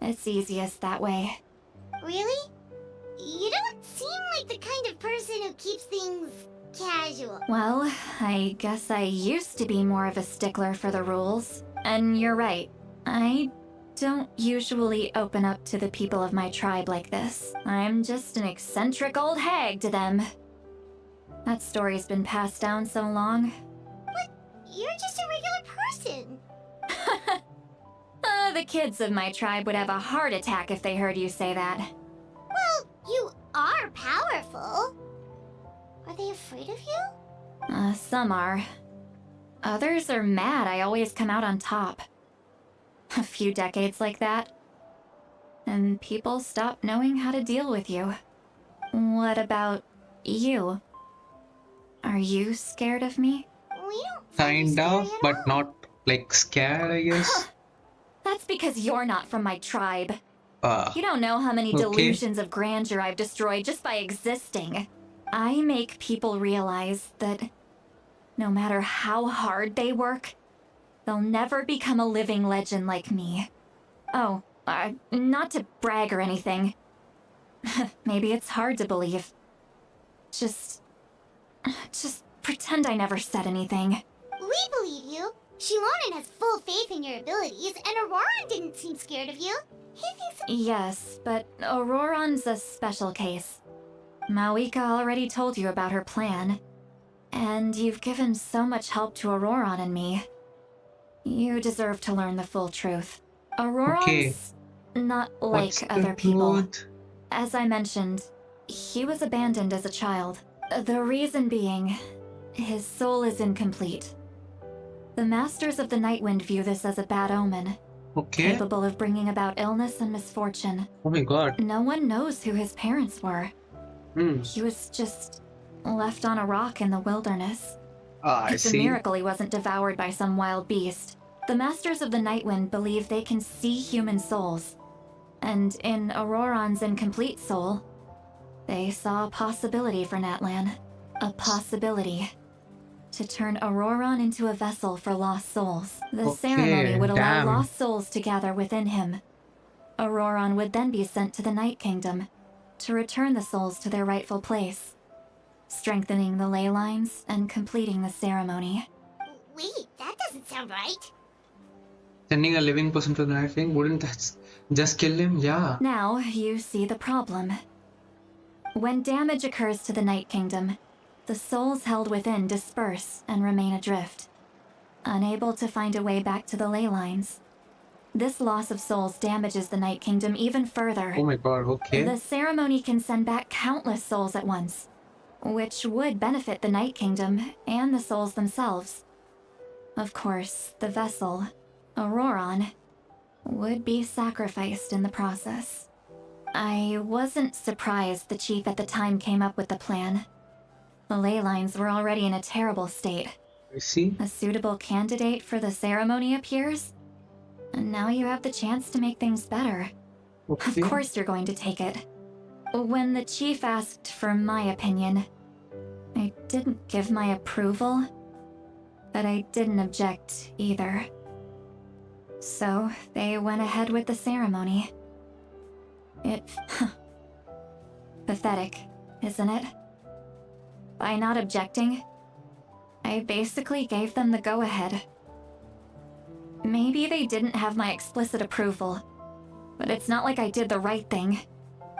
It's easiest that way. Really? You don't seem like the kind of person who keeps things casual. Well, I guess I used to be more of a stickler for the rules. And you're right. I don't usually open up to the people of my tribe like this. I'm just an eccentric old hag to them. That story's been passed down so long. But you're just a regular person. The kids of my tribe would have a heart attack if they heard you say that. Well, you are powerful. Are they afraid of you? Some are. Others are mad I always come out on top. A few decades like that, and people stop knowing how to deal with you. What about you? Are you scared of me? We don't Kind of, but not like scared, I guess. That's because you're not from my tribe. You don't know how many okay. delusions of grandeur I've destroyed just by existing. I make people realize that no matter how hard they work, They'll never become a living legend like me. Oh, not to brag or anything. Maybe it's hard to believe. Just pretend I never said anything. We believe you. Shilonen has full faith in your abilities, and Auroran didn't seem scared of you. He thinks... Yes, but Auroran's a special case. Mavuika already told you about her plan. And you've given so much help to Auroran and me. You deserve to learn the full truth. Auroran's not like other people. As I mentioned, he was abandoned as a child. The reason being, his soul is incomplete. The Masters of the Nightwind view this as a bad omen, capable of bringing about illness and misfortune. Oh my god. No one knows who his parents were. He was just left on a rock in the wilderness. It's a miracle he wasn't devoured by some wild beast. The Masters of the Nightwind believe they can see human souls. And in Auroran's incomplete soul, they saw a possibility for Natlan. A possibility to turn Auroran into a vessel for lost souls. The ceremony would allow lost souls to gather within him. Auroran would then be sent to the Night Kingdom to return the souls to their rightful place, strengthening the ley lines and completing the ceremony. Wait, that doesn't sound right. Sending a living person to the Night King, wouldn't that just kill him? Yeah. Now you see the problem. When damage occurs to the Night Kingdom, the souls held within disperse and remain adrift, unable to find a way back to the ley lines. This loss of souls damages the Night Kingdom even further. Oh my god, The ceremony can send back countless souls at once, which would benefit the Night Kingdom and the souls themselves. Of course, the vessel, Auroran, would be sacrificed in the process. I wasn't surprised the chief at the time came up with the plan. The ley lines were already in a terrible state. I see. A suitable candidate for the ceremony appears, and now you have the chance to make things better. Of course you're going to take it. When the chief asked for my opinion, I didn't give my approval, but I didn't object either. So they went ahead with the ceremony. Pathetic, isn't it? By not objecting, I basically gave them the go-ahead. Maybe they didn't have my explicit approval, but it's not like I did the right thing.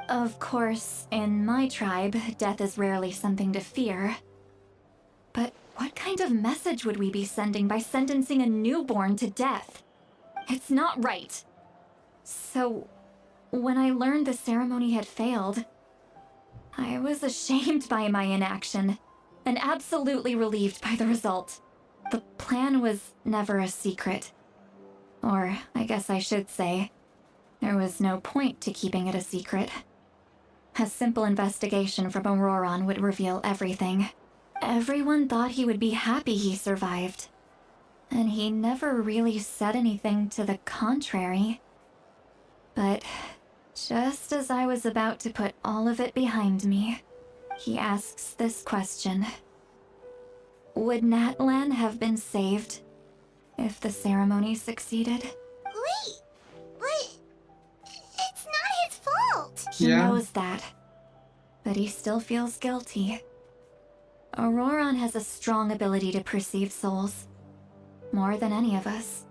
Of course, in my tribe, death is rarely something to fear. But what kind of message would we be sending by sentencing a newborn to death? It's not right. So, when I learned the ceremony had failed, I was ashamed by my inaction, and absolutely relieved by the result. The plan was never a secret. Or, I guess I should say, there was no point to keeping it a secret. A simple investigation from Auroran would reveal everything. Everyone thought he would be happy he survived. And he never really said anything to the contrary. But just as I was about to put all of it behind me, he asks this question. Would Natlan have been saved if the ceremony succeeded? Wait, but it's not his fault. He knows that, but he still feels guilty. Auroran has a strong ability to perceive souls, more than any of us.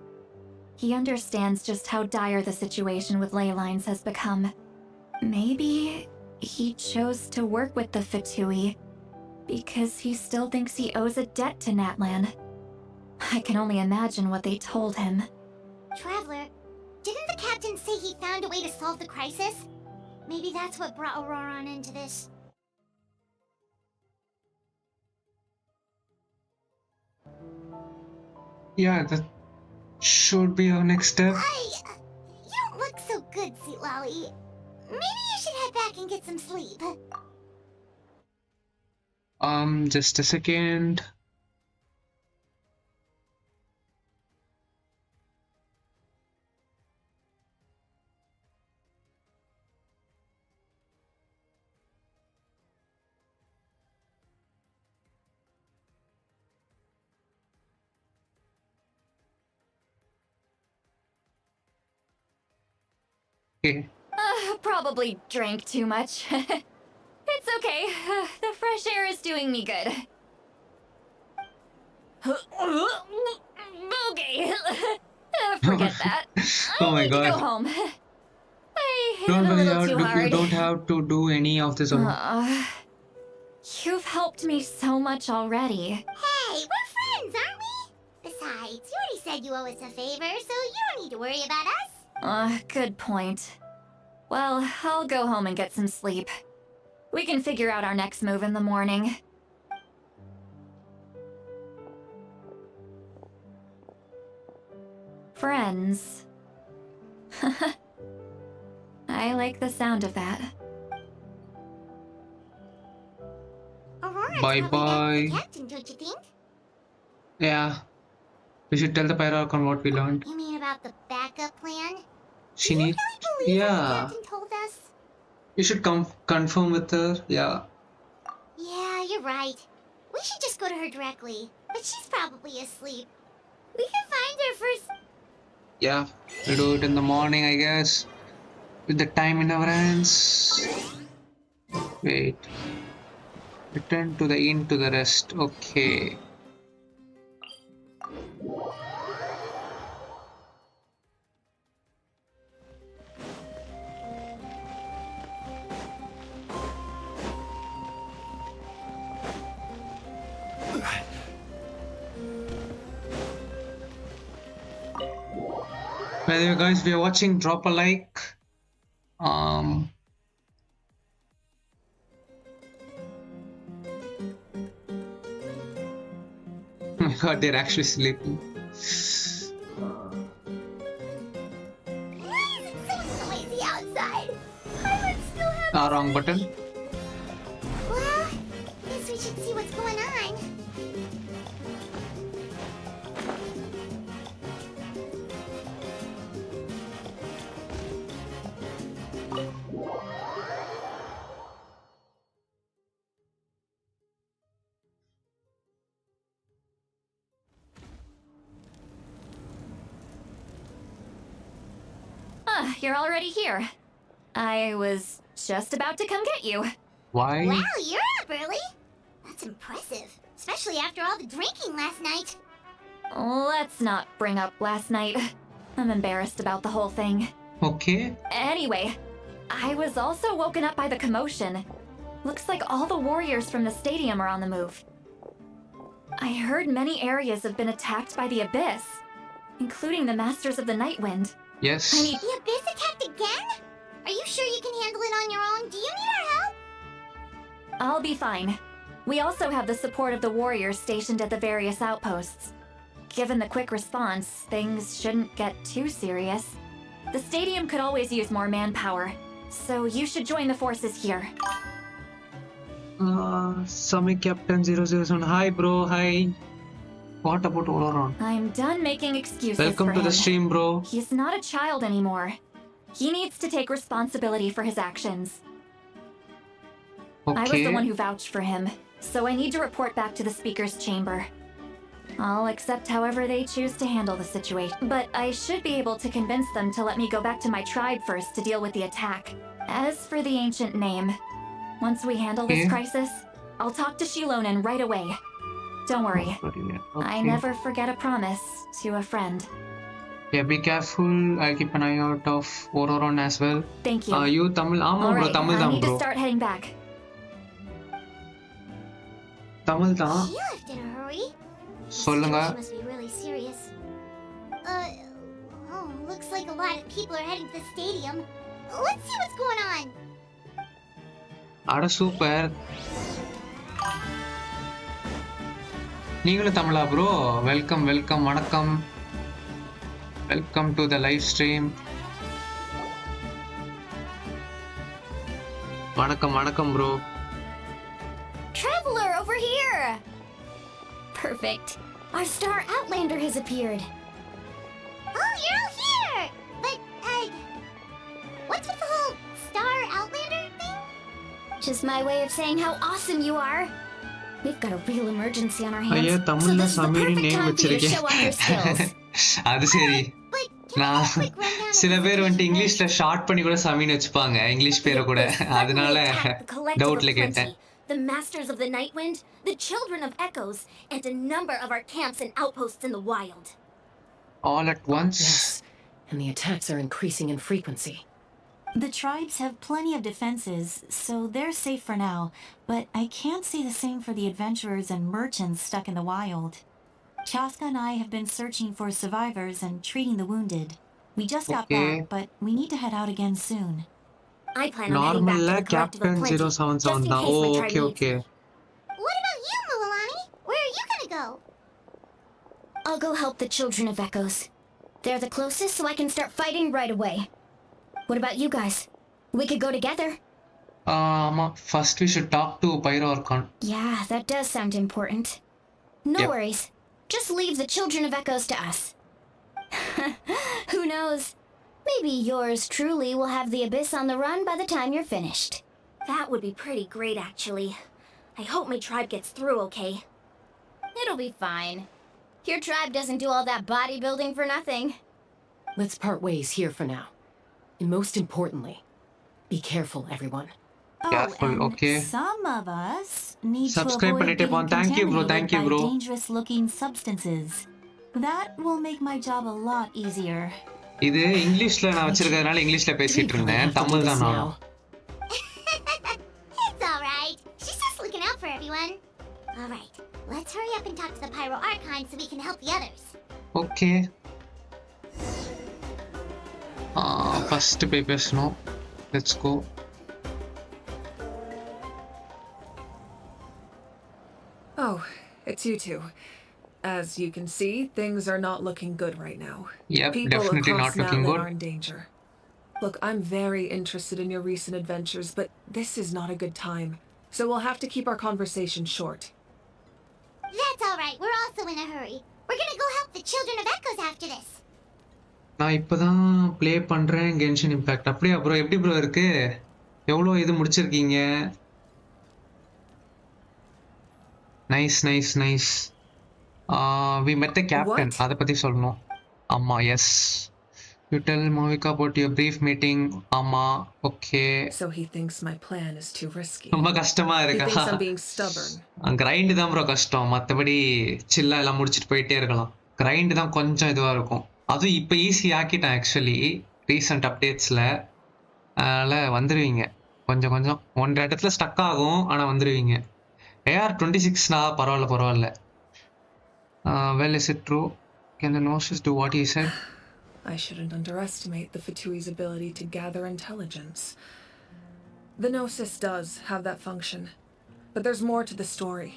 He understands just how dire the situation with ley lines has become. Maybe he chose to work with the Fatui because he still thinks he owes a debt to Natlan. I can only imagine what they told him. Traveler, didn't the captain say he found a way to solve the crisis? Maybe that's what brought Auroran into this. Yeah, that should be our next step. You don't look so good, Sweet Lolly. Maybe you should head back and get some sleep. Just a second. Okay. Probably drank too much. It's okay. The fresh air is doing me good. Okay. Forget that. Oh I my need to god. go home. I hit Don't it a worry, little too you hard. don't have to do any of this alone. You've helped me so much already. Hey, we're friends, aren't we? Besides, you already said you owe us a favor, so you don't need to worry about us. Good point. Well, I'll go home and get some sleep. We can figure out our next move in the morning. Friends. I like the sound of that. Aurora's Bye probably back bye. with the captain, don't you think? Yeah. We should tell the Pyro what we learned. You mean about the backup plan? She Do you needs. really believe what the Yeah. captain told us? You should confirm with her. Yeah. Yeah, you're right. We should just go to her directly. But she's probably asleep. We can find her first. Yeah. We'll do it in the morning, I guess. With the time in our hands. Wait. Return to the inn to the rest. Okay. By the way, guys, we are watching. Drop a like. Oh my god, they're actually sleeping. Why is it so noisy outside? Pirates still have. Wrong button. Well, guess we should see what's going on. You're already here. I was just about to come get you. Why? Wow, you're up early. That's impressive, especially after all the drinking last night. Let's not bring up last night. I'm embarrassed about the whole thing. Okay. Anyway, I was also woken up by the commotion. Looks like all the warriors from the stadium are on the move. I heard many areas have been attacked by the Abyss, including the Masters of the Night Wind. Yes. The Abyss attacked again? Are you sure you can handle it on your own? Do you need our help? I'll be fine. We also have the support of the warriors stationed at the various outposts. Given the quick response, things shouldn't get too serious. The stadium could always use more manpower, so you should join the forces here. Summit Captain 007. Hi, bro. Hi. What about Auroron? I'm done making excuses Welcome for to him. the stream, bro. He's not a child anymore. He needs to take responsibility for his actions. Okay. I was the one who vouched for him, so I need to report back to the speaker's chamber. I'll accept however they choose to handle the situation, but I should be able to convince them to let me go back to my tribe first to deal with the attack. As for the ancient name, once we handle this crisis, I'll talk to Shilonen right away. Don't worry, I never forget a promise to a friend. Yeah, be careful. I'll keep an eye out of Auroron as well. Thank you. You Tamil? All bro, right, Tamil I dhaan, need to bro. start heading back. Tamil dhaan. She left in a hurry. சொல்லுங்க. She must be really serious. Looks like a lot of people are heading to the stadium. Let's see what's going on. அட super. நீங்களும் தமிழா bro? Welcome வணக்கம். Welcome to the live stream. வணக்கம் bro. Traveler over here. Perfect. Our star outlander has appeared. Oh, you're all here. But what's with the whole star outlander thing? Just my way of saying how awesome you are. We've got a real emergency on our hands. ஐயா So தமிழ்ல this is the சமீரி perfect name time for you to வச்சிருக்கேன். show off your skills. அது சரி. நான் சில பேர் வந்துட்டு இங்கிலீஷ்ல ஷார்ட் பண்ணி கூட சமின்னு வச்சுப்பாங்க இங்கிலீஷ் பேரை கூட அதனால டவுட்ல கேட்டேன். The masters of the night wind, the children of echoes, and a number of our camps and outposts in the wild. All at once? Yes, and the attacks are increasing in frequency. The tribes have plenty of defenses, so they're safe for now, but I can't say the same for the adventurers and merchants stuck in the wild. Chaska and I have been searching for survivors and treating the wounded. We just got back, but we need to head out again soon. I plan on heading back to the collective of plenty, just in case my tribe needs me. What about you, Mualani? Where are you gonna go? I'll go help the children of echoes. They're the closest, so I can start fighting right away. What about you guys? We could go together. First we should talk to Pyro Archon. Yeah, that does sound important. No worries. Just leave the children of echoes to us. Who knows? Maybe yours truly will have the abyss on the run by the time you're finished. That would be pretty great, actually. I hope my tribe gets through okay. It'll be fine. Your tribe doesn't do all that bodybuilding for nothing. Let's part ways here for now. And most importantly, be careful, everyone. Careful, okay. Some of us need Subscribe to avoid பண்ணிட்டே being போங்க. Thank you bro, thank you contaminated bro. by dangerous-looking substances. That will make my job a lot easier. இது இங்கிலீஷ்ல நான் வச்சிருக்கிறதுனால இங்கிலீஷ்ல பேசிட்டு இருந்தேன். தமிழ் தான் நான். It's alright. She's just looking out for everyone. Alright, let's hurry up and talk to the Pyro Archon so we can help the others. Okay. First papers no. Let's go. Oh, it's you two. As you can see, things are not looking good right now. Yep, People definitely across not looking Natlan good. are in danger. Look, I'm very interested in your recent adventures, but this is not a good time. So we'll have to keep our conversation short. That's alright, we're also in a hurry. We're gonna go help the children of echoes after this. நான் இப்பதான் play பண்றேன் Genshin Impact. அப்படியே bro எப்படி bro இருக்கு? எவ்வளோ இது முடிச்சிருக்கீங்க? Nice nice nice. We met the captain. அத பத்தி சொல்லணும். ஆமா, yes. You tell Mavuika about your brief meeting. ஆமா, okay. So he thinks my plan is too risky. ரொம்ப கஷ்டமா He இருக்கா? thinks I'm being stubborn. Grind தான் ப்ரோ கஷ்டம். மத்தபடி சில்லா எல்லாம் முடிச்சிட்டு போயிட்டே இருக்கலாம். கிரைண்ட் தான் கொஞ்சம் இதுவா இருக்கும். அதுவும் இப்போ ஈஸி ஆக்கிட்டேன் ஆக்சுவலி ரீசெண்ட் அப்டேட்ஸில். அதனால் வந்துடுவீங்க கொஞ்சம் கொஞ்சம். ஒன்றரை இடத்துல ஸ்டக் ஆகும் ஆனால் வந்துடுவீங்க. AR-26 பரவாயில்ல. Well, is it true? Can the Gnosis do what he said? I shouldn't underestimate the Fatui's ability to gather intelligence. The Gnosis does have that function, but there's more to the story.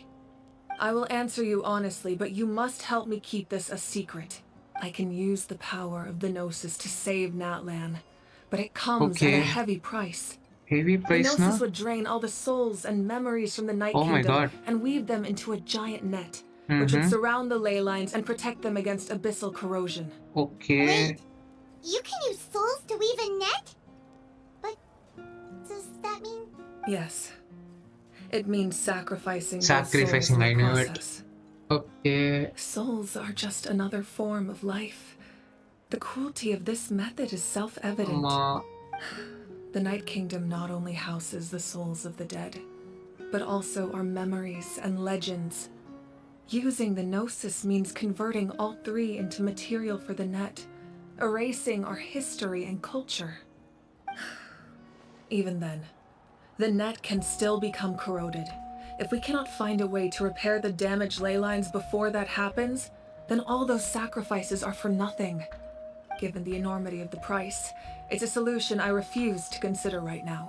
I will answer you honestly, but you must help me keep this a secret. I can use the power of the Gnosis to save Natlan, but it comes at a heavy price. Heavy price, The Gnosis would drain all the souls and memories from the Night Kingdom and weave them into a giant net, which would surround the ley lines and protect them against abyssal corrosion. Okay. Wait, you can use souls to weave a net? But does that mean? Yes. It means sacrificing Sacrificing, those souls I in the knew it. process. Okay. Souls are just another form of life. The cruelty of this method is self-evident. The Night Kingdom not only houses the souls of the dead, but also our memories and legends. Using the Gnosis means converting all three into material for the net, erasing our history and culture. Even then, the net can still become corroded. If we cannot find a way to repair the damaged ley lines before that happens, then all those sacrifices are for nothing. Given the enormity of the price, it's a solution I refuse to consider right now.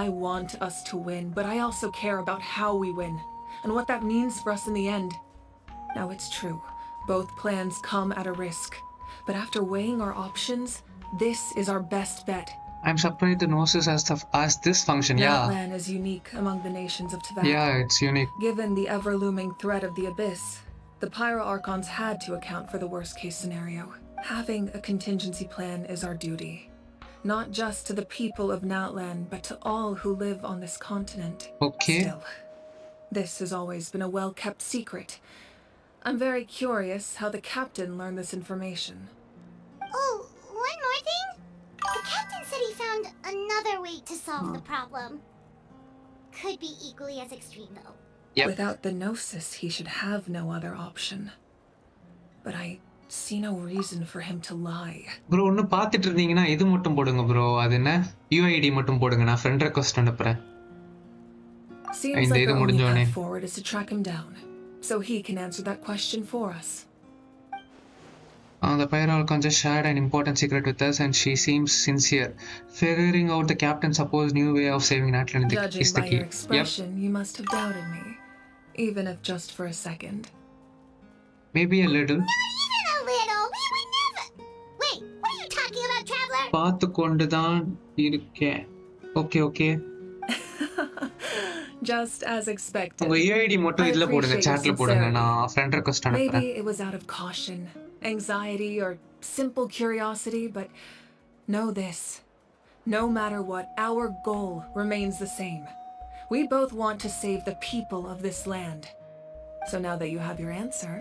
I want us to win, but I also care about how we win, and what that means for us in the end. Now it's true, both plans come at a risk, but after weighing our options, this is our best bet. I'm surprised the Gnosis has this function, yeah. Natlan is unique among the nations of Tibet. Yeah, it's unique. Given the ever-looming threat of the Abyss, the Pyro Archons had to account for the worst-case scenario. Having a contingency plan is our duty. Not just to the people of Natlan, but to all who live on this continent. Okay. Still, this has always been a well-kept secret. I'm very curious how the captain learned this information. one more thing. The captain said he found another way to solve the problem. Could be equally as extreme, though. Yep. Without the gnosis, he should have no other option. But I see no reason for him to lie. Bro, ஒன்னு பார்த்துட்டு இருந்தீங்கன்னா இது மட்டும் போடுங்க bro. அது என்ன UID மட்டும் போடுங்க. நான் friend request அனுப்புறேன். Seems like our only path forward is to track him down, so he can answer that question for us. The Pyro Archon just shared an important secret with us, and she seems sincere. Figuring out the captain's supposed new way of saving Natlan is the key. Your expression, you must have doubted me, even if just for a second. Maybe a little. Not even a little. We would never. Wait, what are you talking about, traveler? பார்த்து கொண்டு தான் இருக்கேன். Okay. Just as expected. உங்க UID மட்டும் இதுல போடுங்க, chatல போடுங்க. நான் friend request அனுப்புறேன். Maybe it was out of caution, anxiety, or simple curiosity, but know this. No matter what, our goal remains the same. We both want to save the people of this land. So now that you have your answer,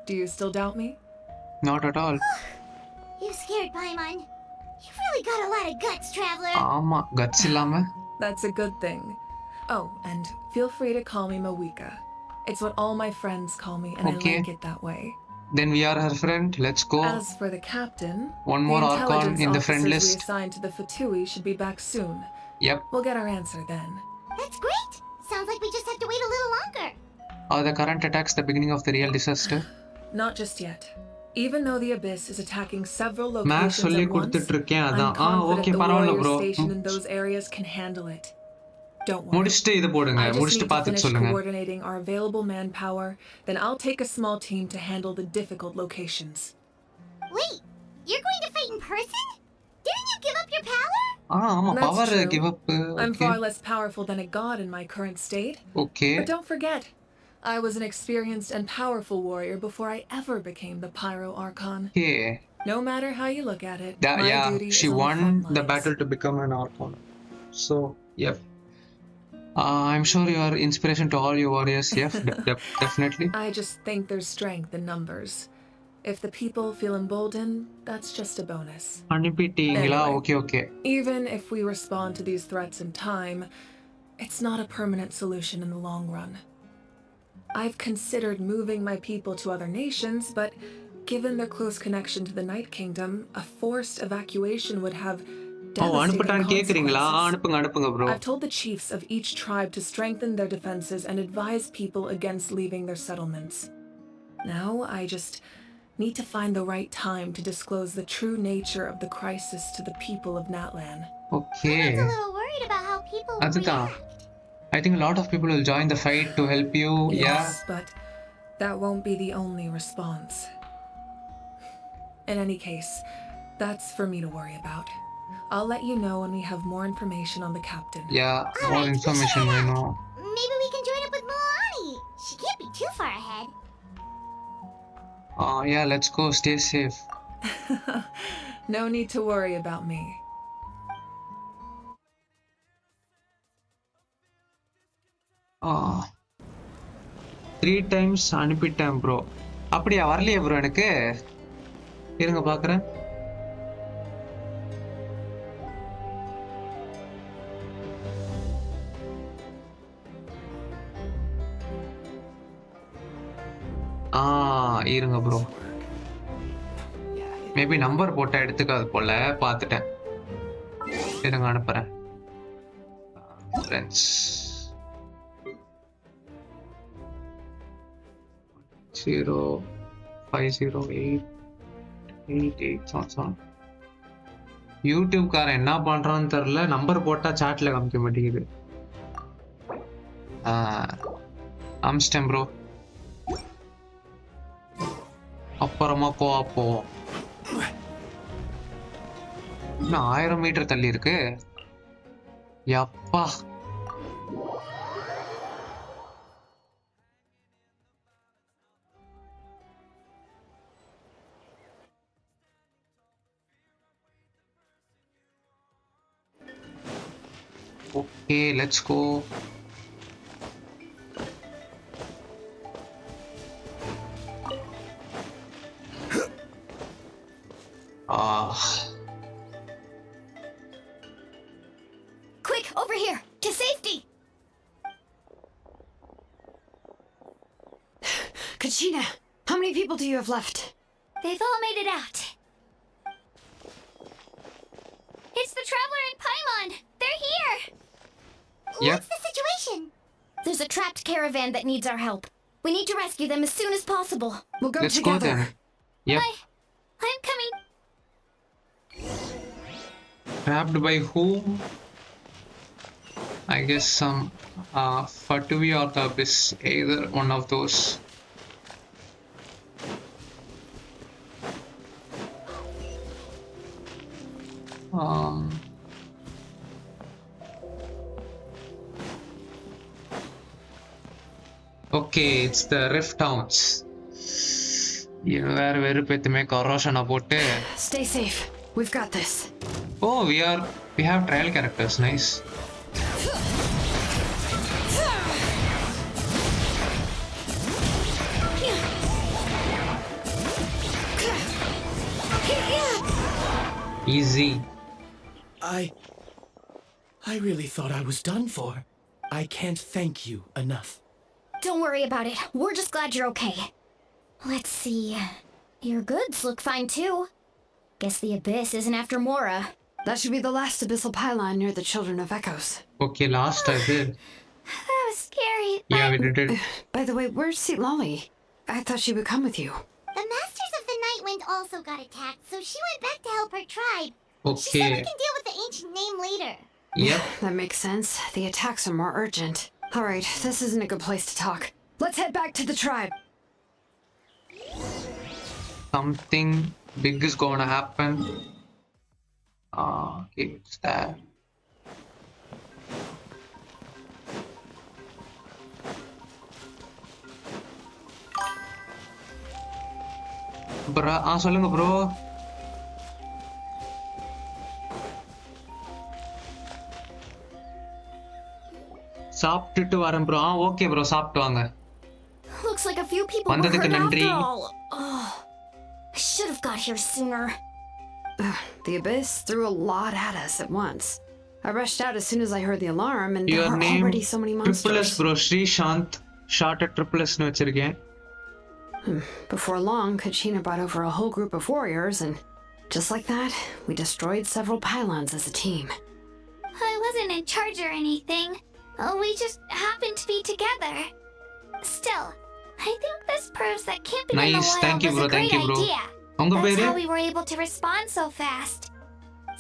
do you still doubt me? Not at all. You scared Paimon. You really got a lot of guts, traveler. ஆமா, guts இல்லாம. That's a good thing. Oh, and feel free to call me Mavuika. It's what all my friends call me, and I like it that way. Then we are her friend. Let's go. As for the captain, one more Archon in the friend list. We assigned to the Fatui should be back soon. Yep. We'll get our answer then. That's great. Sounds like we just have to wait a little longer. Are the current attacks the beginning of the real disaster? Not just yet. Even though the Abyss is attacking several locations Max at once, I'm confident the warrior stationed in those areas can handle it. Don't worry. முடிச்சிட்டு இது போடுங்க. முடிச்சிட்டு பார்த்துட்டு சொல்லுங்க. Coordinating our available manpower, then I'll take a small team to handle the difficult locations. Wait, you're going to fight in person? Didn't you give up your power? ஆமா, power give up. I'm far less powerful than a god in my current state. Okay. But don't forget, I was an experienced and powerful warrior before I ever became the Pyro Archon. Yeah. No matter how you look at it, my duty she is on won the front the lines. battle to become an Archon. So, yep. I'm sure you are inspiration to all your warriors. Yes, definitely. I just think there's strength in numbers. If the people feel emboldened, that's just a bonus. Anyway, okay. Even if we respond to these threats in time, it's not a permanent solution in the long run. I've considered moving my people to other nations, but given their close connection to the Night Kingdom, a forced evacuation would have devastating consequences. Bro. I've told the chiefs of each tribe to strengthen their defenses and advise people against leaving their settlements. Now I just need to find the right time to disclose the true nature of the crisis to the people of Natlan. Okay. I'm a little worried about how people will react. I think a lot of people will join the fight to help you. Yes, but that won't be the only response. In any case, that's for me to worry about. I'll let you know when we have more information on the captain. Yeah, more information we know. Maybe we can join up with Milani. She can't be too far ahead. Yeah, let's go. Stay safe. No need to worry about me. Three times அனுப்பிட்டேன் bro. அப்படியா? வரலையே bro எனக்கு. இருங்க பார்க்குறேன். இருங்க bro. Maybe number போட்டா எடுத்துக்காது போல, பார்த்துட்டேன். இருங்க அனுப்புறேன். ஃப்ரெண்ட்ஸ் 05088877. யூடியூப் காரன் என்ன பண்றான்னு தெரியல, நம்பர் போட்டா சாட்ல காமிக்க மாட்டேங்குது. அம்ஸ்டம் ப்ரோ. அப்புறமா கோவா போவோம். இன்னும் 1000 மீட்டர் தள்ளி இருக்கு. யப்பா. Okay, let's go. Kachina, how many people do you have left? They've all made it out. It's the Traveler and Paimon! They're here! Yep. What's the situation? There's a trapped caravan that needs our help. We need to rescue them as soon as possible. We'll go Let's together. go then. Yep. I'm coming. Trapped by whom? I guess some Fatui or the Abyss, either one of those. Okay, it's the Rift Towns. Where வெறுப்பேத்துமே corrosion போட்டு. Stay safe. We've got this. Oh, we have trial characters. Nice. Easy. I really thought I was done for. I can't thank you enough. Don't worry about it. We're just glad you're okay. Let's see. Your goods look fine too. Guess the Abyss isn't after Mora. That should be the last abyssal pylon near the Children of Echoes. Okay, last I did. That was scary. Yeah, we did it. By the way, where's Seat Lolly? I thought she would come with you. The Masters of the Night Wind also got attacked, so she went back to help her tribe. Okay. She said we can deal with the ancient name later. Yep. That makes sense. The attacks are more urgent. Alright, this isn't a good place to talk. Let's head back to the tribe. Something big is gonna happen. Okay, what's that? Bro, சொல்லுங்க bro. சாப்பிட்டுட்டு வரேன் bro. Okay bro, சாப்பிட்டு வாங்க. Looks like a few people were வந்ததுக்கு hurt நன்றி. after all. Oh, I should have got here sooner. The Abyss threw a lot at us at once. I rushed out as soon as I heard the alarm, and there Your are name already so many monsters. Triple S bro. Sri Shant. Shot at Triple S னு வச்சிருக்கேன். Before long, Kachina brought over a whole group of warriors, and just like that, we destroyed several pylons as a team. I wasn't in charge or anything. We just happened to be together. Still, I think this proves that camping in the Nice, wild thank you was bro, a great thank you bro. idea. உங்க That's பேரு? how we were able to respond so fast.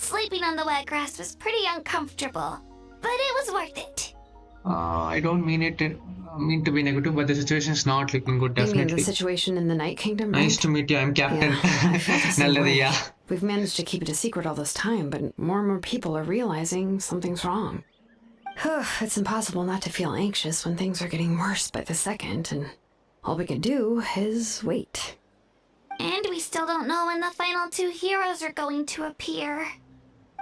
Sleeping on the wet grass was pretty uncomfortable, but it was worth it. I don't mean to be negative, but the situation is not looking good. You mean Definitely. the situation in the Night Kingdom, right? Nice to meet you. I'm Captain. Yeah, I felt the same நல்லது, way. yeah. We've managed to keep it a secret all this time, but more and more people are realizing something's wrong. It's impossible not to feel anxious when things are getting worse by the second, and all we can do is wait. And we still don't know when the final two heroes are going to appear.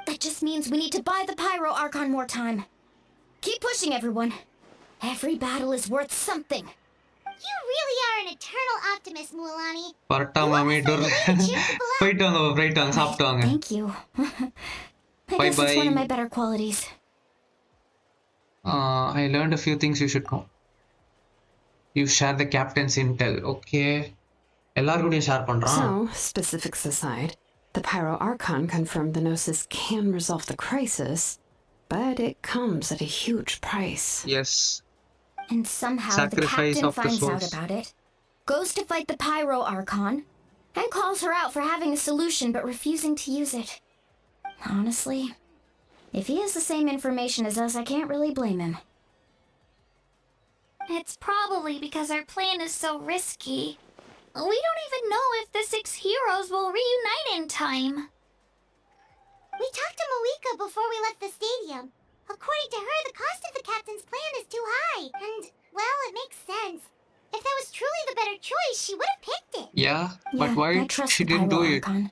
That just means we need to buy the Pyro Archon more time. Keep pushing, everyone. Every battle is worth something. You really are an eternal optimist, Mulani. Parotta மாமி door போயிட்டு வாங்க சாப்பிட்டு வாங்க. Thank you. I Bye guess it's one of bye. my better qualities. I learned a few things you should know. You share the captain's intel. Okay. எல்லாரும் share பண்றான். So, specifics aside, the Pyro Archon confirmed the Gnosis can resolve the crisis, but it comes at a huge price. Yes. And somehow the Sacrifice captain of the finds out souls. about it, goes to fight the Pyro Archon, and calls her out for having a solution but refusing to use it. Honestly, if he has the same information as us, I can't really blame him. It's probably because our plan is so risky. We don't even know if the 6 heroes will reunite in time. We talked to Mavuika before we left the stadium. According to her, the cost of the captain's plan is too high. And, well, it makes sense. If that was truly the better choice, she would have picked it. Yeah, but why I trust she the didn't do Pyro it? Archon.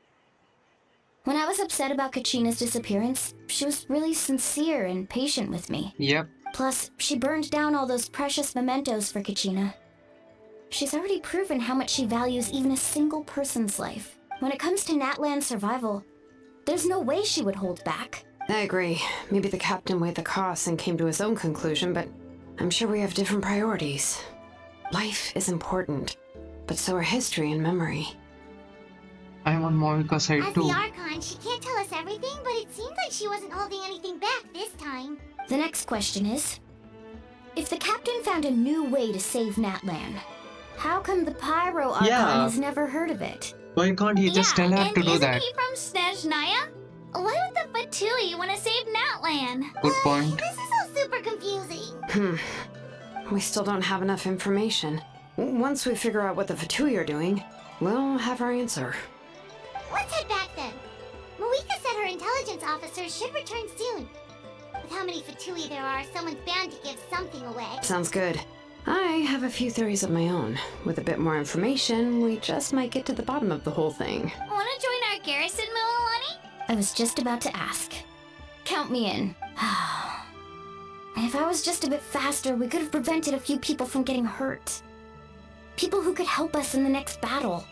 When I was upset about Kachina's disappearance, she was really sincere and patient with me. Yep. Plus, she burned down all those precious mementos for Kachina. She's already proven how much she values even a single person's life. When it comes to Natlan's survival, there's no way she would hold back. I agree. Maybe the captain weighed the costs and came to his own conclusion, but I'm sure we have different priorities. Life is important. but so are history and memory. I'm on Mavuika side As too. the Archon, she can't tell us everything, but it seems like she wasn't holding anything back this time. The next question is, if the captain found a new way to save Natlan, how come the Pyro Archon has never heard of it? Why can't he just tell her to do that? Isn't he from Snezhnaya? Why would the Fatui want to save Natlan? Good point. This is all super confusing. We still don't have enough information. Once we figure out what the Fatui are doing, we'll have our answer. Let's head back then. Mavuika said her intelligence officers should return soon. With how many Fatui there are, someone's bound to give something away. Sounds good. I have a few theories of my own. With a bit more information, we just might get to the bottom of the whole thing. Wanna join our garrison, Mililani? I was just about to ask. Count me in. If I was just a bit faster, we could have prevented a few people from getting hurt. People who could help us in the next battle.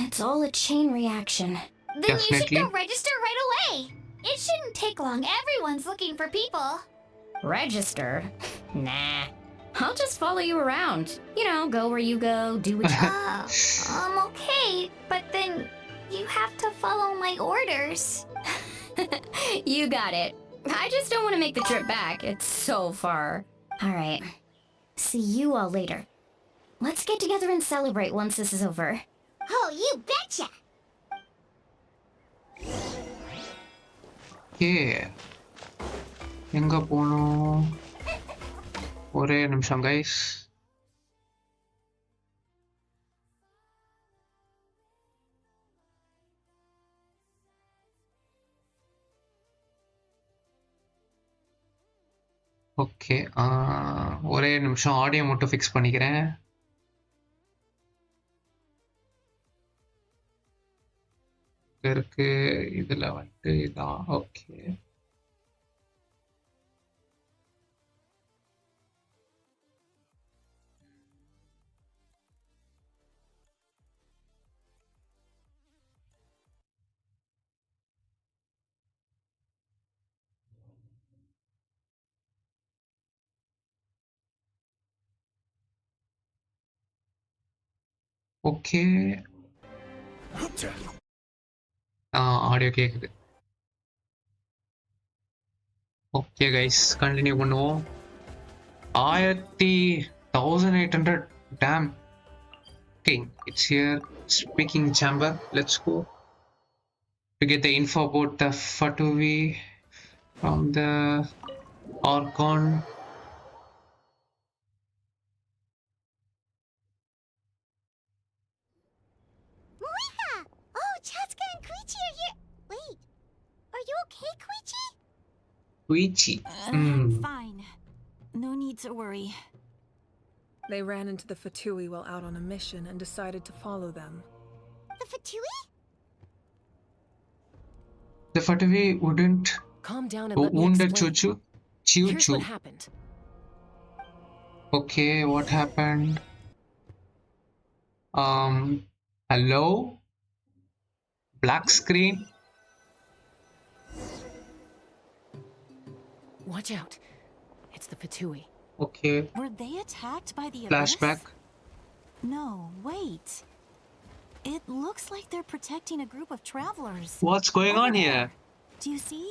It's all a chain reaction. Then you should go register right away. It shouldn't take long. Everyone's looking for people. Registered? Nah. I'll just follow you around. You know, go where you go, do what you... Okay, but then you have to follow my orders. You got it. I just don't want to make the trip back. It's so far. All right. See you all later. Let's get together and celebrate once this is over. Oh, you betcha! Yeah. எங்க போனோம்? ஒரே நிமிஷம் guys. Okay ஒரே நிமிஷம் audio மட்டும் fix பண்ணிக்கிறேன். இருக்கு இதுல வந்துட்டு இதான் ஓகே. ஓகே ஆடியோ கேக்குது. ஓகே கைஸ் கண்டினியூ பண்ணுவோம். 1800 damn. Okay, it's here. Speaking chamber. Let's go to get the info about the Fatui from the Archon. Koichi. Fine. No need to worry. They ran into the Fatui while out on a mission and decided to follow them. The Fatui? The Fatui wouldn't calm down and let me wound the explain. Here's what happened. Okay, what happened? Hello? Black screen? Watch out. It's the Fatui. Okay. Were they attacked by the Flashback. abyss? No, wait. It looks like they're protecting a group of travelers. What's going on here? Do you see?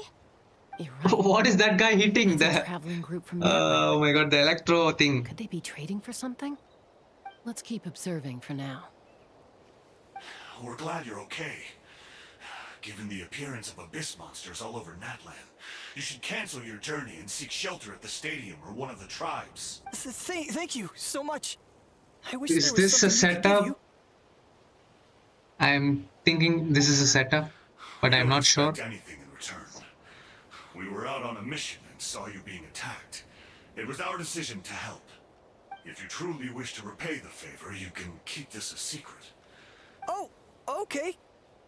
You're right. What is that guy hitting It's there? a traveling group from Oh my god, the electro thing. Could they be trading for something? Let's keep observing for now. We're glad you're okay. Given the appearance of abyss monsters all over Natlan, you should cancel your journey and seek shelter at the stadium or one of the tribes. Thank you so much. I wish Is this a setup? I'm thinking this is a setup, but I'm not sure. Anything in return. We were out on a mission and saw you being attacked. It was our decision to help. If you truly wish to repay the favor, you can keep this a secret. Oh, okay.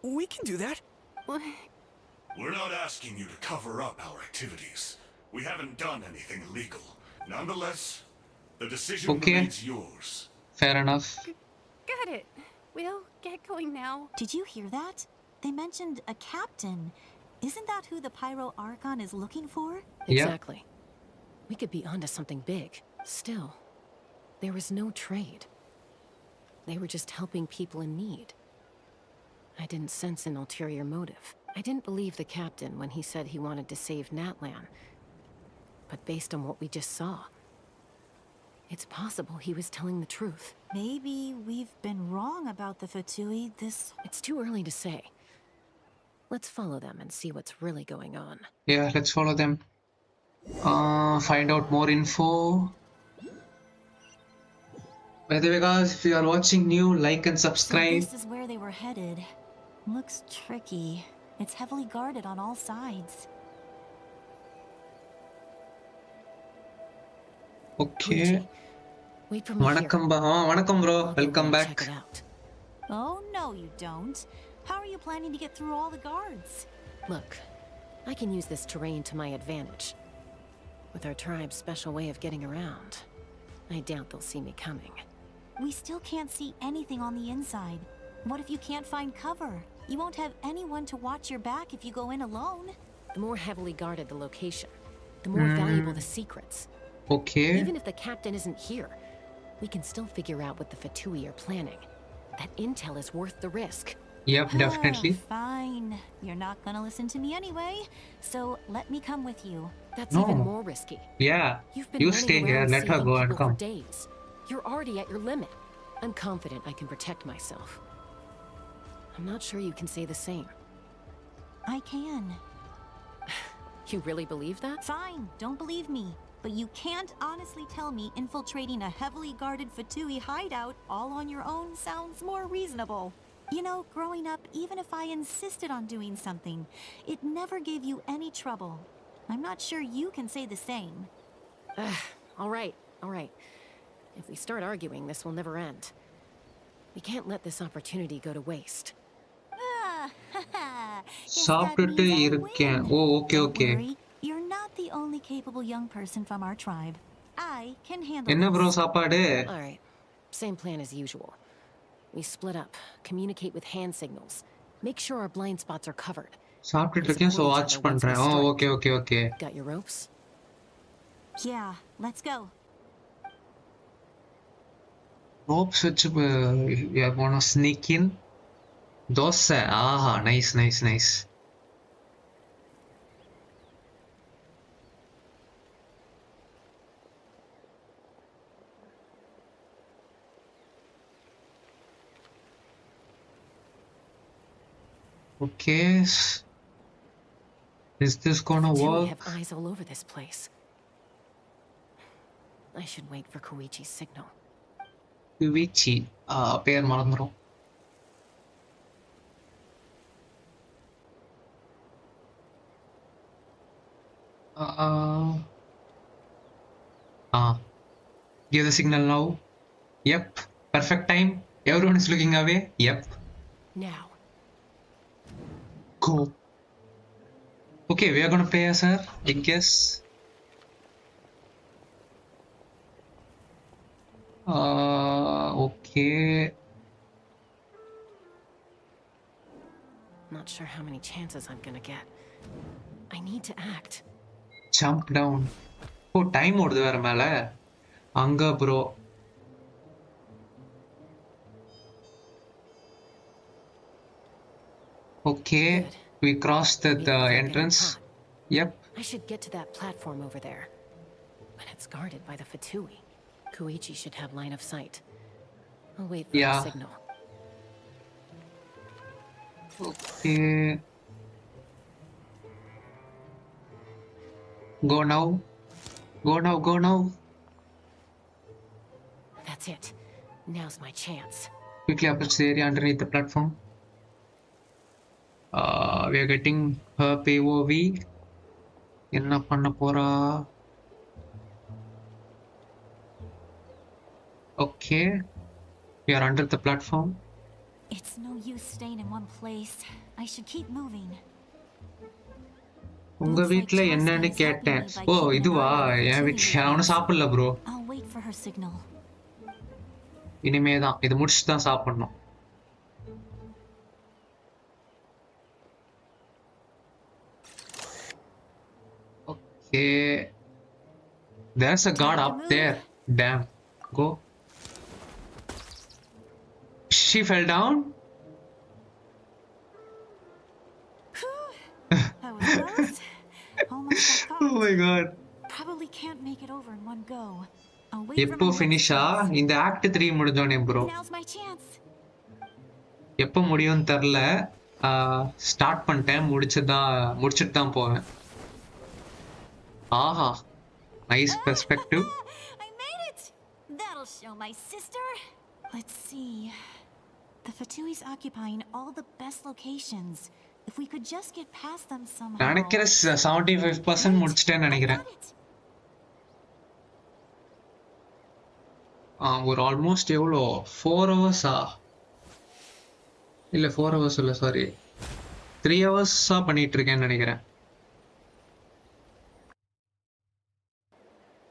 We can do that. We're not asking you to cover up our activities. We haven't done anything illegal. Nonetheless, the decision remains yours. Fair enough. Got it. We'll get going now. Did you hear that? They mentioned a captain. Isn't that who the Pyro Archon is looking for? Exactly. We could be onto something big. Still, there was no trade. They were just helping people in need. I didn't sense an ulterior motive. I didn't believe the captain when he said he wanted to save Natlan. But based on what we just saw, it's possible he was telling the truth. Maybe we've been wrong about the Fatui this... It's too early to say. Let's follow them and see what's really going on. Yeah, let's follow them. Find out more info. By the way, guys, if you are watching new, like and subscribe. So this is where they were headed. Looks tricky. It's heavily guarded on all sides. Okay. Wait for me here. Vanakkam bro. Welcome back. Check it out. Oh, no you don't. How are you planning to get through all the guards? Look, I can use this terrain to my advantage. With our tribe's special way of getting around, I doubt they'll see me coming. We still can't see anything on the inside. What if you can't find cover? You won't have anyone to watch your back if you go in alone. The more heavily guarded the location, the more valuable the secrets. Okay. Even if the captain isn't here, we can still figure out what the Fatui are planning. That intel is worth the risk. Yep, definitely. Fine. You're not gonna listen to me anyway, so let me come with you. That's even more risky. Yeah. You've been You stay here. Let her go and come. For days. You're already at your limit. I'm confident I can protect myself. I'm not sure you can say the same. I can. You really believe that? Fine, don't believe me. But you can't honestly tell me infiltrating a heavily guarded Fatui hideout all on your own sounds more reasonable. You know, growing up, even if I insisted on doing something, it never gave you any trouble. I'm not sure you can say the same. All right. If we start arguing, this will never end. We can't let this opportunity go to waste. சாப்பிட்டுட்டு இருக்கேன். Oh, okay. You're not the only capable young person from our tribe. I can handle என்ன bro this. சாப்பாடு? All right. Same plan as usual. We split up, communicate with hand signals, make sure our blind spots are covered. சாப்பிட்டுட்டு இருக்கேன், so watch பண்றேன். Oh, okay. Got your ropes? Yeah, let's go. Ropes வச்சு we are gonna sneak in. Dosa. Aha, nice. Okay. Is this gonna We work? have eyes all over this place. I should wait for Koichi's signal. Koichi. பேர் மறந்துரும். Give the signal now. Yep. Perfect time. Everyone is looking away. Yep. Now. Go. Okay, we are gonna pay us, sir. I guess. Okay. Not sure how many chances I'm gonna get. I need to act. Jump down. Oh, time ஓடுது வேற மேல. அங்க bro. Okay, we crossed the entrance. Yep. I should get to that platform over there. But it's guarded by the Fatui. Koichi should have line of sight. I'll wait for the signal. Okay. Go now. That's it. Now's my chance. Quickly approach the area underneath the platform. We are getting her POV. என்ன பண்ண போறா? Okay. We are under the platform. It's no use staying in one place. I should keep moving. உங்க வீட்ல என்னன்னு கேட்டேன். ஓ, இதுவா? என் வீட்ல அவன சாப்பிடல bro. I'll wait for her signal. இனிமே தான் இது முடிச்சிட்டு தான் சாப்பிடணும். Okay. There's a guard up there. Damn. Go. She fell down. That was close. Almost got caught. Oh my god. Probably can't make it over in one go. I'll wait for எப்போ my ஃபினிஷா இந்த act 3 முடிஞ்சோனே bro Now's my chance. எப்போ முடியும்னு தெரியல. Start பண்ணிட்டேன், முடிச்சிட்டு தான் போவேன். ஆஹா, nice perspective. I made it. That'll show my sister. Let's see. The Fatui's occupying all the best locations. If we could just get past them somehow. நினைக்கிற 75% முடிச்சிட்டேன்னு நினைக்கிறேன். ஒரு ஆல்மோஸ்ட் எவ்வளோ 4 ஹவர்ஸா இல்லை 4 ஹவர்ஸ் இல்லை சாரி 3 ஹவர்ஸா பண்ணிட்டு இருக்கேன்னு நினைக்கிறேன்.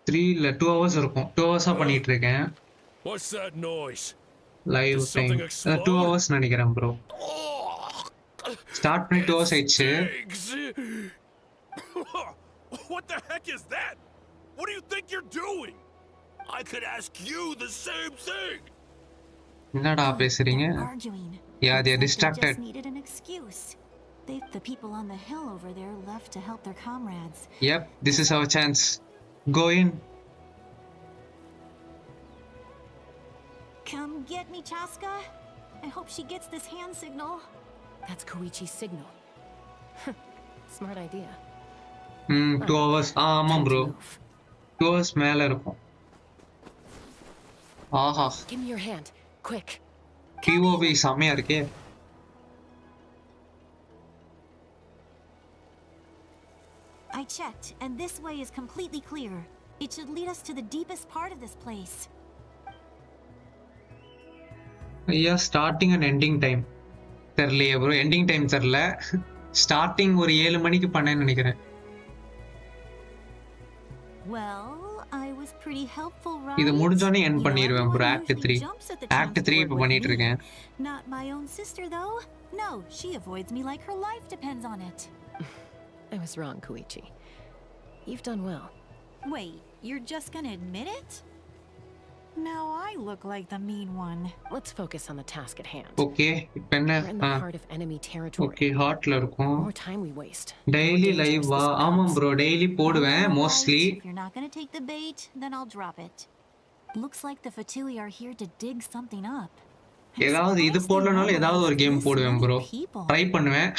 3 இல்லை 2 ஹவர்ஸ் இருக்கும். 2 ஹவர்ஸா பண்ணிட்டு இருக்கேன். What's that noise? Live time 2 hours நினைக்கிறேன் ப்ரோ. ஸ்டார்ட் பண்ணி 2 ஹவர்ஸ் ஆயிடுச்சு. What the heck is that? What do you think you're doing? I could ask you the same thing. என்னடா பேசுறீங்க? Yeah, they are distracted. Just needed an excuse. The people on the hill over there left to help their comrades. Yep, this is our chance. Go in. Come get me, Chaska. I hope she gets this hand signal. That's Koichi's signal. Smart idea. 2 hours. ஆமாம் bro. 2 hours மேல இருக்கும். ஆஹா. Give me your hand, quick. POV செமையா இருக்கே. I checked, and this way is completely clear. It should lead us to the deepest part of this place. Yeah, starting and ending time. தெரியலையே bro, ending time தெரியல. Starting ஒரு 7 மணிக்கு பண்ணேன்னு நினைக்கிறேன். Well, I was pretty helpful, right? இது முடிஞ்சோனே end பண்ணிடுவேன் bro. Act 3 இப்போ பண்ணிட்டு இருக்கேன். Not my own sister though. No, she avoids me like her life depends on it. I was wrong, Koichi. You've done well. Wait, you're just gonna admit it? Now I look like the mean one. Let's focus on the task at hand. Okay, இப்போ என்ன? We're in the heart of enemy territory. Okay, ஹார்ட்ல இருக்கும். More time we waste. Daily live வா? ஆமாம் bro, daily போடுவேன் mostly. If you're not gonna take the bait, then I'll drop it. Looks like the Fatui are here to dig something up. ஏதாவது இது போடலனாலும் ஏதாவது ஒரு game போடுவேன் bro. Try பண்ணுவேன்.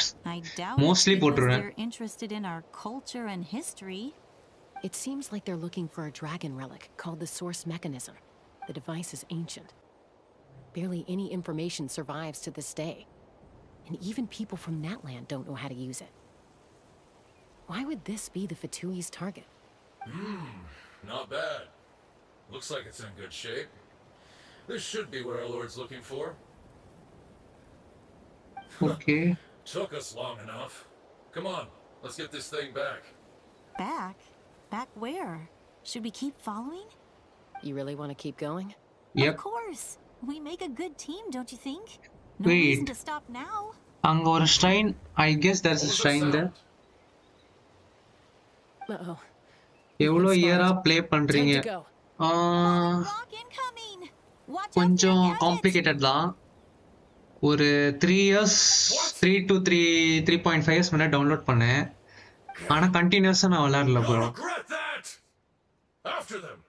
Mostly போட்டுருவேன். They're interested in our culture and history. It seems like they're looking for a dragon relic called the source mechanism. The device is ancient. Barely any information survives to this day. And even people from Natland don't know how to use it. Why would this be the Fatui's target? Not bad. Looks like it's in good shape. This should be what our Lord's looking for. Okay. Took us long enough. Come on, let's get this thing back. Back? Back where? Should we keep following? You really want to keep going? Yep. Of course. We make a good team, don't you think? No Wait. reason to stop now. அங்க ஒரு shrine. I guess there's a shrine there. Uh-oh. எவ்வளோ இயரா play பண்றீங்க? கொஞ்சம் complicated தான். ஒரு 3 years 3.5 years முன்னாடி download பண்ணேன். ஆனா கண்டினியூஸா நான் விளையாடல ப்ரோ. After them.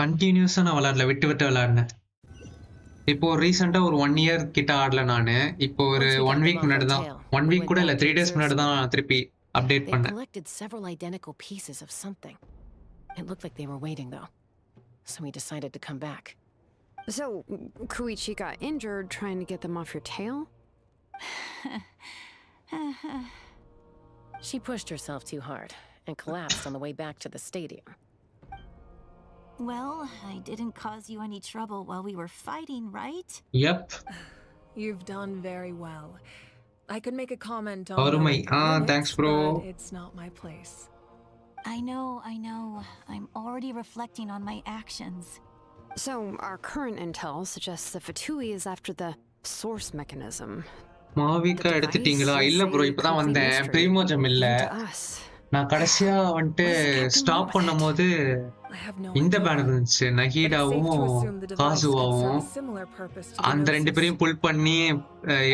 கண்டினியூஸா நான் விளையாடல, விட்டு விளையாடினேன். இப்போ ரீசெண்டா ஒரு 1 இயர் கிட்ட ஆடல நானு. இப்போ ஒரு 1 வீக் முன்னாடி தான், 1 வீக் கூட இல்ல 3 டேஸ் முன்னாடி தான் திருப்பி அப்டேட் பண்ணேன். They collected several identical pieces of something. It looked like they were waiting though. So we decided to come back. So, Koichi got injured trying to get them off your tail? She pushed herself too hard and collapsed on the way back to the stadium. Well, I didn't cause you any trouble while we were fighting, right? Yep. You've done very well. I could make a comment on thanks bro. It's not my place. I know. I'm already reflecting on my actions. So, our current intel suggests the Fatui is after the source mechanism. மாவிகா எடுத்துட்டீங்களா? இல்ல bro, இப்பதான் வந்தேன். பிரிமோஜம் இல்ல. நான் கடைசியா வந்துட்டு stop பண்ணும்போது இந்த பேனர் இருந்துச்சு, நஹீடாவும் காசுவாவும். அந்த 2 பேரையும் புல் பண்ணி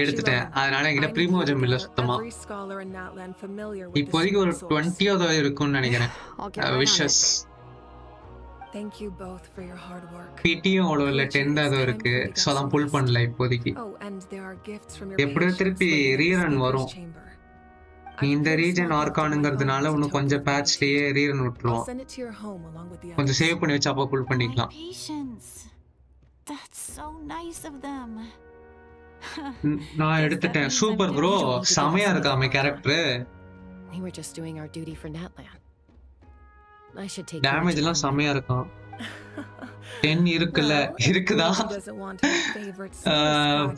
எடுத்துட்டேன். அதனால என்கிட்ட ப்ரீமோஜம் இல்லை சுத்தமா. இப்போதைக்கு ஒரு 20 இருக்கும்னு நினைக்கிறேன். விஷஸ் பிடியும் அவ்வளோ இல்லை, 10 இருக்கு. ஸோ அதான் புல் பண்ணல இப்போதைக்கு. எப்படியோ திருப்பி ரீரன் வரும். இந்த ரீஜன் ஆர்கானுங்கிறதுனால இன்னும் கொஞ்சம் பேட்ச்லயே ரீரன் விட்டுருவோம். கொஞ்சம் சேவ் பண்ணி வச்சு அப்போ புல் பண்ணிக்கலாம். நான் எடுத்துட்டேன். சூப்பர் ப்ரோ, செமையா இருக்காமே கேரக்டர். டேமேஜ் எல்லாம் செமையா இருக்கும். 10 இருக்குல்ல, இருக்குதா?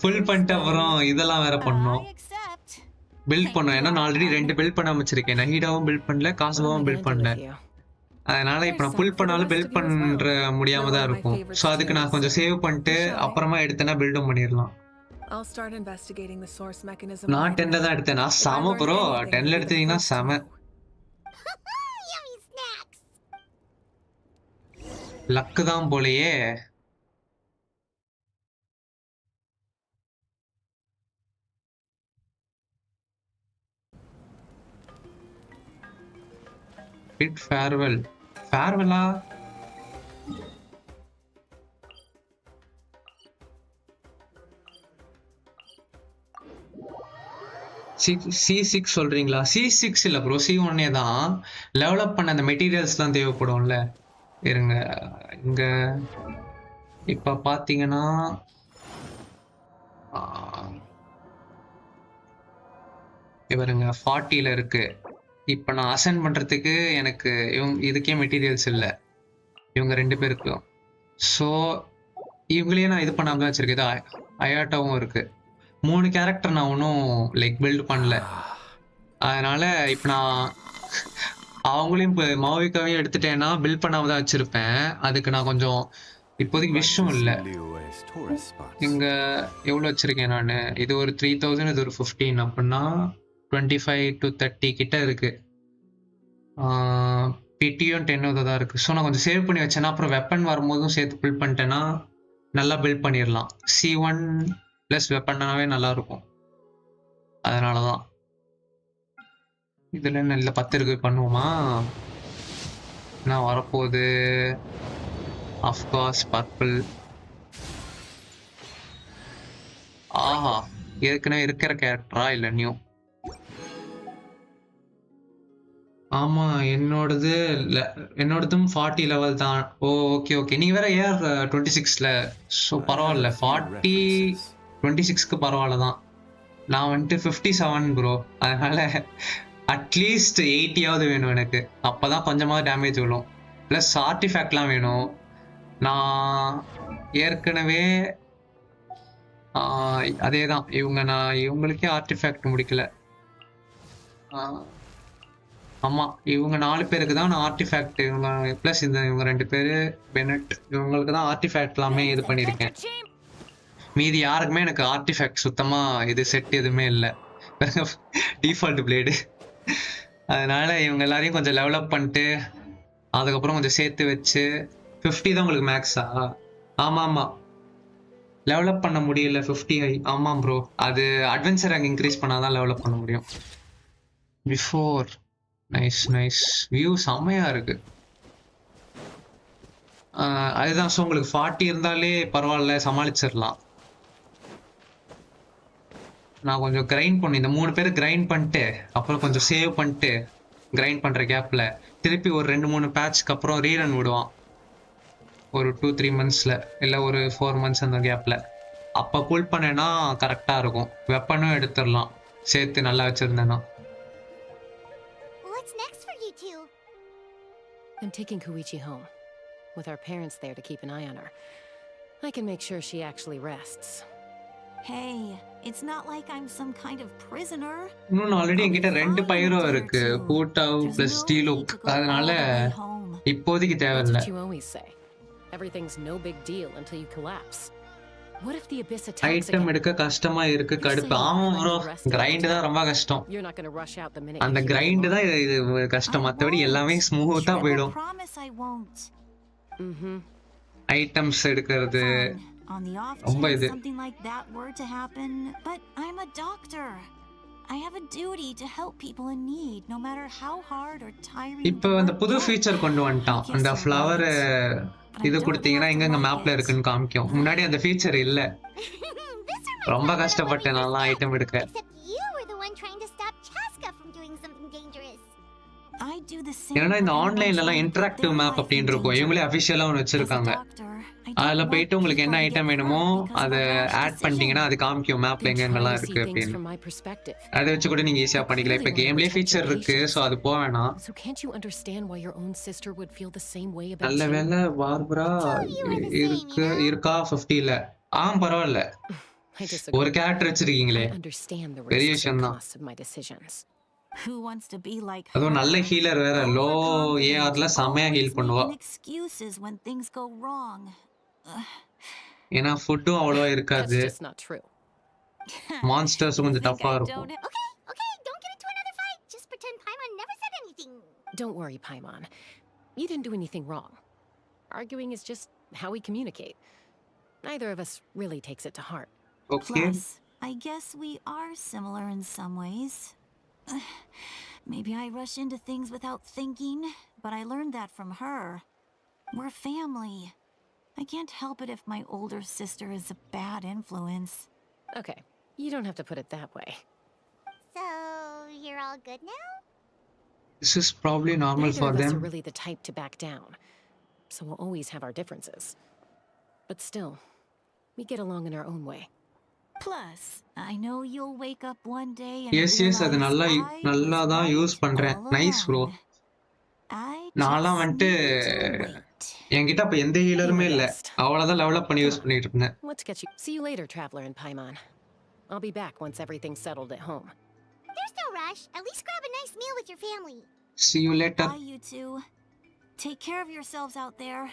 புல் பண்ணிட்டு அப்புறம் இதெல்லாம் வேற பண்ணோம், பில்ட் பண்ணோம். ஏன்னா நான் ஆல்ரெடி 2 பில்ட் பண்ண வச்சிருக்கேன். நஹீடாவும் பில்ட் பண்ணல, காசுவாவும் பில்ட் பண்ணல. அதனால இப்ப நான் புல் பண்ணாலும் பில்ட் பண்ற முடியாம தான் இருக்கும். ஸோ அதுக்கு நான் கொஞ்சம் சேவ் பண்ணிட்டு அப்புறமா எடுத்தேன்னா பில்டும் பண்ணிடலாம். நான் 10 தான் எடுத்தேன். நான் செம ப்ரோ, 10 எடுத்தீங்கன்னா செம. லக்கு தான் போலயே. Bit farewell. ஃபேர்வெல்லா? C6 சொல்றீங்களா? C6 இல்ல ப்ரோ, C1 தான். டெவலப் பண்ண அந்த மெட்டீரியல்ஸ் தான் தேவைப்படும்ல. இருங்க, இங்க இப்ப பாத்தீங்கன்னா இவருங்க 40ல இருக்கு. இப்ப நான் அசைன் பண்றதுக்கு எனக்கு இதுக்கே மெட்டீரியல்ஸ் இல்லை, இவங்க 2 பேருக்கும். ஸோ இவங்களையே நான் இது பண்ணாம தான் வச்சிருக்கேன். இது அயாட்டாவும் இருக்கு. 3 கேரக்டர் நான் ஒன்றும் லைக் பில்ட் பண்ணல. அதனால இப்ப நான் அவங்களையும் இப்போ மாவிக்காவையும் எடுத்துட்டேன்னா பில்ட் பண்ணாம தான் வச்சிருப்பேன். அதுக்கு நான் கொஞ்சம் இப்போதைக்கு விஷயம் இல்லை. இங்க எவ்வளோ வச்சிருக்கேன் நான்? இது ஒரு 3000, இது ஒரு 15. அப்படின்னா 25 to 30 கிட்ட இருக்கு. பிடியும் 10 தான் இருக்கு. ஸோ நான் கொஞ்சம் சேவ் பண்ணி வச்சேன்னா அப்புறம் வெப்பன் வரும்போதும் சேர்த்து பில்ட் பண்ணிட்டேன்னா நல்லா பில்ட் பண்ணிடலாம். C1 ப்ளஸ் வெப்பன்னாவே நல்லா இருக்கும். அதனால தான் இதுல நல்ல 10 இருக்கு. பண்ணுவோமா? நான் வரப்போகுது அஃப்கோர்ஸ் பர்பிள். ஆஹா, ஏற்கனவே இருக்கிற கேரக்டரா இல்லை நியூ? ஆமா, என்னோடதும் 40 லெவல் தான். ஓ ஓகே ஓகே. நீங்க வேற ஏர் 26ல. ஸோ பரவாயில்ல, 40 26க்கு பரவாயில்ல தான். நான் வந்துட்டு 57 ப்ரோ. அதனால அட்லீஸ்ட் 80யாவது வேணும் எனக்கு. அப்பதான் கொஞ்சமாக டேமேஜ் விழும். ப்ளஸ் ஆர்டிஃபேக்ட்லாம் வேணும். நான் ஏற்கனவே அதே தான் நான் இவங்களுக்கே ஆர்டிஃபேக்ட் முடிக்கல. ஆமாம், இவங்க 4 பேருக்கு தான் நான் ஆர்டிஃபேக்ட், இவங்க ப்ளஸ் இவங்க 2 பேர் பெனட், இவங்களுக்கு தான் ஆர்டிஃபேக்ட் எல்லாமே இது பண்ணியிருக்கேன். மீதி யாருக்குமே எனக்கு ஆர்டிஃபேக்ட் சுத்தமாக இது செட் எதுவுமே இல்லை, டிஃபால்ட் பிளேடு. அதனால இவங்க எல்லாரையும் கொஞ்சம் டெவலப் பண்ணிட்டு அதுக்கப்புறம் கொஞ்சம் சேர்த்து வச்சு 50 தான் உங்களுக்கு மேக்ஸா? ஆமாம் ஆமாம், டெவலப் பண்ண முடியல 50. ஆமாம் ப்ரோ, அது அட்வென்ச்சர் ரேங்க் இன்க்ரீஸ் பண்ணாதான் டெவலப் பண்ண முடியும். பிஃபோர் நைஸ் நைஸ் வியூ செம்மையாக இருக்கு. அதுதான். ஸோ உங்களுக்கு 40 இருந்தாலே பரவாயில்ல, சமாளிச்சிடலாம். நான் கொஞ்சம் கிரைண்ட் பண்ணி இந்த 3 பேர் கிரைண்ட் பண்ணிட்டு அப்புறம் கொஞ்சம் சேவ் பண்ணிட்டு கிரைண்ட் பண்ணுற கேப்பில் திருப்பி ஒரு 2-3 பேட்ச்க்கு அப்புறம் ரீரன் விடுவான். ஒரு 2-3 மந்த்ஸில் இல்லை ஒரு 4 மந்த்ஸ் அந்த கேப்பில். அப்போ புல் பண்ணேன்னா கரெக்டாக இருக்கும். வெப்பனும் எடுத்துடலாம் சேர்த்து நல்லா வச்சுருந்தேன்னா. I'm taking Koichi home. With our parents there to keep an eye on her, I can make sure she actually rests. Hey, it's not like I'm some kind of prisoner. இன்னும் ஆல்ரெடி என்கிட்ட 2 பைரோ இருக்கு, ஹூட்டாவ் plus ஸ்டீலுக். அதனால இப்போதைக்கு தேவையில்லை. That's what you always say. Everything's no big deal until you collapse. What if the abyss attacks item again? எடுக்க கஷ்டமா இருக்கு கடுப்பு ஆமா ப்ரோ கிரைண்ட் தான் ரொம்ப கஷ்டம் You're not going to rush out the minute அந்த you hear the கிரைண்ட் தான் alarm. இது கஷ்டம் மத்தபடி எல்லாமே ஸ்மூத்தா போய்டும் Promise I won't. ஐட்டம்ஸ் எடுக்கிறது On the off ரொம்ப chance இது something like that were to happen, but I'm a doctor. I have a duty to help people in need, no matter how hard or tiring. இப்போ அந்த புது feature கொண்டு வந்துட்டான் அந்த flower இது கொடுத்தீங்கன்னா எங்கெங்க மேப்ல இருக்குன்னு காமிக்கும் முன்னாடி அந்த ஃபீச்சர் இல்ல ரொம்ப கஷ்டப்பட்டேன் நல்லா ஐட்டம் எடுக்க You were the one trying to stop Chaska from doing something dangerous. I do the same. ஏன்னா இந்த ஆன்லைன்ல எல்லாம் இன்டராக்டிவ் மேப் அப்படின்னு இருக்கும் இவங்களே அஃபிஷியலா ஒன்று வச்சிருக்காங்க அதுல போயிட்டு உங்களுக்கு என்ன ஐட்டம் வேணுமோ அதை ஆட் பண்ணிட்டீங்கன்னா அது காமிக்கும் மேப்ல எங்கெங்கெல்லாம் இருக்கு அப்படின்னு அதை வச்சு கூட நீங்க ஈஸியா பண்ணிக்கலாம் இப்ப கேம்லயே ஃபீச்சர் இருக்கு சோ அது போக வேணாம் So can't you understand why your own sister would feel the same way about நல்ல you? வேலை பார்பரா இருக்கா 50ல பரவாயில்ல ஒரு கேரக்டர் வச்சிருக்கீங்களே பெரிய விஷயம் தான் Who wants to be like her? அதுவும் நல்ல ஹீலர் வேற லோ ஏஆர்ல செமையா ஹீல் பண்ணுவா Excuses when things go wrong. ஏன்னா ஃபுட்டும் அவ்வளவா இருக்காது That's just not true. Monsters கொஞ்சம் டஃப்பா இருக்கும் Okay, don't get into another fight. Just pretend Paimon never said anything. Don't worry, Paimon. You didn't do anything wrong. Arguing is just how we communicate. Neither of us really takes it to heart. Okay. Plus, I guess we are similar in some ways. Maybe I rush into things without thinking, but I learned that from her. We're family. I can't help it if my older sister is a bad influence. Okay, you don't have to put it that way. So, you're all good now? This is probably normal Neither for of us them. are really the type to back down, so we'll always have our differences. But still, we get along in our own way. Plus, I know you'll wake up one day and yes அது நல்லா தான் use பண்றேன் nice bro நான்லாம் வந்துட்டு என்கிட்ட அப்ப எந்த ஹீலருமே இல்ல அவ்வளவுதான் லெவல் அப் பண்ணி யூஸ் பண்ணிட்டு இருந்தேன் Let's get you. See you later, Traveler and Paimon. I'll be back once everything's settled at home. There's no rush. At least grab a nice meal with your family. See you later. Bye, you two. Take care of yourselves out there.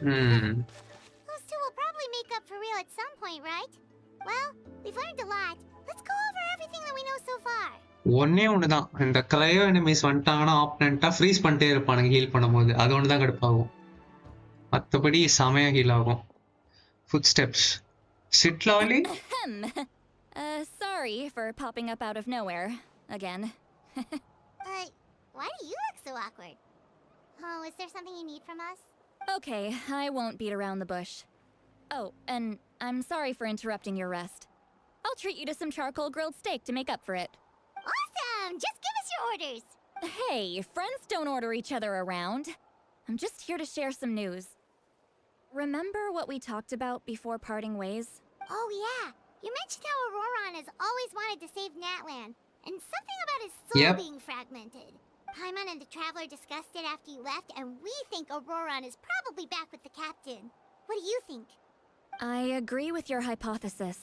Those two will probably make up for real at some point, right? Well, we've learned a lot. Let's go over everything that we know so far. ஒன்னே ஒண்ணுதான் இந்த கிரையோ enemies வந்துட்டாங்கன்னா ஆப்னண்டா freeze பண்ணிட்டே இருப்பானுங்க heel பண்ணும்போது அது ஒன்று தான் கடுப்பாகும் மற்றபடி செமையா ஹீல் ஆகும் ஃபுட் ஸ்டெப்ஸ் சிட் லாலி Sorry for popping up out of nowhere again. Why do you look so awkward? Oh, is there something you need from us? Okay, I won't beat around the bush. Oh, and I'm sorry for interrupting your rest. I'll treat you to some charcoal grilled steak to make up for it. Awesome! Just give us your orders. Hey, friends don't order each other around. I'm just here to share some news. Remember what we talked about before parting ways? Oh yeah, you mentioned how Auroron has always wanted to save Natlan, and something about his soul being fragmented. Paimon and the Traveler discussed it after you left, and we think Auroron is probably back with the Captain. What do you think? I agree with your hypothesis.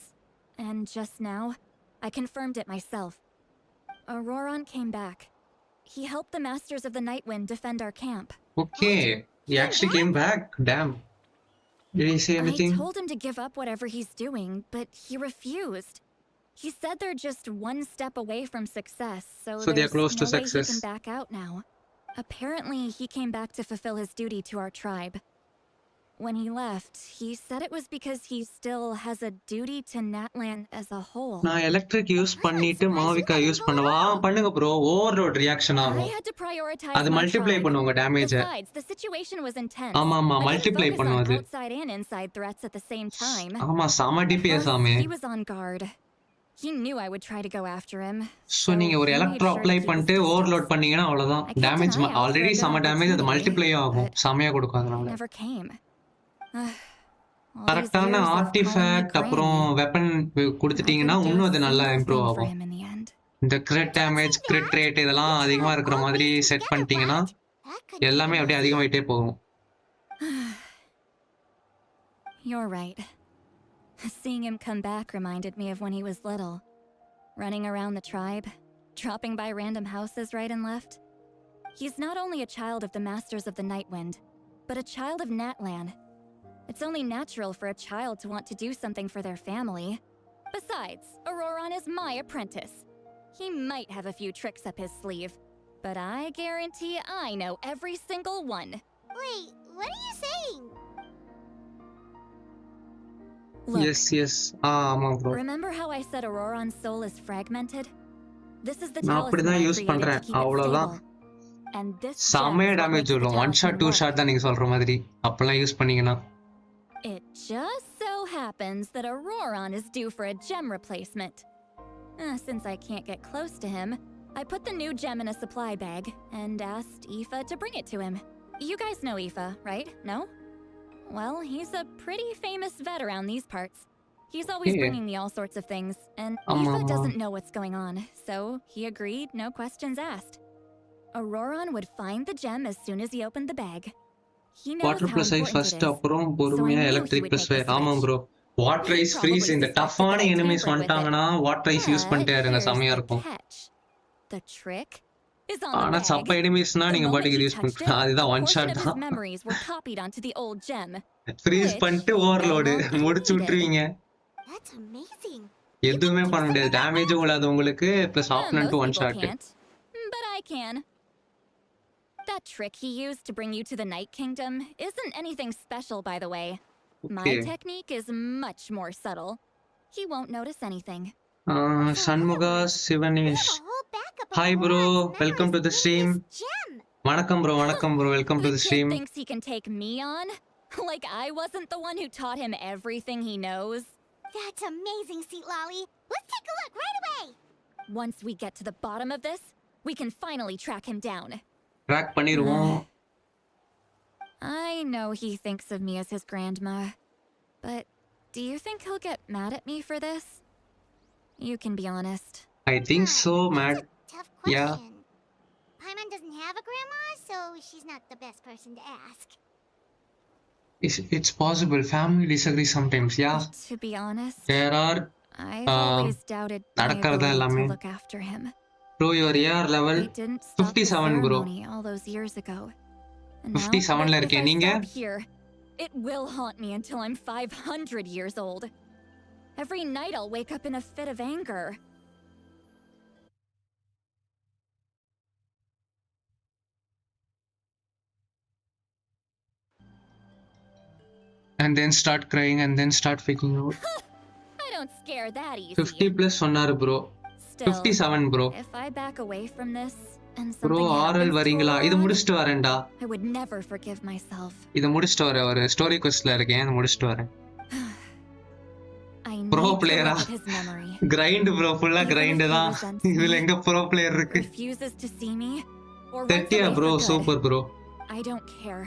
And just now, I confirmed it myself. Auroron came back. He helped the Masters of the Nightwind defend our camp. Okay, he actually came back. Damn. Did he say anything? I told him to give up whatever he's doing, but he refused. He said they're just one step away from success, so they're close to no way success. he can back out now. Apparently, he came back to fulfill his duty to our tribe. When he left, he said it was because he still has a duty to Natlan as a whole. நான் electric use பண்ணிட்டு மாவிகா use பண்ணவா பண்ணுங்க bro overload reaction ஆகும் அது multiply பண்ணுவாங்க damage Besides, the situation was intense. ஆமா ஆமா multiply பண்ணும் அது Outside and inside threats at the same time. ஆமா சாம டிபிஎஸ் ஆமே He was on guard. He knew I would try to go after him. So நீங்க ஒரு electro apply பண்ணிட்டு overload பண்ணீங்கன்னா அவ்வளவுதான் டேமேஜ் ஆல்ரெடி சம டேமேஜ் அது மல்டிப்ளை ஆகும் செமையா கொடுக்கும் அதனால Never came. கரெக்டான ஆர்டிஃபேக்ட் அப்புறம் வெப்பன் கொடுத்துட்டீங்கன்னா இன்னும் அது நல்லா இம்ப்ரூவ் ஆகும் இந்த கிரிட் டேமேஜ் கிரிட் ரேட் இதெல்லாம் அதிகமா இருக்கிற மாதிரி செட் பண்ணிட்டீங்கன்னா எல்லாமே அப்படியே அதிகமாயிட்டே போகும் You're right. Seeing him come back reminded me of when he was little, running around the tribe, dropping by random houses right and left. He's not only a child of the Masters of the Nightwind, but a child of Natlan. It's only natural for a child to want to do something for their family. Besides, Auroron is my apprentice. He might have a few tricks up his sleeve, but I guarantee I know every single one. Wait, what are you saying? Look, Yes. Bro. remember how I said Auroron's soul is fragmented? This is the நான் talisman அப்படிதான் I use created to பண்றேன் keep it அவ்வளவுதான். stable. And this செமையா gem is what damage makes the வரும். 1 shot talisman 2 work. shot தான் நீங்க சொல்ற மாதிரி. அப்பலாம் யூஸ் பண்ணீங்கன்னா. It just so happens that Auroron is due for a gem replacement. Since I can't get close to him, I put the new gem in a supply bag and asked Aoife to bring it to him. You guys know Aoife, right? No? Well, he's a pretty famous vet around these parts. He's always bringing me all sorts of things, and Aoife doesn't know what's going on, so he agreed, no questions asked. Auroron would find the gem as soon as he opened the bag. He knows water how plus I important first it is, அப்புறம் so I பொறுமையா knew he electric would plus take the fire. ஆமாம் switch. Bro. Water ice freeze இந்த டஃப்பான enemies வந்துட்டாங்கன்னா water ice use பண்ணிட்டே இருங்க, செமையா இருக்கும். The trick is on the ஆனா bag. சப்ப எனிமீஸ்னா The நீங்க moment பாட்டுக்கு he யூஸ் touched பண்ணிக்கலாம். it, அதுதான் a 1 portion shot of his தான். memories were copied onto the old gem. Freeze பண்ணிட்டு ஓவர்லோடு முடிச்சு விட்டுருவீங்க. That's amazing. எதுவுமே பண்ண முடியாது. டேமேஜும் விழாது உங்களுக்கு. Plus opponent Most 1 people shot. can't, but I can. That trick he used to bring you to the Night Kingdom isn't anything special, by the way. My Okay. technique is much more subtle. He won't notice anything. Shanmuga Sivanesh. Hi bro, welcome to the stream. வணக்கம் bro, welcome to the The kid stream. thinks he can take me on? Like I wasn't the one who taught him everything he knows? That's amazing, Sweet Lolly. Let's take a look right away. Once we get to the bottom of this, we can finally track him down. Track பண்ணிடுவோம். I know he thinks of me as his grandma, but do you think he'll get mad at me for this? You can be honest. I think so, Matt. Tough question. Yeah. Paimon doesn't have a grandma, so she's not the best person to ask. It's possible. Family disagree sometimes. Yeah. To be honest, There are I've always doubted my நடக்கிறதா ability எல்லாமே. to look after him. Bro, your AR level I didn't stop the 57 bro. ceremony all those years ago. And now, 57 ல if இருக்கேன் I நீங்க. stop here, it will haunt me until I'm 500 years old. Every night I'll wake up in a fit of anger. And then start crying and then start faking out. I don't scare that easy. 50 plus சொன்னாரு bro. Still, 57 bro. if I back away from this and Bro, something RL happens to வரீங்களா? இது Auroron, முடிச்சிட்டு வரேன்டா. I would never forgive myself. இது முடிச்சிட்டு வரேன். ஒரு story குவெஸ்ட்ல இருக்கேன். இது முடிச்சிட்டு வரேன். I Pro need to player look at his memory. grind bro, full Even grind if he தான். resents இதுல me, எங்க pro player இருக்கு? refuses to see me, or runs 30 away bro, for good. super bro. I don't care.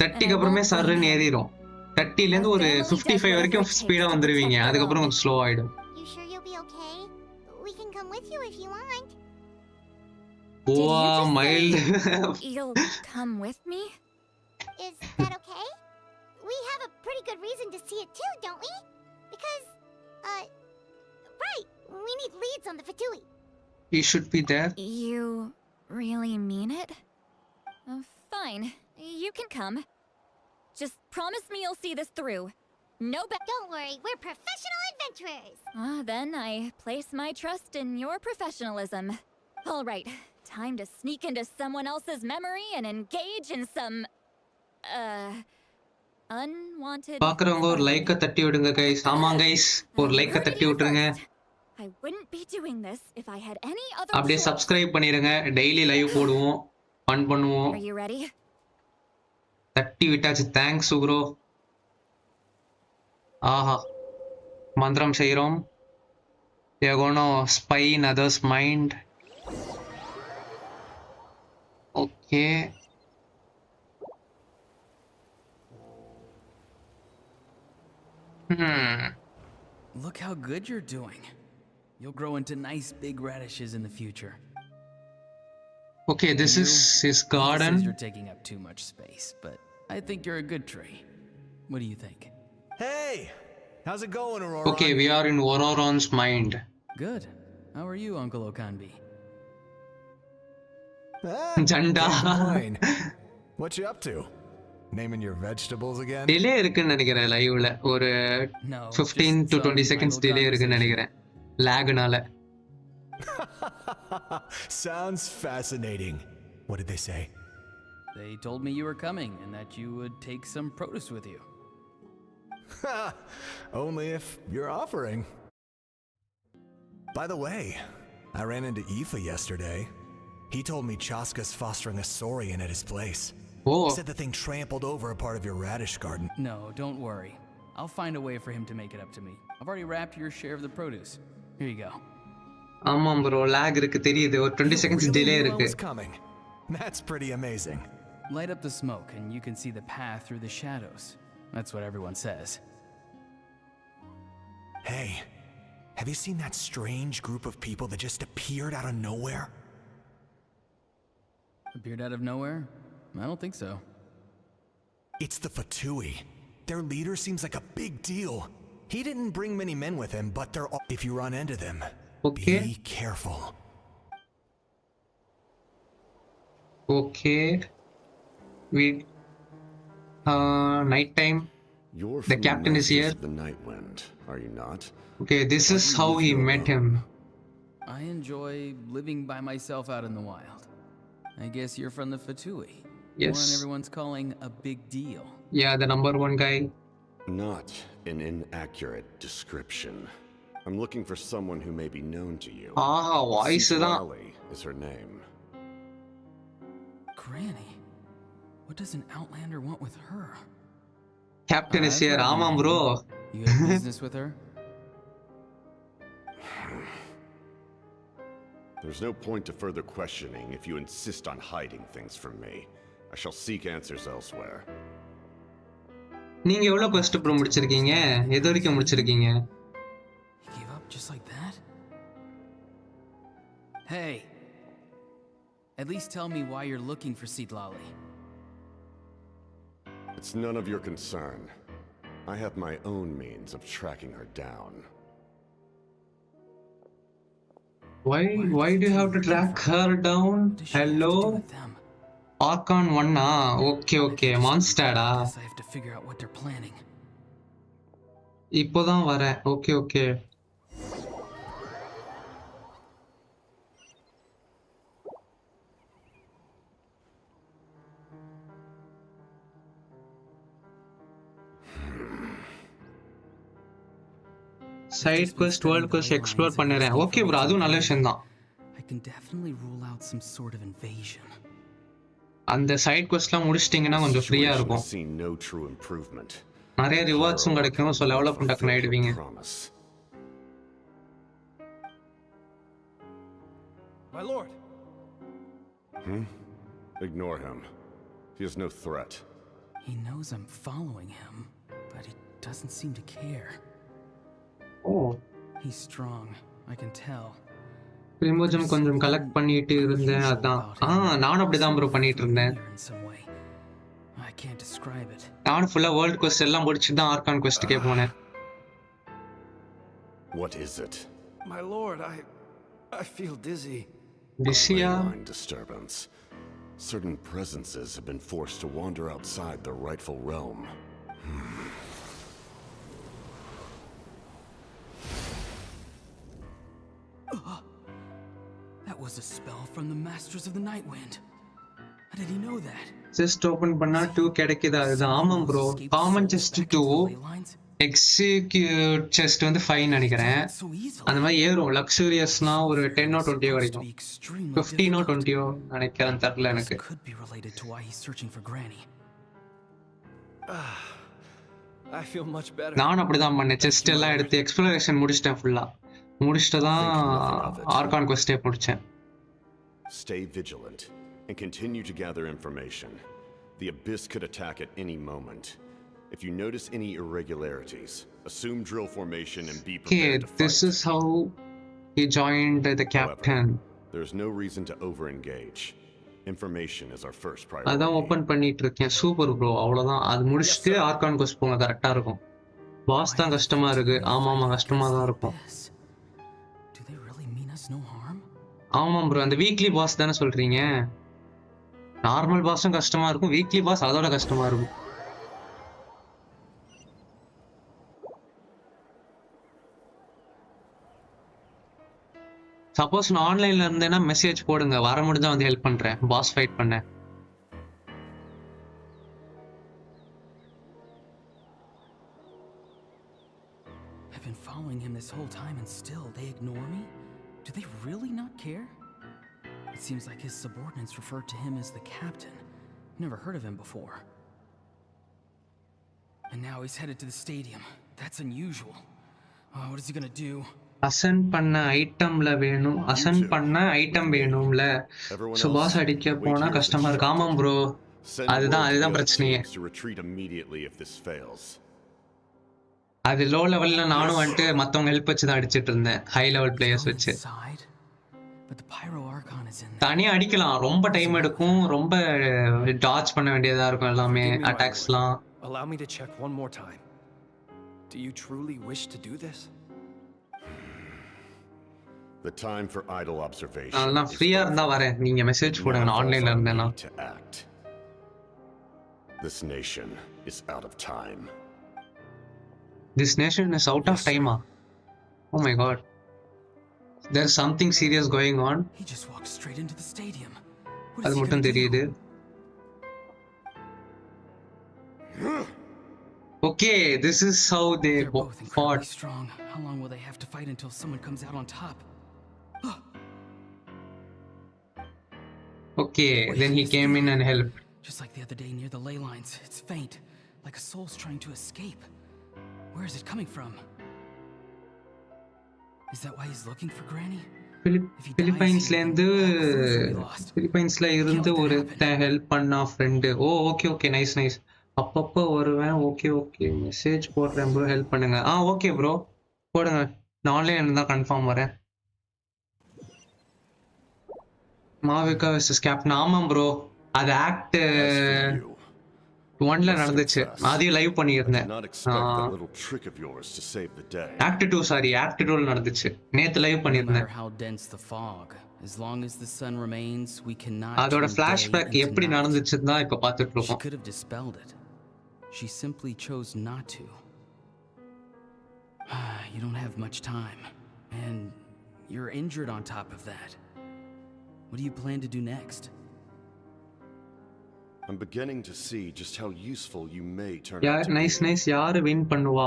30 க்கு அப்புறமே சர்ன்னு ஏறிரும். 30 ல இருந்து ஒரு 55 வரைக்கும் ஸ்பீடா வந்துருவீங்க. அதுக்கு அப்புறம் கொஞ்சம் ஸ்லோ ஆயிடும். You sure you'll be okay? We can come with you if you want. Wow, mild. You'll come with me? Is that okay? We have a pretty good reason to see it too, don't we? Because, right, we need leads on the Fatui. You should be there. You really mean it? Fine, you can come. Just promise me you'll see this through. No Don't worry, we're professional adventurers. Then I place my trust in your professionalism. All right, time to sneak into someone else's memory and engage in some, unwanted... பாக்குறவங்க ஒரு லைக்க தட்டி விடுங்க guys. ஆமா guys, ஒரு லைக்க தட்டி விட்டுருங்க. I wouldn't be doing this if I had any other அப்படியே choice. subscribe பண்ணிருங்க. டெய்லி லைவ் போடுவோம். ஃபன் பண்ணுவோம். Are you ready? தட்டி விட்டாச்சு. Thanks bro. ஆஹா, மந்திரம் செய்றோம். We are gonna spy in others' mind. Okay. Look how good you're doing. You'll grow into nice big radishes in the future. Okay, this is his garden. You're taking up too much space, but I think you're a good tree. What do you think? Hey! How's it going, Aurora? Okay, we are in Auroron's mind. Good. How are you, Uncle Okanbi? Janda. What you up to? Naming your vegetables again? Delay இருக்குன்னு நினைக்கிறேன் லைவ்ல ஒரு 15 to 20 seconds delay இருக்குன்னு நினைக்கிறேன் லாக்னால. Sounds fascinating. What did they say? They told me you were coming and that you would take some produce with you. Only if you're offering. By the way, I ran into Aoife yesterday. He told me Chaska's fostering a saurian at his place. Oh. He said the thing trampled over a part of your radish garden. No, don't worry. I'll find a way for him to make it up to me. I've already wrapped your share of the produce. Here you go. ஆமாம் bro, lag இருக்கு தெரியுது. ஒரு 20 seconds delay இருக்கு. That's pretty amazing. Light up the smoke and you can see the path through the shadows. That's what everyone says. Hey, have you seen that strange group of people that just appeared out of nowhere? Appeared out of nowhere? I don't think so. It's the Fatui. Their leader seems like a big deal. He didn't bring many men with him, but they're all... If you run into them, okay. Be careful. Okay. We... night time. You're the captain is here. The Night Wind, are you not? Okay, this is how he met him. I enjoy living by myself out in the wild. I guess you're from the Fatui. Yes. One everyone's calling a big deal. Yeah, the number one guy. Not an inaccurate description. I'm looking for someone who may be known to you. Ah, voice da. Is her name. Granny? What does an outlander want with her? Captain is here, Amam bro. You have business with her? There's no point to further questioning if you insist on hiding things from me. I shall seek answers elsewhere. நீங்க எவ்வளவு quest bro முடிச்சிருக்கீங்க? எது வரைக்கும் முடிச்சிருக்கீங்க? He gave up just like that? Hey. At least tell me why you're looking for Seedlali. It's none of your concern. I have my own means of tracking her down. Why do you have to track her down? Hello? Archon 1 okay, monster da. I have to figure out what they're planning. இப்போதான் வரேன். Okay. Side quest, world quest explore பண்ணுறேன். Okay bro, அதுவும் நல்ல விஷயம் தான். I can definitely rule out some sort of invasion. அந்த side questலாம் முடிச்சிட்டீங்கன்னா கொஞ்சம் ஃப்ரீயா இருக்கும். நிறைய ரிவார்ட்ஸும் கிடைக்கும், சோ லெவல் அப் டக்குன்னு ஆயிடுவீங்க. My lord. Ignore him. He is no threat. He knows I'm following him, but he doesn't seem to care. Oh. He's strong, I can tell. பிரிமோஜம் கொஞ்சம் collect பண்ணிட்டு இருந்தேன் அதான். நானும் அப்படிதான் ப்ரோ பண்ணிட்டு இருந்தேன். I can't describe it. நான் ஃபுல்லா வேர்ல்ட் quest எல்லாம் முடிச்சிட்டு தான் ஆர்கான் questக்கே போனேன். What is it? My lord, I feel dizzy. Dizzy? Disturbance. Certain presences have been forced to wander outside their rightful realm. That was a spell from the Masters of the Night Wind. How did he know that? Just open பண்ணா 2 கிடைக்குது. அது ஆமாம் bro. Common chest 2, execute chest வந்து 5 நினைக்கிறேன். அந்த மாதிரி ஏறும். லக்ஸூரியஸ்னா ஒரு 10 or 20 கிடைக்கும். 15 or 20 நினைக்கிறேன், தெரியல எனக்கு. Could be related to why he's searching for Granny. I feel much better. நான் அப்படிதான் பண்ணேன். செஸ்ட் எல்லாம் எடுத்து எக்ஸ்ப்ளோரேஷன் முடிச்சிட்டேன் ஃபுல்லா. முடிச்சிட்டு தான் ஆர்கான் quest-ஏ முடிச்சேன். Stay vigilant and continue to gather information. The abyss could attack at any moment. If you notice any irregularities, assume drill formation and be prepared to fight. This is how he joined the captain. However, there's no reason to over-engage. Information is our first priority. அதான் open பண்ணிட்டு இருக்கேன். Super bro, அவ்வளவுதான். அது முடிச்சிட்டு argon quest போங்க, கரெக்டா இருக்கும். Pass தான் கஷ்டமா இருக்கு. ஆமாமா, கஷ்டமா தான் இருக்கும். No harm? ஆமாம் ப்ரோ, அந்த வீக்லி பாஸ் தானே சொல்றீங்க? நார்மல் பாஸும் கஷ்டமா இருக்கும், வீக்லி பாஸ் அதோட கஷ்டமா இருக்கும். சப்போஸ் நான் ஆன்லைன்ல இருந்தேன்னா மெசேஜ் போடுங்க, வர முடிஞ்சா வந்து ஹெல்ப் பண்றேன் பாஸ் ஃபைட் பண்ண. I've been following him this whole time and still they ignore me? Do they really not care? It seems like his subordinates referred to him as the captain. Never heard of him before. And now he's headed to the stadium. That's unusual. Oh, what is he gonna do? Hasan பண்ண ஐட்டம்ல வேணும், அசன் பண்ண item வேணும்ல. So pass அடிக்க போனா கஷ்டமா இருக்கு. ஆமாம் bro, அதுதான் பிரச்சனையே. அது லோ லெவல்ல நானும் வந்துட்டு மத்தவங்க ஹெல்ப் வச்சு தான் அடிச்சிட்டு இருந்தேன், ஹை லெவல் பிளேயர்ஸ் வச்சு. தனியா அடிக்கலாம், ரொம்ப டைம் எடுக்கும், ரொம்ப டாட்ச் பண்ண வேண்டியதா இருக்கும் எல்லாமே அட்டாக்ஸ்லாம். Allow me to check one more time. Do you truly wish to do this? The time for idle observation. நான் ஃப்ரீயா இருந்தா வரேன், நீங்க மெசேஜ் போடுங்க, நான் ஆன்லைன்ல இருந்தேனா. This nation is out of time. This nation is out of time. Oh my god. There's something serious going on. He just walked straight into the stadium. அது மட்டும் தெரியுது. Okay, this is how they fought. Strong. How long will they have to fight until someone comes out on top? Okay, then he came in and helped. Just like the other day near the ley lines, it's faint, like a soul's trying to escape. Where is it coming from? Is that why he's looking for Granny? Philippines-ல இருந்து ஒரு help பண்ணா friend. ஓ okay nice. அப்பப்போ வருவேன். Okay message போடுறேன் bro, help பண்ணுங்க. Okay bro போடுங்க, நான் ஆன்லைன்ல தான் கன்ஃபார்ம் வரேன். மாவிகா வெர்சஸ் கேப்டன். ஆமாம் ப்ரோ, அது ஆக்ட் 1ல நடந்துச்சு, அதையும் லைவ் பண்ணியிருந்தேன். ஆக்ட் 2ல நடந்துச்சு, நேத்து லைவ் பண்ணியிருந்தேன். அதோட ஃபிளாஷ்பேக் எப்படி நடந்துச்சுன்னு தான் இப்ப பார்த்துட்டு இருக்கோம். She simply chose not to. You don't have much time, and you're injured on top of that. What do you plan to do next? I'm beginning to see just how useful you may turn out to be. Nice. யாரு win பண்ணுவா?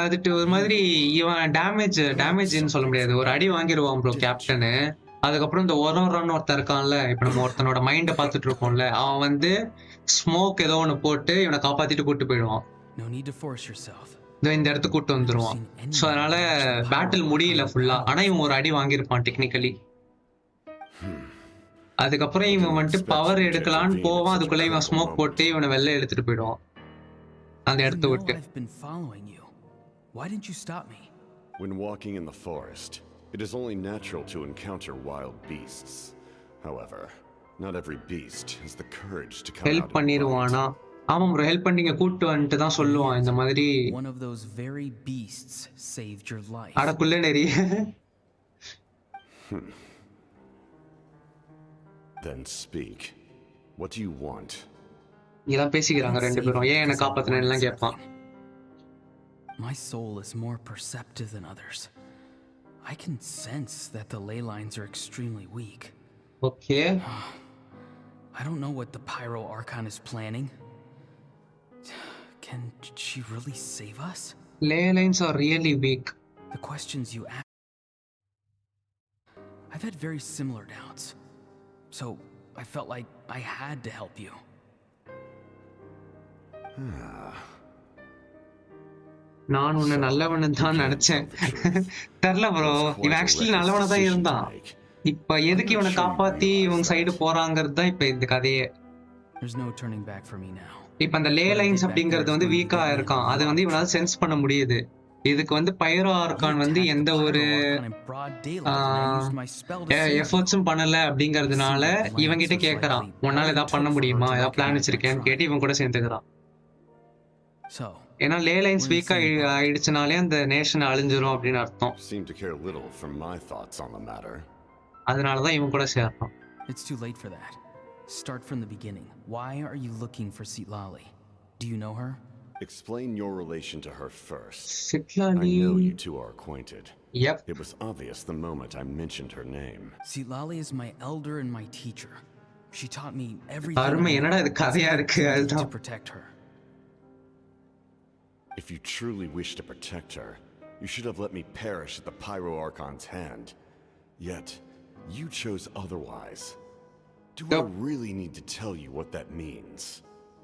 அதுட்டு ஒரு மாதிரி இவன் டேமேஜ்னு சொல்ல முடியாது, ஒரு அடி வாங்கிடுவான் bro captain. அதுக்கப்புறம் இந்த ஒருத்தன் இருக்கான்ல, இப்ப நம்ம ஒருத்தனோட மைண்டை பார்த்துட்டு இருக்கோம்ல, அவன் வந்து ஸ்மோக் ஏதோ ஒன்று போட்டு இவனை காப்பாத்திட்டு கூட்டு போயிடுவான். இந்த இடத்துக்கு கூட்டு வந்துருவான். ஸோ அதனால பேட்டில் முடியல ஃபுல்லா, ஆனா இவன் ஒரு அடி வாங்கியிருப்பான் டெக்னிக்கலி. அதுக்கப்புறம் இவன் வந்துட்டு பவர் எடுக்கலான்னு போவான், அதுக்குள்ள இவன் ஸ்மோக் போட்டு இவனை வெளில எடுத்துட்டு போயிடுவான் அந்த இடத்த விட்டு. Why didn't you stop me? When walking in the forest, it is only natural to encounter wild beasts. However, not every beast has the courage to come out. Help பண்ணிடுவானா? ஆமா ப்ரோ, ஹெல்ப் பண்ணிங்க கூட்டு வந்துட்டு தான் சொல்லுவான் இந்த மாதிரி. One of those very beasts saved your life. அட குள்ளநெறி. Then speak. What do you want? இதான் பேசிக்கிறாங்க ரெண்டு பேரும். ஏன் என்ன காப்பாத்துறேன்னு கேட்பான். My soul is more perceptive than others. I can sense that the ley lines are extremely weak. Okay. I don't know what the Pyro Archon is planning. Can she really save us? Ley lines are really weak. The questions you ask, I've had very similar doubts. So I felt like I had to help you. நான் உன்னை நல்லவனு தான் நினைச்சேன். தெரியல bro, இவன் actually நல்லவனா தான் இருந்தான். இப்ப எதுக்கு இவனை காப்பாத்தி இவங்க சைடு போறாங்கிறது தான் இப்ப இந்த கதையே. இப்ப அந்த லே லைன்ஸ் அப்படிங்கறது வந்து வீக்கா இருக்கான், அது வந்து இவனால சென்ஸ் பண்ண முடியுது. இதுக்கு வந்து பைரோ ஆர்கான் வந்து எந்த ஒரு எஃபர்ட்ஸும் பண்ணல அப்படிங்கறதுனால இவன் கிட்ட கேக்குறான், உன்னால ஏதாவது பண்ண முடியுமா, ஏதாவது பிளான் வச்சிருக்கேன்னு கேட்டு இவன் கூட சேர்ந்துக்கிறான். ஏன்னா லே லைன்ஸ் வீக்கா ஆயிடுச்சுனாலே அந்த நேஷன் அழிஞ்சிரும் அப்படின்னு அர்த்தம். அதனாலதான் இவன் கூட சேர்றான். Start from the beginning. Why are you looking for Sitlali? Do you know her? Explain your relation to her first. Sitlali. I know you two are acquainted. Yep. It was obvious the moment I mentioned her name. Sitlali is my elder and my teacher. She taught me everything to protect her. If you truly wish to protect her, you should have let me perish at the Pyro Archon's hand. Yet, you chose otherwise. Do I really need to tell you what that means?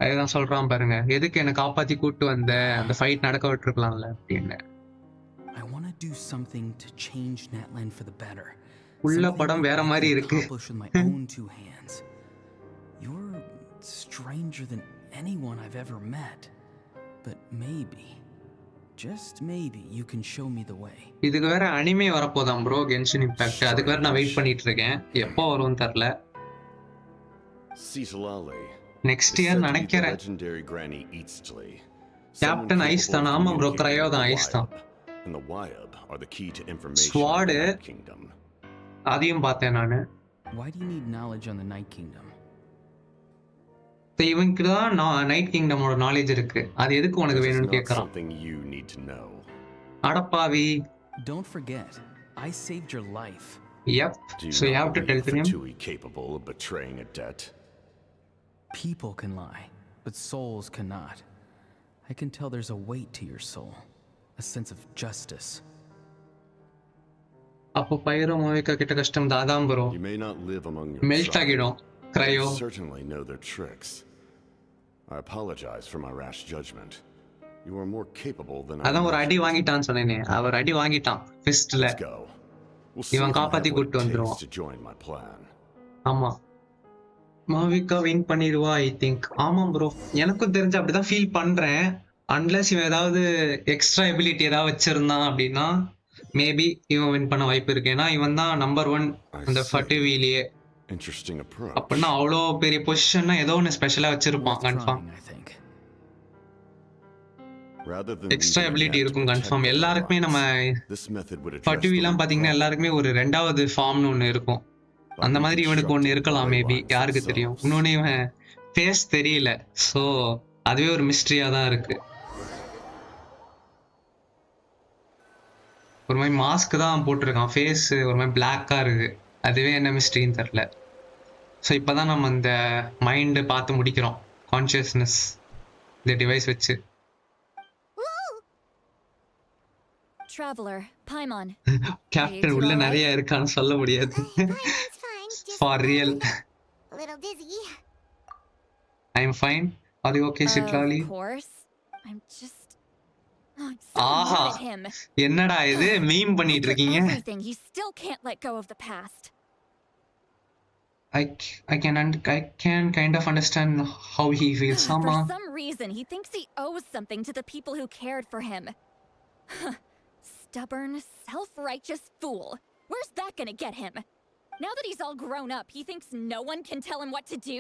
அதான் சொல்றான் பாருங்க, எதுக்கு என்ன காப்பாத்தி கூட்டி வந்த, அந்த fight நடக்க விட்டுருக்கலாம்ல அப்படின்னு. I want to do something to change Natlan for the better. உள்ள படம் வேற மாதிரி இருக்கு. Accomplish with my own two hands. You're stranger than anyone I've ever met. But maybe, just maybe, you can show me the way. இதுக்கு வேற anime வரப்போதாம் bro, Genshin Impact. அதுக்கு வேற நான் வெயிட் பண்ணிட்டு இருக்கேன். எப்போ வரும்னு தெரியல. Sitlali. Next year நினைக்கிறேன். Legendary Granny Eastly. Captain Ice தான். ஆமா bro, Cryo தான் Ice தான். And the Wyab are the key to information Sword in the Night Kingdom. அதையும் பார்த்தேன் நானு. Why do you need knowledge on the Night Kingdom? இவனுக்கு தான் நைட் கிங்டமோட நாலேஜ் இருக்கு. அது எதுக்கு உனக்கு வேணும்னு கேக்குறான். Something you need to know. அடப்பாவி. Don't forget, I saved your life. Yep. So you have to tell him. Too capable of betraying a debt. People can lie, but souls cannot. I can tell there's a weight to your soul, a sense of justice. அப்போ பைரோ மாவிகா கிட்ட கஷ்டம் தாதாம் bro. You may not live among your melt ஆகிடும் Cryo. I certainly know their tricks. I apologize for my rash judgment. You are more capable than I. அதான் ஒரு அடி வாங்கிட்டான்னு சொன்னேனே, அவர் அடி வாங்கிட்டான் ஃபிஸ்ட்ல. இவன் காப்பாத்தி கூட்டி வந்துருவான். ஆமா, மாவிகா வின் பண்ணிடுவா ஐ திங்க். ஆமாம் ப்ரோ, எனக்கும் தெரிஞ்சு அப்படிதான் ஃபீல் பண்றேன். அன்லெஸ் இவன் ஏதாவது எக்ஸ்ட்ரா எபிலிட்டி ஏதாவது வச்சிருந்தான் அப்படின்னா மேபி இவன் வின் பண்ண வாய்ப்பு இருக்கு. ஏன்னா இவன் தான் நம்பர் 1 அந்த ஃபட்டுவிலேயே. அப்படின்னா அவ்வளோ பெரிய பொசிஷன்னா ஏதோ ஒன்று ஸ்பெஷலா வச்சிருப்பான் கன்ஃபார்ம். எக்ஸ்ட்ரா எபிலிட்டி இருக்கும் கன்ஃபார்ம். எல்லாருக்குமே நம்ம ஃபட்டுவிலாம் பாத்தீங்கன்னா எல்லாருக்குமே ஒரு 2வது ஃபார்ம்னு ஒன்று இருக்கும். அந்த மாதிரி இவனுக்கு ஒன்று இருக்கலாம் மேபி, யாருக்கு தெரியும். இன்னொன்னு இவன் ஃபேஸ் தெரியல, ஸோ அதுவே ஒரு மிஸ்ட்ரியா தான் இருக்கு. ஒரு மாதிரி மாஸ்க் தான் போட்டிருக்கான், ஃபேஸ் ஒரு மாதிரி பிளாக்கா இருக்கு. அதுவே என்ன மிஸ்ட்ரின்னு தெரியல. ஸோ இப்போதான் நம்ம இந்த மைண்டு பார்த்து முடிக்கிறோம், கான்சியஸ்னஸ் இந்த டிவைஸ் வச்சு. Traveler, Paimon. கேப்டன் உள்ள நிறைய இருக்கான்னு சொல்ல முடியாது. For real. A little dizzy. I'm fine. Are you okay, Sitlali? Of course. I'm just. ஆஹா, என்னடா இது மீம் பண்ணிட்டு இருக்கீங்க? You still can't let go of the past. I can kind of understand how he feels. For some reason, he thinks he owes something to the people who cared for him. Stubborn, self-righteous fool. Where's that gonna get him? Now that he's all grown up, he thinks no one can tell him what to do?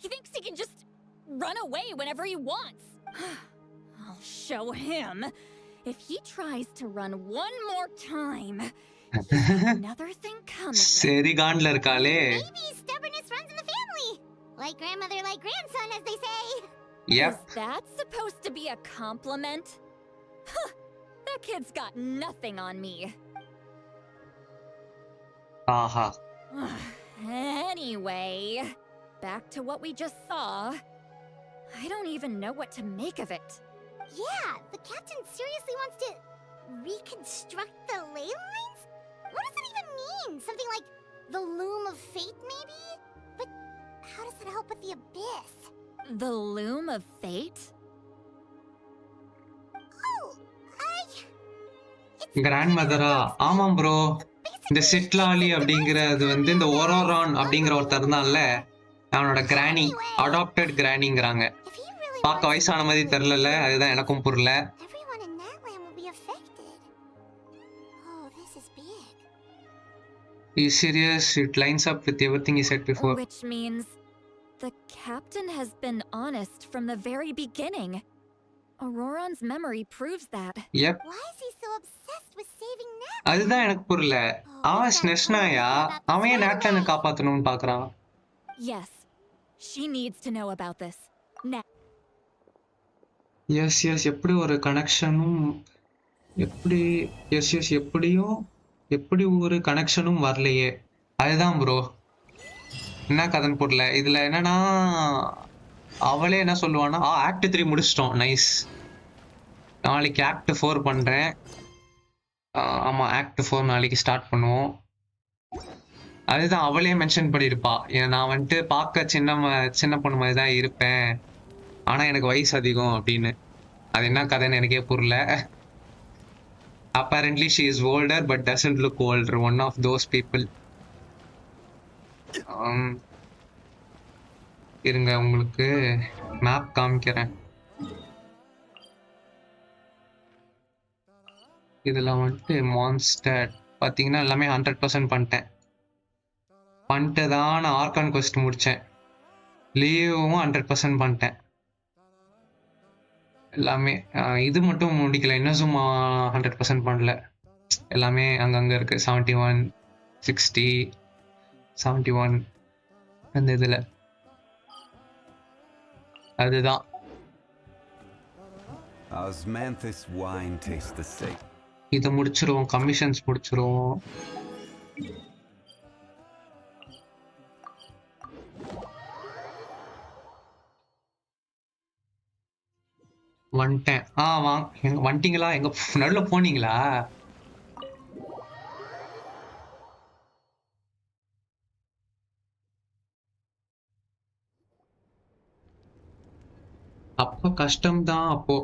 He thinks he can just run away whenever he wants. I'll show him. If he tries to run one more time, another thing coming. Seri gaandla irukale. Maybe stubbornness runs in the family. Like grandmother, like grandson, as they say. Yep. Is that supposed to be a compliment? That kid's got nothing on me. Aha. Anyway, back to what we just saw. I don't even know what to make of it. Yeah, the captain seriously wants to reconstruct the ley lines? What does that even mean? Something like the loom of fate, maybe? But how does that help with the abyss? The loom of fate? Oh, grandmother-ஆ? ஆமாம் bro, இந்த சிட்லாலி அப்படிங்கிறது வந்து இந்த ஓரோரான் அப்படிங்கிற ஒருத்தர் இருந்தான்ல, அவனோட கிராணி, adapted கிராணிங்கிறாங்க. பார்க்க வயசான மாதிரி தெரியல, அதுதான் எனக்கும் புரியல. Are you serious? It lines up with everything he said before. Which means the captain has been honest from the very beginning. Auroran's memory proves that. Yep. Why is he so obsessed with saving Nat? அதுதான் எனக்கு புரியல. அவன் ஸ்னெஷ்னாயா? அவன் ஏன் நாட்லன்னு காப்பாத்தணும்னு பார்க்கறான்? Yes, She needs to know about this. Now. Yes yes எப்படி ஒரு கனெக்ஷனும் எப்படி எஸ் எஸ் எப்படி ஒரு கனெக்ஷனும் வரலையே. அதுதான் ப்ரோ என்ன கதைன்னு புரியல. இதுல என்னன்னா அவளே என்ன சொல்லுவான்னா ஆக்ட் 3 முடிச்சிட்டோம். நைஸ். நாளைக்கு ஆக்ட் 4 பண்றேன். ஆமா ஆக்ட் 4 நாளைக்கு ஸ்டார்ட் பண்ணுவோம். அதுதான் அவளே மென்ஷன் பண்ணியிருப்பா, நான் வந்துட்டு பார்க்க சின்ன பொண்ணு மாதிரி தான் இருப்பேன், ஆனா எனக்கு வயசு அதிகம் அப்படின்னு. அது என்ன கதைன்னு எனக்கே புரியல. apparently she is older but doesn't look older, one of those people. இருங்க உங்களுக்கு மேப் காமிக்கிறேன். இதுல வந்துட்டு மான்ஸ்டர் பாத்தீங்கன்னா எல்லாமே 100% பண்ணிட்டு தான் நான் ஆர்கான் குவெஸ்ட் முடிச்சேன். லீவும் 100% பண்ணிட்டேன் எல்லாமே. இது மட்டும் முடிக்கல, இன்னும் சும்மா 100% பண்ணல. எல்லாமே அங்கங்க இருக்கு. 71 60 71 அந்த இதுல அதுதான். Osmanthus wine tastes the same. இதை முடிச்சிருவோம், கமிஷன்ஸ் முடிச்சிருவோம். வந்துட்டேன். வந்துட்டீங்களா? எங்க நடுவில் போனீங்களா? அப்போ கஷ்டம்தான். அப்போ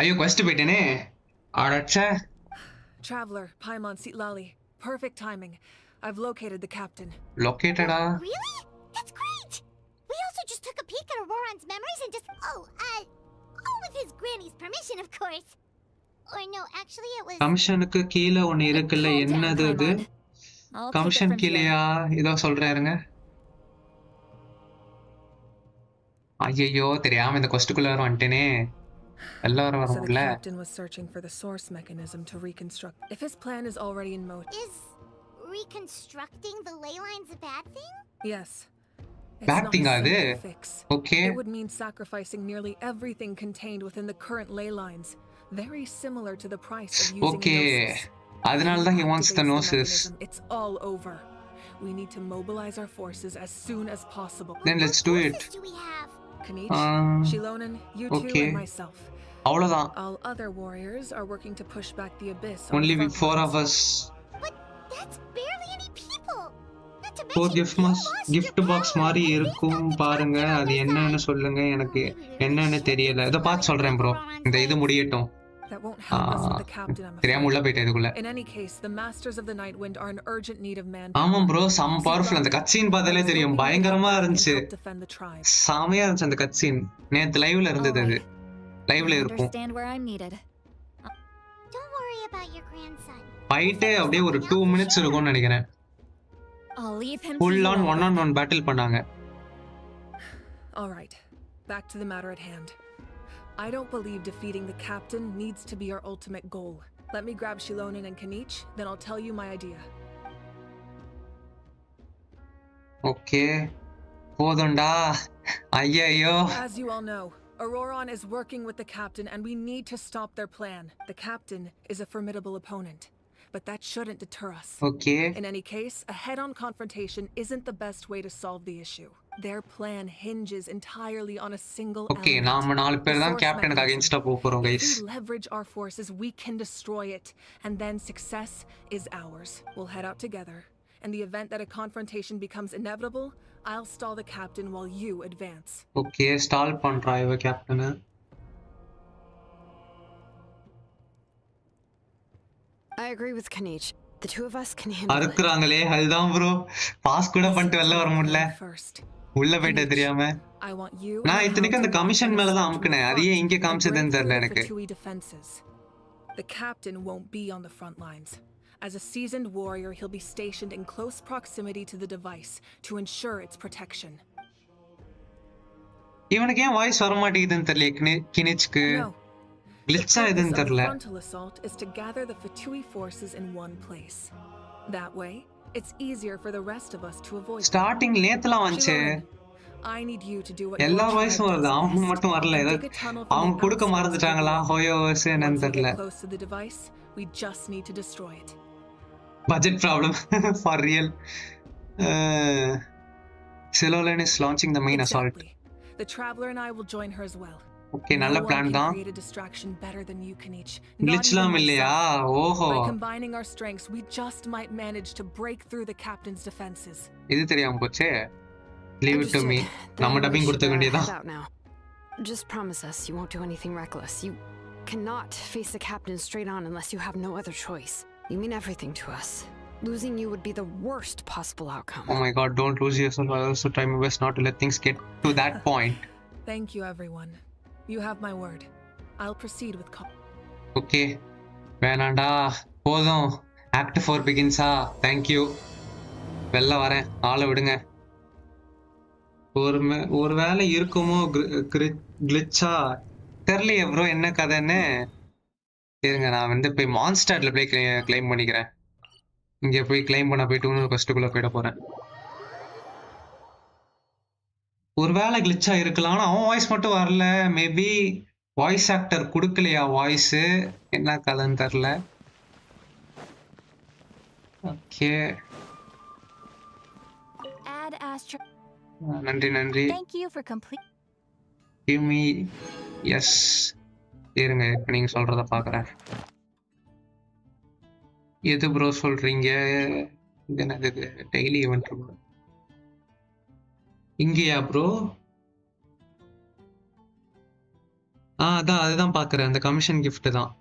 ஐயோ quest போயிட்டேனே. அடச்சே. Traveler, Paimon Sitlali. Perfect timing. I've located the captain. Located-ஆ? Really? That's great. We also just took a peek at Auroran's memories and just all with his granny's permission, of course. Or no, actually it was கமிஷனுக்கு கீழே ஒன்னு இருக்குல்ல, என்னது அது? Commission கீழேயா? இதோ சொல்றாருங்க. ஐயோ தெரியாம இந்த கொஸ்டுக்குள்ள வந்துட்டேனே. எல்லாரும் So the வரும்ல. captain was searching for the source mechanism to reconstruct. If his plan is already in motion. Is reconstructing the ley lines a bad thing? Yes. Bad thing அது? Fix. Okay. It would mean sacrificing nearly everything contained within the current ley lines. Very similar to the price of using Okay. gnosis. அதனால தான் he wants the gnosis. It's all over. We need to mobilize our forces as soon as possible. Then let's do it. Do we have? Kanich, Shilonen, you two okay. and myself. அவ்வளவுதான். All other warriors are working to push back the abyss. Only we 4 of us. But that's barely any people. Not to Four mention gift box மாதிரி இருக்கும் பாருங்க. அது என்னன்னு சொல்லுங்க, எனக்கு என்னன்னு தெரியல. இத பார்த்து சொல்றேன் ப்ரோ. இந்த இது முடியட்டும். That won't help us with the captain, I'm தெரியாம உள்ள afraid. போயிட்டே இதுக்குள்ள. In any case, the masters of the night wind are in urgent need of man. ஆமா ப்ரோ, சம் பவர்ஃபுல். அந்த கட்சீன் பார்த்தாலே தெரியும், பயங்கரமா இருந்துச்சு. செமையா இருந்துச்சு அந்த கட்சீன். நேத்து லைவ்ல இருந்தது, அது லைவ்ல இருக்கும். Understand where I'm needed. Don't worry about your grandson. ஃபைட்டே அப்படியே ஒரு 2 minutes இருக்கும்னு நினைக்கிறேன். I'll leave him Full to on you. 1-on-1 battle பண்ணாங்க. All right, back to the matter at hand. I don't believe defeating the captain needs to be our ultimate goal. Let me grab Shilonen and Kanich, then I'll tell you my idea. Okay. போதும்டா. ஐயோ. As you all know, Auroran is working with the captain and we need to stop their plan. The captain is a formidable opponent, but that shouldn't deter us. Okay. In any case, a head-on confrontation isn't the best way to solve the issue. Their plan hinges entirely on a single Okay, element. நாம 4 பேர் தான் The source கேப்டனுக்கு mechanism. அகைன்ஸ்டா போறோம் If guys. we leverage our forces, we can destroy it, and then success is ours. We'll head out together. In the event that a confrontation becomes inevitable, I'll stall the captain while you advance. Okay, stall பண்றா இவ captain. I agree with Kanich. The two of us can handle it. அறுக்குறாங்களே, அதுதான் bro. Pass கூட பண்ணிட்டு வெளில வர முடியல. உள்ள போயிட்டே தெரியாம. I want you. நான் இத்தனைக்கு அந்த கமிஷன் மேல தான் அமுக்குனேன். அதையே இங்க காமிச்சதுன்னு தெரியல எனக்கு. The captain won't be on the front lines. As a seasoned warrior, he'll be stationed in close proximity to the device to ensure its protection. இவனுக்கு ஏன் வாய்ஸ் வர மாட்டேங்குதுன்னு தெரியல கினிச்க்கு. கிளிட்சா இதுன்னு தெரியல. The frontal assault is to gather the Fatui forces in one place. That way, It's easier for the rest of us to avoid. Starting நேத்துல வந்துச்சு. I need you to do what எல்லா வாய்ஸும் வருது. அவங்க மட்டும் வரல. அவங்க கொடுக்க மறந்துட்டாங்களா? ஹோயோ வாய்ஸ் என்னன்னு தெரியல. Close to the device, we just need to destroy it. Budget problem for real. Silolan is launching the main assault. The traveler and I will join her as well. Okay, நல்ல plan தான். glitchலாம் இல்லையா? ஓஹோ. By combining our strengths, we just might manage to break through the captain's defenses. இது தெரியாம போச்சே. Leave it to me. நம்ம dubbing கொடுத்த வேண்டியதான். Just promise us you won't do anything reckless. You cannot face the captain straight on unless you have no other choice. You mean everything to us. Losing you would be the worst possible outcome. Oh my god, don't lose yourself. I also try my best not to let things get to that point. Thank you, everyone. You have my word. I'll proceed with Okay. வேணாண்டா. போதும். Act 4 begins. Thank you. வெளில வரேன். ஆளை விடுங்க. ஒரு வேலை இருக்குமோ கிளிச்சா தெரியலையே ப்ரோ என்ன கதைன்னு. இருங்க நான் வந்து போய் மான்ஸ்டர்ல போய் கிளைம் பண்ணிக்கிறேன். இங்கே போய் கிளைம் பண்ண போயிட்டு இன்னொரு கஸ்ட்டுக்குள்ள போயிட போறேன். ஒரு வேலை கிளிச்சா இருக்கலாம். ஆனால் அவன் வாய்ஸ் மட்டும் வரல. மேபி வாய்ஸ் ஆக்டர் கொடுக்கலையா வாய்ஸ், என்ன கதைன்னு தெரில. ஓகே நன்றி நன்றி. Give me yes. இருங்க இப்போ நீங்கள் சொல்கிறத பார்க்குறேன். எது ப்ரோ சொல்கிறீங்க? இது எனக்கு டெய்லி ஈவெண்ட் இருக்கும் இங்கேயா ப்ரோ? அதான் அதுதான் பார்க்குறேன். அந்த கமிஷன் கிஃப்ட் தான்.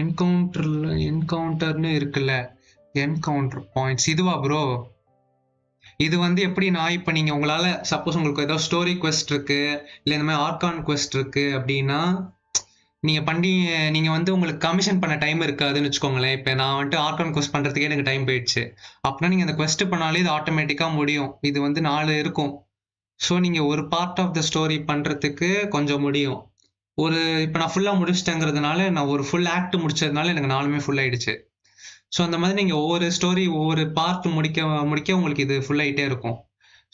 என்கவுண்டர்னு இருக்குல்ல, என்கவுண்டர் பாயிண்ட்ஸ் இதுவா ப்ரோ? இது வந்து எப்படின்னா இப்போ நீங்கள் உங்களால் சப்போஸ் உங்களுக்கு ஏதோ ஸ்டோரி குவெஸ்ட் இருக்கு இல்லை இந்த மாதிரி ஆர்கான் குவெஸ்ட் இருக்கு அப்படின்னா நீங்கள் வந்து உங்களுக்கு கமிஷன் பண்ண டைம் இருக்காதுன்னு வச்சுக்கோங்களேன். இப்போ நான் வந்துட்டு ஆர்கான் குவெஸ்ட் பண்ணுறதுக்கே எனக்கு டைம் போயிடுச்சு அப்படின்னா நீங்கள் அந்த குவெஸ்ட் பண்ணாலே இது ஆட்டோமேட்டிக்காக முடியும். இது வந்து 4 இருக்கும். ஸோ நீங்கள் ஒரு பார்ட் ஆஃப் த ஸ்டோரி பண்ணுறதுக்கு கொஞ்சம் முடியும். இப்போ நான் ஃபுல்லாக முடிச்சிட்டேங்கிறதுனால நான் ஒரு ஃபுல் ஆக்ட் முடிச்சதுனால எனக்கு 4மே ஃபுல் ஆயிடுச்சு. ஸோ அந்த மாதிரி நீங்கள் ஒவ்வொரு ஸ்டோரி ஒவ்வொரு பார்ட் முடிக்க உங்களுக்கு இது ஃபுல் ஆகிட்டே இருக்கும்.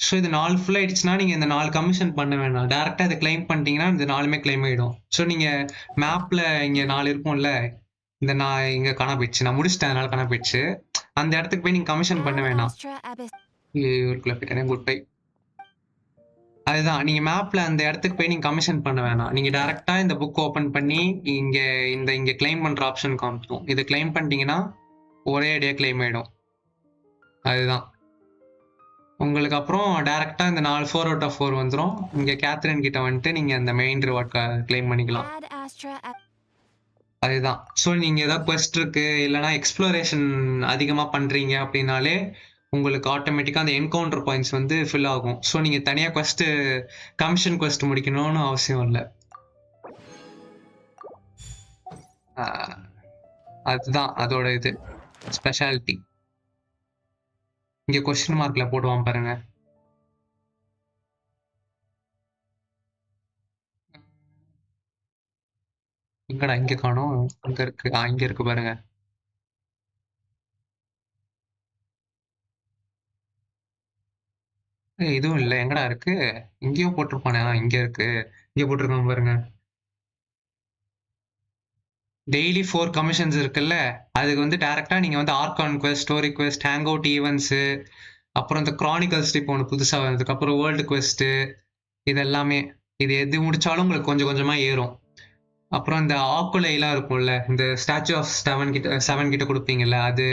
ஸோ இது 4 ஃபுல் ஆயிடுச்சுன்னா நீங்கள் இந்த 4 கமிஷன் பண்ண வேணாம். டேரெக்டாக இதை கிளைம் பண்ணிட்டீங்கன்னா இந்த 4மே கிளைம் ஆகிடும். ஸோ நீங்கள் மேப்பில் இங்கே 4 இருக்கும்ல, இந்த நான் இங்கே காண போயிடுச்சு, நான் முடிச்சிட்டேன் அதனால காண போயிடுச்சு. அந்த இடத்துக்கு போய் நீங்கள் கமிஷன் பண்ண வேணாம். இவருக்குள்ள போயிட்டேன். Good bye. அதுதான் நீங்கள் மேப்பில் அந்த இடத்துக்கு போய் நீங்கள் கமிஷன் பண்ண வேணாம். நீங்கள் டேரெக்டாக இந்த புக் ஓப்பன் பண்ணி இங்கே கிளைம் பண்ணுற ஆப்ஷன் காமிக்கும். இதை கிளைம் பண்ணிட்டீங்கன்னா ஒரே ஐடியா கிளைம் ஆகிடும். அதுதான் உங்களுக்கு. அப்புறம் டேரெக்டாக இந்த 4 out of 4 வந்துடும். இங்கே கேத்ரின் கிட்ட வந்துட்டு நீங்கள் அந்த மெயின் ரிவார்ட் கிளைம் பண்ணிக்கலாம். அதுதான். ஸோ நீங்கள் ஏதாவது குவெஸ்ட் இருக்கு இல்லைனா எக்ஸ்ப்ளோரேஷன் அதிகமாக பண்ணுறீங்க அப்படின்னாலே உங்களுக்கு ஆட்டோமேட்டிக்காக அந்த என்கவுண்டர் பாயிண்ட்ஸ் வந்து ஃபில் ஆகும். ஸோ நீங்கள் தனியாக கமிஷன் குவெஸ்ட் முடிக்கணும்னு அவசியம் இல்லை. அதுதான் அதோட இது ஸ்பெஷாலிட்டி. இங்கே கொஸ்டின் மார்க்ல போடுவான் பாருங்க. எங்கடா இங்க காணோம்? அங்க இருக்கு. இங்க இருக்கு பாருங்க. இதுவும் இல்லை. எங்கடா இருக்கு? இங்கேயும் போட்டிருப்பானே. இங்க இருக்கு. இங்க போட்டிருக்கான் பாருங்க. டெய்லி 4 கமிஷன்ஸ் இருக்குல்ல, அதுக்கு வந்து டேரெக்டாக நீங்கள் வந்து argon quest, story quest, hang out events, அப்புறம் இந்த க்ரானிக்கல்ஸ் இப்போ ஒன்று புதுசாக வந்ததுக்கப்புறம் வேர்ல்டு குவெஸ்ட்டு, இது எல்லாமே இது எது முடித்தாலும் உங்களுக்கு கொஞ்சம் கொஞ்சமாக ஏறும். அப்புறம் இந்த ஆக்குலைலாம் இருக்கும்ல, இந்த ஸ்டாச்சு ஆஃப் 7 கிட்ட கொடுப்பீங்கல்ல அது,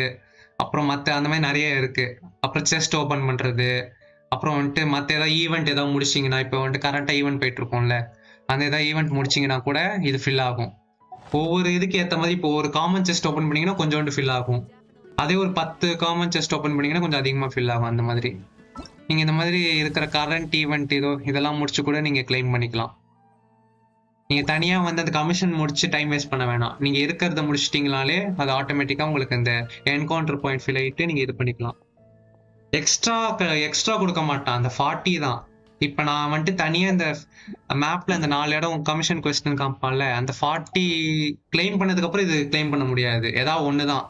அப்புறம் மற்ற அந்த மாதிரி நிறைய இருக்குது. அப்புறம் செஸ்ட் ஓப்பன் பண்ணுறது, அப்புறம் வந்துட்டு மற்ற ஏதாவது ஈவெண்ட் ஏதாவது முடிச்சிங்கன்னா, இப்போ வந்துட்டு கரண்ட்டாக ஈவெண்ட் போயிட்டுருக்கோம்ல, அந்த ஏதாவது ஈவெண்ட் முடிச்சிங்கன்னா கூட இது ஃபில் ஆகும். ஒவ்வொரு இதுக்கு ஏற்ற மாதிரி இப்போ ஒரு காமன் செஸ்ட் ஓப்பன் பண்ணிங்கன்னா கொஞ்சோண்டு ஃபில் ஆகும். அதே ஒரு 10 காமன் செஸ்ட் ஓப்பன் பண்ணிங்கன்னா கொஞ்சம் அதிகமாக ஃபில் ஆகும். அந்த மாதிரி நீங்கள் இந்த மாதிரி இருக்கிற கரண்ட் ஈவெண்ட் இதெல்லாம் முடிச்சு கூட நீங்கள் கிளைம் பண்ணிக்கலாம். நீங்கள் தனியாக வந்து அந்த கமிஷன் முடிச்சு டைம் வேஸ்ட் பண்ண வேணாம். நீங்கள் இருக்கிறத முடிச்சிட்டிங்கனாலே அது ஆட்டோமேட்டிக்காக உங்களுக்கு இந்த என்கவுண்டர் பாயிண்ட் ஃபில் ஆகிட்டு நீங்கள் இது பண்ணிக்கலாம். எக்ஸ்ட்ரா கொடுக்க மாட்டான். அந்த 40 தான். இப்போ நான் வந்துட்டு தனியாக இந்த மேப்பில் இந்த 4 இடம் கமிஷன் கொஸ்டின் காமிப்பான்ல, அந்த 40 கிளைம் பண்ணதுக்கப்புறம் இது கிளைம் பண்ண முடியாது. ஏதாவது ஒன்று தான்.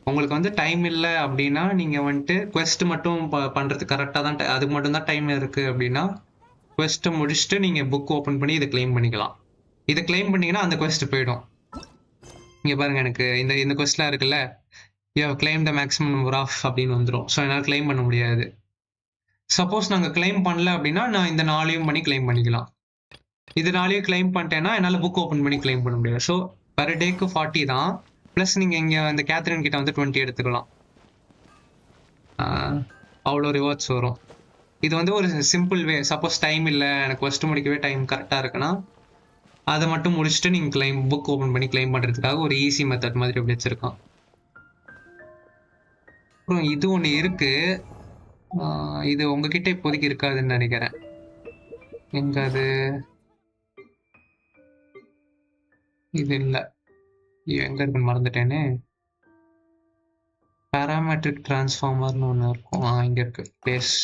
உங்களுக்கு வந்து டைம் இல்லை அப்படின்னா நீங்கள் வந்துட்டு quest மட்டும் பண்ணுறதுக்கு கரெக்டாக தான் அதுக்கு மட்டும்தான் டைம் இருக்குது அப்படின்னா quest முடிச்சுட்டு நீங்கள் புக் ஓப்பன் பண்ணி இதை கிளைம் பண்ணிக்கலாம். இதை கிளைம் பண்ணீங்கன்னா அந்த quest போயிடும். இங்கே பாருங்க, எனக்கு இந்த questலாம் இருக்குல்ல, you have claim the maximum number of அப்படின்னு வந்துடும். ஸோ என்னால் கிளைம் பண்ண முடியாது. சப்போஸ் நாங்கள் கிளைம் பண்ணல அப்படின்னா நான் இந்த 4 பண்ணி கிளைம் பண்ணிக்கலாம். இது 4 கிளைம் பண்ணிட்டேன்னா என்னால் புக் ஓப்பன் பண்ணி கிளைம் பண்ண முடியாது. ஸோ பர் டேக்கு 40 தான். ப்ளஸ் நீங்கள் இங்கே இந்த கேத்ரின் கிட்ட வந்து 20 எடுத்துக்கலாம். அவ்வளோ ரிவார்ட்ஸ் வரும். இது வந்து ஒரு சிம்பிள் வே. சப்போஸ் டைம் இல்லை, எனக்கு quest முடிக்கவே டைம் கரெக்டாக இருக்குன்னா அதை மட்டும் முடிச்சுட்டு நீங்கள் புக் ஓப்பன் பண்ணி கிளைம் பண்ணுறதுக்காக ஒரு ஈஸி மெத்தட் மாதிரி அப்படி வச்சுருக்கான். அப்புறம் இது ஒன்று இருக்கு. இது உங்ககிட்ட இப்போதைக்கு இருக்காதுன்னு நினைக்கிறேன். எங்க அது? இது இல்லை, எங்க இருக்குன்னு மறந்துட்டேனே. பேராமெட்ரிக் டிரான்ஸ்ஃபார்மர்னு ஒன்று இருக்கும். இங்க இருக்கு. பிளேஸ்.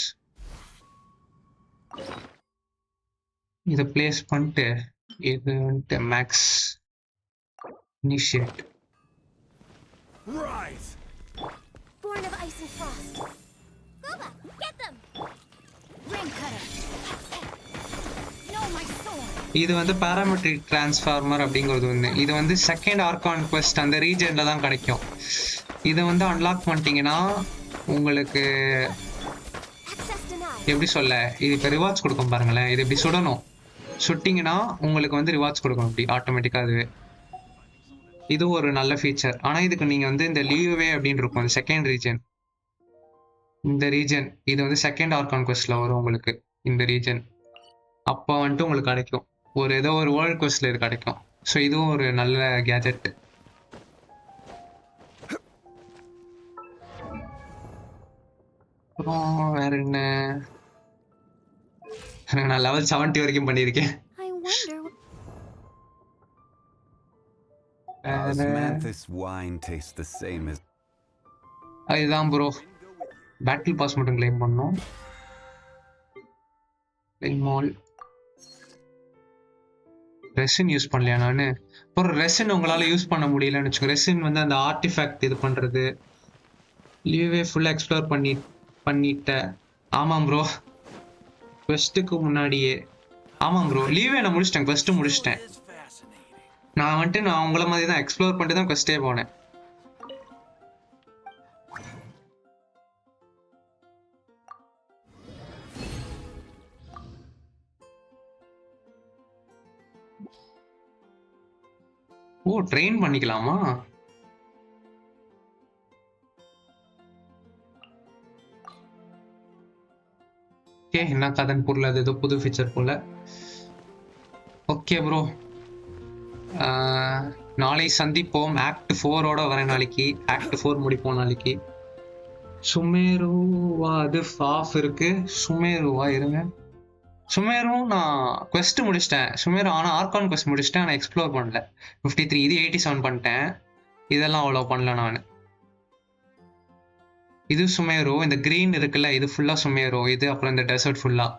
இதை பிளேஸ் பண்ணிட்டு இது வந்துட்டு max initiate. Born of ice and frost. Guba, get them. Ring cutter. No, my sword. இது வந்து பேராமெட்ரிக் டிரான்ஸ்ஃபார்மர் அப்படிங்கிறது ஒன்று. இது வந்து செகண்ட் ஆர்கான் குவெஸ்ட் அந்த ரீஜன்ல தான் கிடைக்கும். இதை வந்து அன்லாக் பண்ணிட்டீங்கன்னா உங்களுக்கு எப்படி சொல்ல, இது இப்போ ரிவார்ட்ஸ் கொடுக்கும் பாருங்களேன். இது இப்படி சுடணும். சுட்டிங்கன்னா உங்களுக்கு வந்து ரிவார்ட்ஸ் கொடுக்கும் இப்படி ஆட்டோமேட்டிக்காக அதுவே. இது ஒரு நல்ல ஃபீச்சர். ஆனால் இதுக்கு நீங்கள் வந்து இந்த லீவே அப்படின்னு இருக்கும், அந்த செகண்ட் ரீஜன். இந்த ரீஜன் இது வந்து செகண்ட் ஆர்கான் குவெஸ்ட்ல வரும் உங்களுக்கு. இந்த ரீஜன் அப்போ வந்துட்டு உங்களுக்கு கிடைக்கும். ஏதோ ஒரு வேர்ல்ட் குவெஸ்ட்ல இது கிடைக்கும். ஸோ இதுவும் ஒரு நல்ல கேஜெட். அப்புறம் வேற என்ன, நான் லெவல் 70 வரைக்கும் பண்ணியிருக்கேன். Osmanthus wine tastes the same as. அதுதான் ப்ரோ, பேட்டில் பாஸ் மட்டும் கிளைம் பண்ணோம். ரெசின் யூஸ் பண்ணலையா நான்? அப்புறம் ரெசின் உங்களால் யூஸ் பண்ண முடியலன்னு வச்சுக்கோங்க. ரெசின் வந்து அந்த ஆர்டிஃபேக்ட் இது பண்ணுறது. லீவே ஃபுல்லாக எக்ஸ்ப்ளோர் பண்ணிட்டேன். ஆமாம் ப்ரோ, குவெஸ்ட்டுக்கு முன்னாடியே. ஆமாம் ப்ரோ, லீவே நான் முடிச்சிட்டேன், குவெஸ்ட்டு முடிச்சிட்டேன். நான் உங்களை மாதிரி தான் எக்ஸ்ப்ளோர் பண்ணிட்டு தான் குவெஸ்ட்டே போனேன். ஓ, ட்ரெயின் பண்ணிக்கலாமா? ஓகே, என்ன கதன் பொருள், அது ஏதோ புது ஃபீச்சர் போல. ஓகே ப்ரோ, நாளை சந்திப்போம். ஆக்ட் 4ஓட வரேன் நாளைக்கு. ஆக்ட் 4 முடிப்போம் நாளைக்கு. சுமேருவா அது ஆஃப் இருக்கு. சுமேருவா இருங்க. சுமேரு நான் குவெஸ்ட் முடிச்சிட்டேன். சுமேரு ஆனால் ஆர்கான் குவெஸ்ட் முடிச்சிட்டேன். ஆனால் எக்ஸ்ப்ளோர் பண்ணல. 53 இது 87 பண்ணிட்டேன். இதெல்லாம் அவ்வளோ பண்ணல நான். இது சுமேரு. இந்த கிரீன் இருக்குல்ல, இது ஃபுல்லாக சுமேரு. இது அப்புறம் இந்த டெசர்ட் ஃபுல்லாக.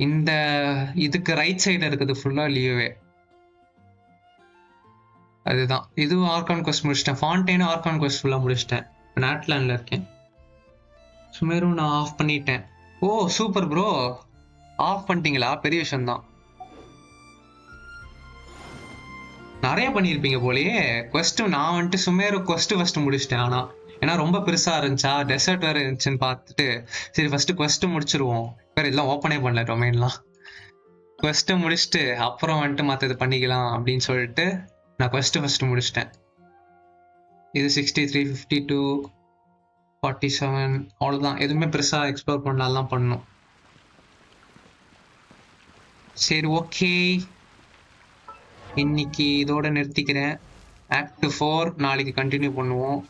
இந்த இதுக்கு ரைட் சைடில் இருக்குது ஃபுல்லாக லீவே. அதுதான். இது ஆர்கான் குவெஸ்ட் முடிச்சிட்டேன். ஃபான்டைனும் ஆர்கான் குவெஸ்ட் ஃபுல்லாக முடிச்சிட்டேன். நாட்லாண்டில் இருக்கேன். சுமேரு நான் ஆஃப் பண்ணிட்டேன். ஓ சூப்பர் ப்ரோ, ஆஃப் பண்ணிட்டீங்களா? பெரிய விஷயம்தான். நிறைய பண்ணியிருப்பீங்க போலயே குவெஸ்ட். நான் வந்துட்டு சுமேரு குவெஸ்ட் ஃபர்ஸ்ட் முடிச்சிட்டேன். ஆனால் ஏன்னா ரொம்ப பெருசாக இருந்துச்சா, டெசர்ட் வேறு இருந்துச்சுன்னு பார்த்துட்டு சரி ஃபர்ஸ்ட் குவெஸ்ட் முடிச்சிருவோம். வேறு எல்லாம் ஓப்பனே பண்ணல டொமைன்லாம். குவெஸ்ட்டை முடிச்சுட்டு அப்புறம் வந்துட்டு மற்றது பண்ணிக்கலாம் அப்படின்னு சொல்லிட்டு நான் குவெஸ்ட் ஃபர்ஸ்ட் முடிச்சிட்டேன். இது 63, 52, 47 அவ்வளோதான். எதுவுமே பெருசாக எக்ஸ்ப்ளோர் பண்ணலாம் பண்ணணும். சரி ஓகே, இன்னைக்கு இதோட நிறுத்திக்கிறேன். ஆக்ட் 4 நாளைக்கு கண்டினியூ பண்ணுவோம்.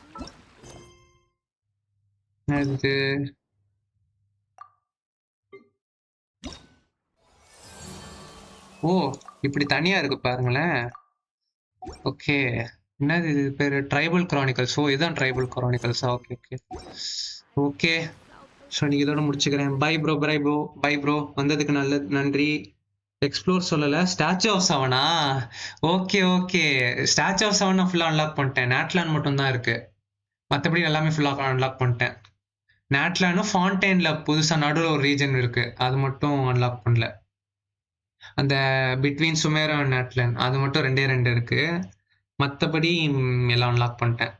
அது ஓ இப்படி தனியா இருக்கு பாருங்களேன். ஓகே, என்னது இது பேரு? Tribal chronicles. ஓ இதுதான் ட்ரைபல் கிரானிக்கல்ஸா? Okay okay okay. ஸோ இன்னைக்கு இதோட முடிச்சுக்கிறேன். பை ப்ரோ வந்ததுக்கு நன்றி. எக்ஸ்ப்ளோர் சொல்லலை. ஸ்டாச்சு ஆஃப் செவனா? Okay okay, statue of seven நான் ஃபுல்லாக அன்லாக் பண்ணிட்டேன். நேட்லான் மட்டும் தான் இருக்கு, மற்றபடி எல்லாமே ஃபுல்லாக அன்லாக் பண்ணிட்டேன். நேட்லானும் ஃபான்டைனில் புதுசாக நடுவில் ஒரு ரீஜன் இருக்கு, அது மட்டும் அன்லாக் பண்ணல. அந்த பிட்வீன் சுமேரா அண்ட் நேட்லான் அது மட்டும் 2 இருக்கு, மற்றபடி எல்லாம் அன்லாக் பண்ணிட்டேன்.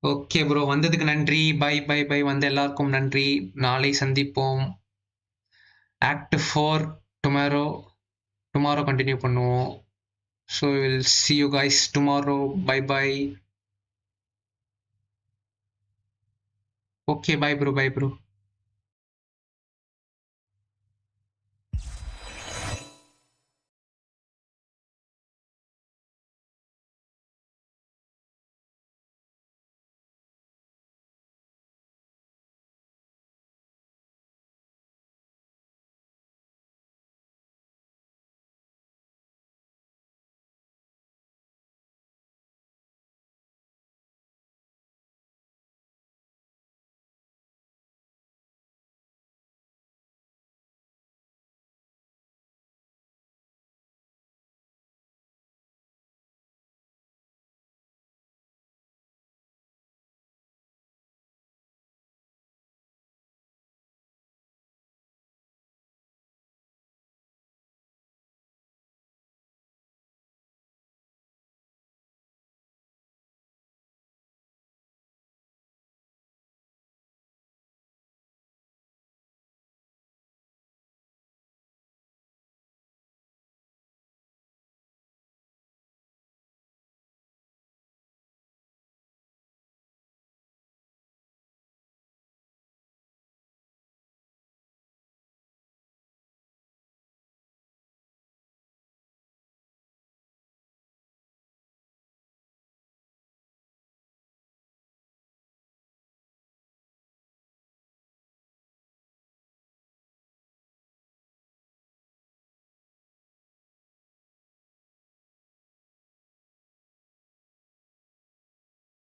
ஓகே ப்ரோ, வந்ததுக்கு நன்றி. பை. வந்த எல்லாருக்கும் நன்றி. நாளை சந்திப்போம். ஆக்ட் 4 டுமாரோ கண்டினியூ பண்ணுவோம். So will see you guys tomorrow. Bye. Okay, bye bro.